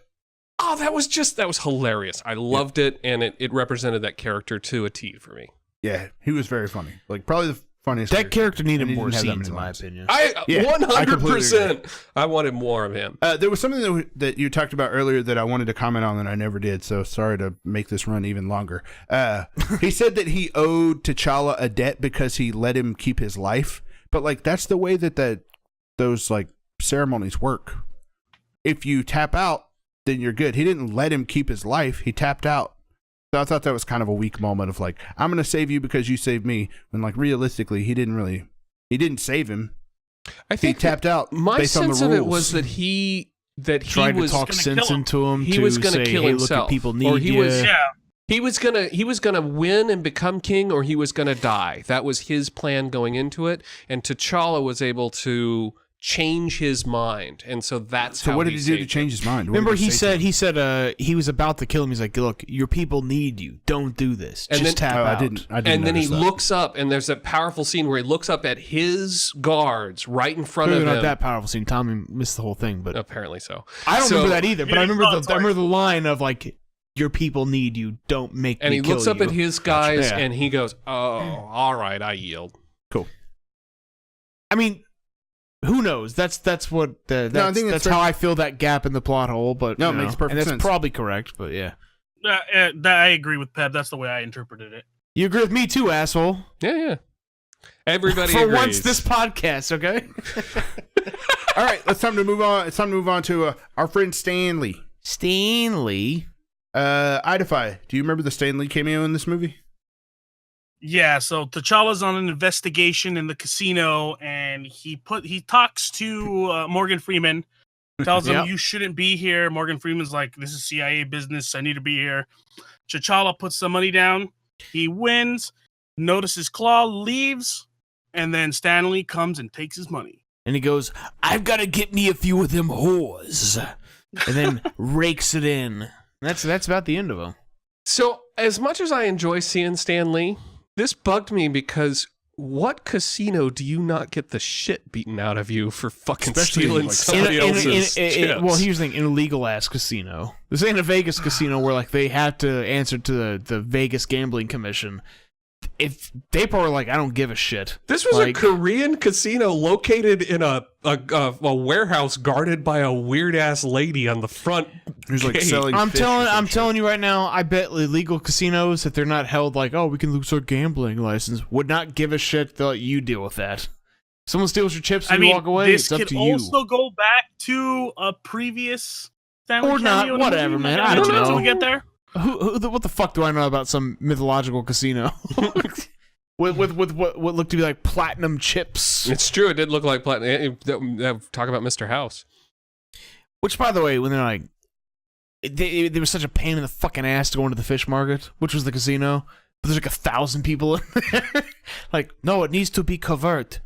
oh, that was hilarious. I loved it, and it represented that character to a T for me. Yeah, he was very funny. Like, probably the funniest. That character needed and he more didn't have that scenes, in many my lines. opinion. I completely 100%. I wanted more of him. There was something that you talked about earlier that I wanted to comment on that I never did, so sorry to make this run even longer. He said that he owed T'Challa a debt because he let him keep his life, but like that's the way that those like ceremonies work. If you tap out, then you're good. He didn't let him keep his life. He tapped out. So I thought that was kind of a weak moment of like, I'm going to save you because you saved me. When like realistically, he didn't save him. I think he tapped out. My based sense on the of rules. it was that he tried was to talk sense into him. He was going to kill hey, himself. Look, people need or he you. was he was gonna win and become king, or he was gonna die. That was his plan going into it. And T'Challa was able to change his mind, and so that's how. So what did he do to saved change him. his mind? What Remember, did he say said he was about to kill him. He's like, "Look, your people need you. Don't do this. And Just then- tap Oh, out." I didn't And then he notice that. looks up, and there's that powerful scene where he looks up at his guards right in front Maybe of not him. that powerful scene. Tommy missed the whole thing, but Apparently so. I don't So- remember that either. But I remember Oh, I remember the line of like, "Your people need you. Don't make And me he kill looks up you." at his guys, Yeah. and he goes, "Oh, all right, I yield." I mean, who knows? That's what I think that's that's how I feel that gap in the plot hole. But No, you it makes know, perfect and that's sense. probably correct. But yeah, I agree with Pep. That's the way I interpreted it. you agree with me too, asshole. Yeah. Everybody For agrees. once, this podcast, okay? All right, it's time to move on. It's time to move on to our friend Stanley. Stanley. Idify, do you remember the Stanley cameo in this movie? Yeah, so T'Challa's on an investigation in the casino, and he talks to Morgan Freeman, tells him Yep. you shouldn't be here. Morgan Freeman's like, this is CIA business. I need to be here. T'Challa puts the money down. He wins, notices Claw, leaves, and then Stanley comes and takes his money. And he goes, "I've got to get me a few of them whores," and then rakes it in. That's about the end of him. So, as much as I enjoy seeing Stan Lee, this bugged me because what casino do you not get the shit beaten out of you for fucking Especially, stealing like, somebody else's chips? Well, here's the thing: in a legal ass casino. This ain't a Vegas casino where like they have to answer to the Vegas Gambling Commission. If they probably like, I don't give a shit. This was like, a Korean casino located in a warehouse guarded by a weird ass lady on the front. Who's like gate. selling. I'm fish or some I'm shit. telling you right now. I bet illegal casinos, if they're not held like, oh, we can lose our gambling license, would not give a shit. They'll let you deal with that. Someone steals your chips and you walk away. This It's up could to you. also go back to a previous family Or not, cameo in the whatever, movie. man. Maybe I don't until know. we get there. What the fuck do I know about some mythological casino? with what looked to be like platinum chips. It's true. It did look like platinum. Talk about Mr. House. Which, by the way, when they're like, there was such a pain in the fucking ass to go into the fish market, which was the casino. But there's like 1,000 people in there. Like, no, it needs to be covert.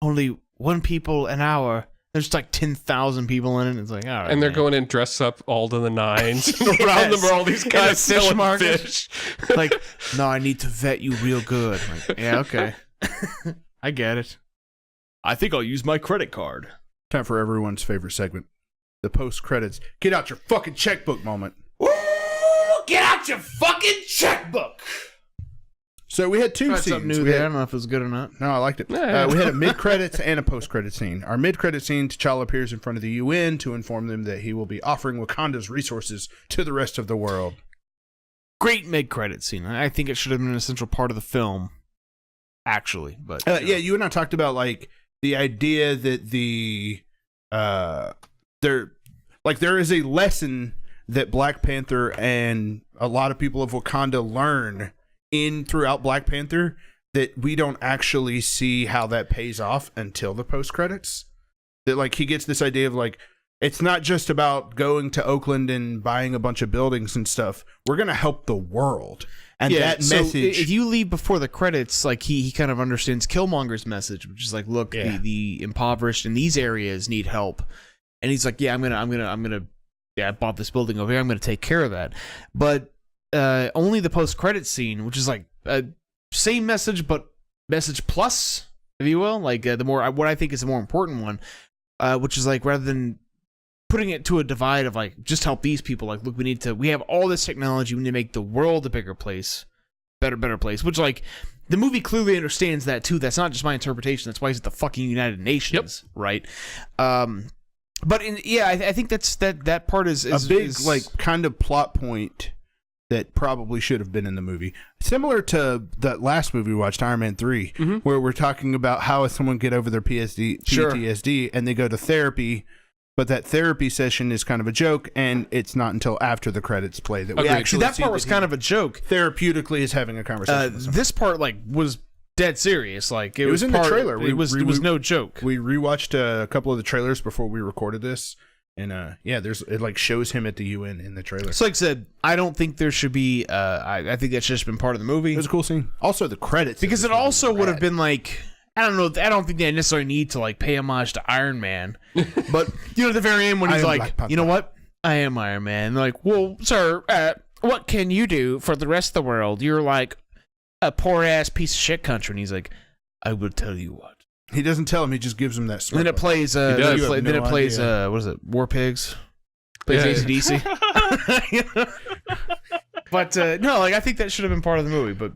Only 1 people an hour. There's like 10,000 people in it. It's like, all right. And they're man. going in dressed up all to the nines. And around them are all these guys fish selling market. fish. Like, no, I need to vet you real good. Like, yeah, okay. I get it. I think I'll use my credit card. Time for everyone's favorite segment, the post credits. Get out your fucking checkbook moment. Woo! Get out your fucking checkbook. So we had two Tried scenes. something new We there. I had- don't know if it was good or not. No, I liked it. Yeah. We had a mid-credits and a post-credit scene. Our mid-credit scene, T'Challa appears in front of the UN to inform them that he will be offering Wakanda's resources to the rest of the world. Great mid-credit scene. I think it should have been an essential part of the film, actually. But Yeah, you and I talked about like the idea that there is a lesson that Black Panther and a lot of people of Wakanda learn throughout Black Panther that we don't actually see how that pays off until the post credits. That like he gets this idea of like it's not just about going to Oakland and buying a bunch of buildings and stuff. We're gonna help the world. And that so message. if you leave before the credits, like he kind of understands Killmonger's message, which is like, look, Yeah. the impoverished in these areas need help, and he's like, yeah, I'm gonna, yeah, I bought this building over here, I'm gonna take care of that. But only the post credit scene, which is like same message but message plus, if you will, like the more what I think is the more important one, which is like rather than putting it to a divide of like just help these people, like look, we have all this technology, we need to make the world a bigger place, better place, which like the movie clearly understands that too. That's not just my interpretation, that's why he's at the fucking United Nations. Right? But I think that part is a big like kind of plot point that probably should have been in the movie, similar to that last movie we watched, Iron Man 3, where we're talking about how someone get over their PTSD and they go to therapy, but that therapy session is kind of a joke, and it's not until after the credits play that we actually that see part was he kind of a joke. therapeutically is having a conversation with someone. This part like was dead serious. Like it was in the trailer. It was no joke. We rewatched a couple of the trailers before we recorded this, and it like shows him at the UN in the trailer. So like I said, I don't think there should be. I think that's just been part of the movie. It was a cool scene. Also, the credits Because of it this movie also were would have rad. been like, I don't know. I don't think they necessarily need to like pay homage to Iron Man, but you know, at the very end when I he's am like, Black Panther. you know what, I am Iron Man. And they're like, well, sir, what can you do for the rest of the world? You're like a poor ass piece of shit country. And he's like, I will tell you what. He doesn't tell him. He just gives him that. And then it plays. does. Then You have it no plays. idea. What is it? War Pigs. Plays Yeah. AC/DC. But no, like I think that should have been part of the movie. But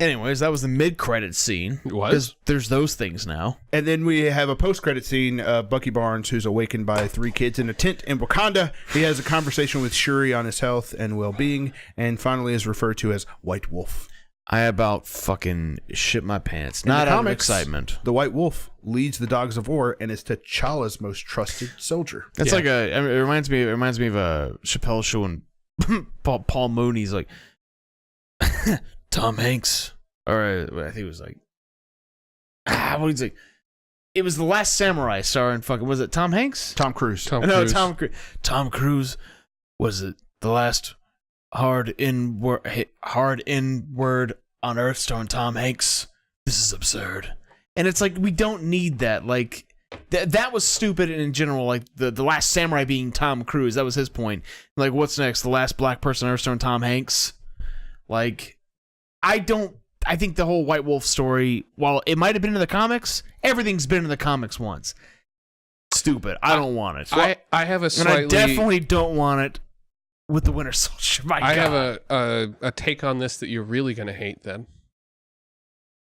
anyways, that was the mid-credit scene. It was? There's those things now. And then we have a post-credit scene. Bucky Barnes, who's awakened by 3 kids in a tent in Wakanda. He has a conversation with Shuri on his health and well-being, and finally is referred to as White Wolf. I about fucking shit my pants. In Not the out of comics, excitement. The White Wolf leads the Dogs of War and is T'Challa's most trusted soldier. That's Yeah. like it reminds me of a Chappelle show when Paul Mooney's like Tom Hanks, or I think it was like what he's like. It was The Last Samurai starring fucking, was it Tom Hanks? Tom Cruise. No, Tom Cruise. Was it the last hard in word on Earth starring Tom Hanks? This is absurd. And it's like, we don't need that. Like that was stupid in general. Like the Last Samurai being Tom Cruise, that was his point. Like, what's next? The last black person on Earth starring Tom Hanks? Like, I don't I think the whole White Wolf story, while it might have been in the comics, everything's been in the comics once. Stupid. I don't want it. I have a slightly... And I definitely don't want it with the Winter Soldier. I have a take on this that you're really going to hate then.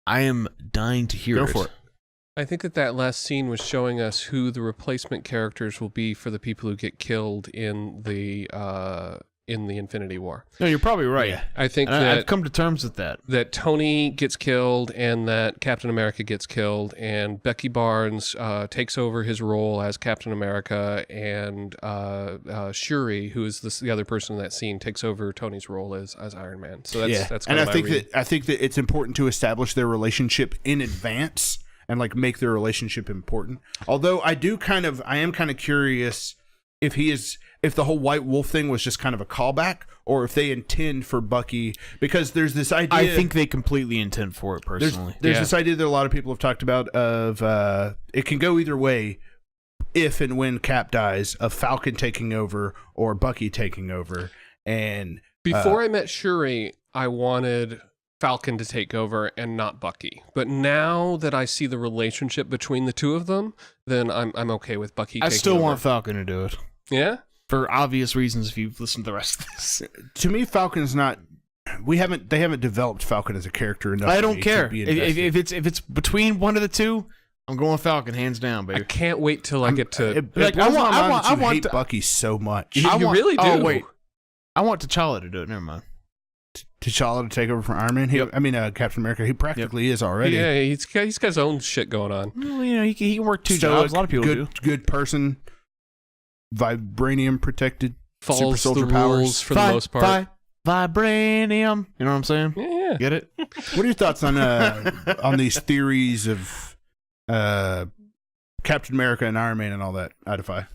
I am dying to hear it. Go for it. I think that last scene was showing us who the replacement characters will be for the people who get killed in the Infinity War. No, you're probably right. Yeah. I think And that I've come to terms with that. that Tony gets killed and that Captain America gets killed and Becky Barnes takes over his role as Captain America and Shuri, who is the other person in that scene, takes over Tony's role as Iron Man. So that's kind and of I think that it's important to establish their relationship in advance and like make their relationship important. Although I am kind of curious if the whole White Wolf thing was just kind of a callback, or if they intend for Bucky, because there's this idea. I think they completely intend for it personally. There's this idea that a lot of people have talked about of it can go either way if and when Cap dies, of Falcon taking over or Bucky taking over. And Before I met Shuri, I wanted Falcon to take over and not Bucky. But now that I see the relationship between the two of them, then I'm okay with Bucky I taking still over. want Falcon to do it. Yeah? For obvious reasons if you've listened to the rest of this. to me, Falcon's not. They haven't developed Falcon as a character enough. I for don't me care. to be invested. If it's between one of the two, I'm going Falcon hands down, I baby. can't wait till I get to... Like, I I want- I want- I want hate to- Bucky so much. You really do. Oh, wait. I want T'Challa to do it. Never mind. T'Challa to take over from Iron Man. Captain America. He practically is already. Yeah, he's got his own shit going on. Well, he can work two Stoic, jobs. A lot of people do. Good person. Vibranium protected. Super Follows soldier the powers. rules for the most part. Vibranium. You know what I'm saying? Yeah. Get it? What are your thoughts on these theories of Captain America and Iron Man and all that? Idify.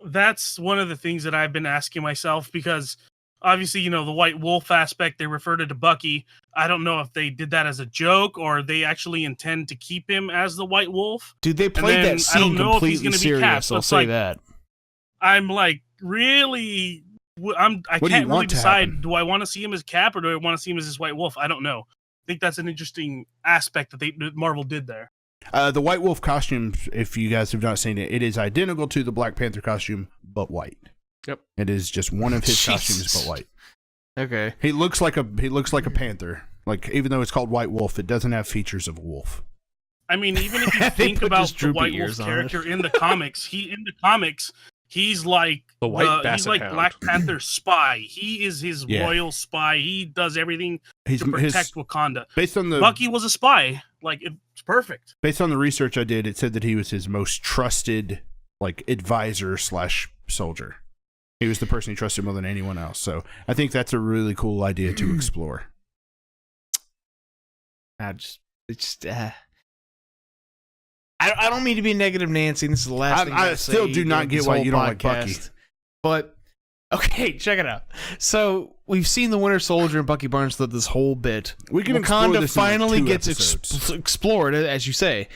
That's one of the things that I've been asking myself, because obviously, the White Wolf aspect, they referred to Bucky. I don't know if they did that as a joke or they actually intend to keep him as the White Wolf. Dude, they played then that I don't scene know if he's completely gonna be Cap, serious. so I'll it's say like- that. I'm like, really? I What do you can't really want to decide. happen? Do I want to see him as Cap or do I want to see him as this White Wolf? I don't know. I think that's an interesting aspect that Marvel did there. The White Wolf costume, if you guys have not seen it, it is identical to the Black Panther costume, but white. Yep. It is just one of his Jesus. costumes, but white. Okay. He looks like a panther. Like, even though it's called White Wolf, it doesn't have features of a wolf. I mean, even if you They think put about just the droopy White ears Wolf on it. character in the comics, he's like The White he's Basset like Hound. Black Panther's spy. He is his Yeah. royal spy. He does everything He's to protect Wakanda. based on the Bucky was a spy. Like, it's perfect. based on the research I did, it said that he was his most trusted, like, advisor / soldier. He was the person he trusted more than anyone else. So I think that's a really cool idea to explore. I don't mean to be negative, Nancy. This is the last thing I I still say do not during get this why whole you don't like Bucky. podcast. But okay, check it out. So we've seen the Winter Soldier and Bucky Barnes did this whole bit. We can explore Wakanda this in, like, finally 2 gets episodes. explored, as you say,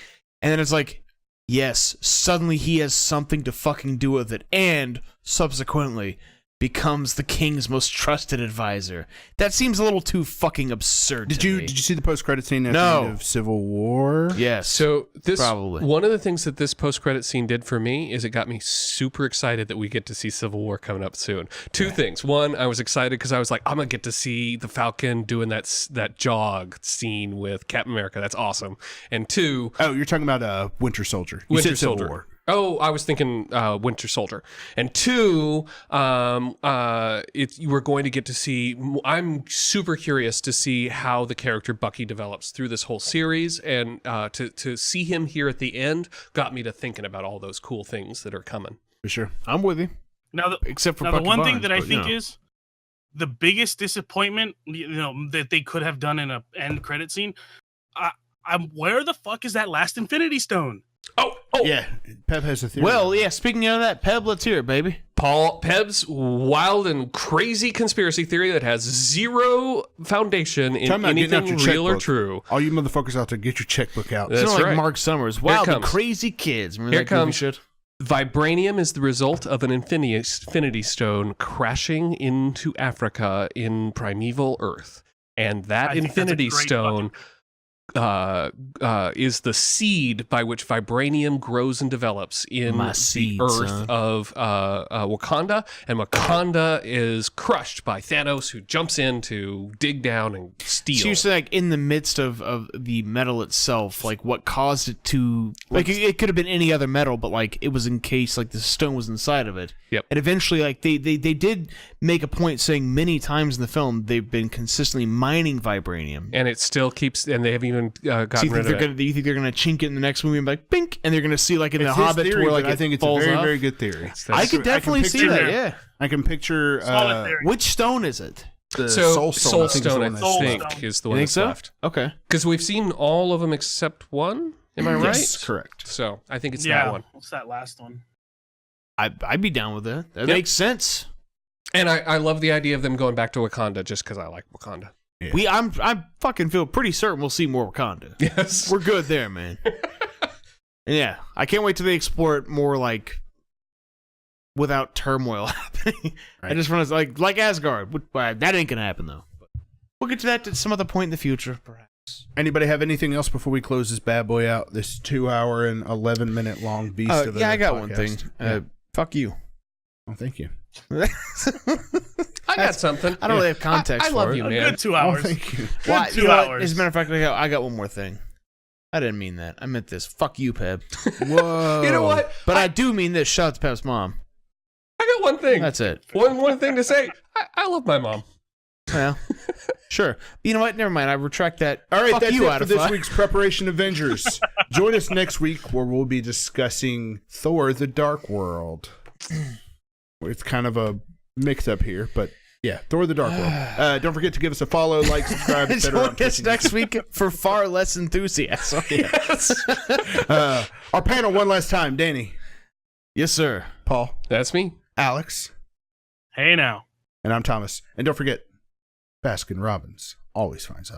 and then it's like, yes, suddenly he has something to fucking do with it, and subsequently becomes the King's most trusted advisor. That seems a little too fucking absurd. Did to you me. see the post-credit scene at No. the end of Civil War? Yes. So this Probably. one of the things that this post-credit scene did for me is it got me super excited that we get to see Civil War coming up soon. Two things. One, I was excited because I was like, I'm gonna get to see the Falcon doing that jog scene with Captain America. That's awesome. And two, Oh, you're talking about Winter Soldier. You Winter said Civil Soldier. War. Oh, I was thinking Winter Soldier. And two, you were going to get to see. I'm super curious to see how the character Bucky develops through this whole series, and to see him here at the end got me to thinking about all those cool things that are coming. For sure. I'm with you. Now, Except for the Bucky one thing Barnes, that I but, think you know. is the biggest disappointment, that they could have done in a end credit scene. I'm where the fuck is that last Infinity Stone? Oh, Yeah, Pev has a theory. Well, yeah, speaking of that, Peb, let's hear it, baby. Paul Peb's wild and crazy conspiracy theory that has zero foundation in Talking about getting out anything your real or checkbook. true. All you motherfuckers out there, get your checkbook out. That's It's not like right. Mark Summers. Wow, it the comes. crazy kids. Remember Here that goofy comes. shit? Vibranium is the result of an infinity stone crashing into Africa in primeval Earth. And that I think that's a Infinity great Stone is the seed by which vibranium grows and develops in My the seeds, earth huh? of Wakanda, and Wakanda is crushed by Thanos, who jumps in to dig down and steal. So you're saying, like, in the midst of the metal itself, like, what caused it to... Like, it could have been any other metal, but, like, it was encased, like, the stone was inside of it. Yep. And eventually, like, they did make a point saying many times in the film they've been consistently mining vibranium. And it still keeps, and they have even gotten So you rid think of they're it. do you think they're gonna chink it in the next movie and be like, bink, and they're gonna see, like, in It's the his Hobbit theory, where, like, but I think it's a falls very, off? very good theory. I could definitely see picture that. it. Yeah. I can picture Solid theory. Which stone is it? the So Soul Stone. I I think is the one Soul think, Stone. is the You one think that's so? left. Okay. Because we've seen all of them except one. Am I right? Yes, correct. So I think it's Yeah. that one. What's that last one? I'd be down with that. That Yep. makes sense. And I love the idea of them going back to Wakanda just because I like Wakanda. Yeah. I fucking feel pretty certain we'll see more Wakanda. Yes. We're good there, man. And yeah, I can't wait till they explore it more, like, without turmoil happening. I Right. just want to, like Asgard. That ain't gonna happen though. But we'll get to that at some other point in the future, perhaps. Anybody have anything else before we close this bad boy out? This 2 hour and 11-minute long beast of a Yeah, I got one thing. podcast? Yeah. Fuck you. Oh, thank you. I got something. I don't really have context I for love it. you, A man. good 2 Oh, hours. thank you. Good Well, 2 you know what? hours. As a matter of fact, I got one more thing. I didn't mean that. I meant this. Fuck you, Peb. Whoa. You know what? But I do mean this. Shout out to Peb's mom. I got one thing. That's it. One thing to say. I love my mom. Well, sure. You know what? Never mind. I retract that. All right, Fuck that's you it out for of this 5. week's Preparation Avengers. Join us next week where we'll be discussing Thor: The Dark World. It's kind of a mix-up here, but yeah, Thor: The Dark World. Don't forget to give us a follow, like, subscribe, etc. Join us next week for far less enthusiasm. Yes. Our panel one last time. Danny, Yes, sir. Paul, That's me. Alex, Hey now. and I'm Thomas. And don't forget, Baskin Robbins always finds out.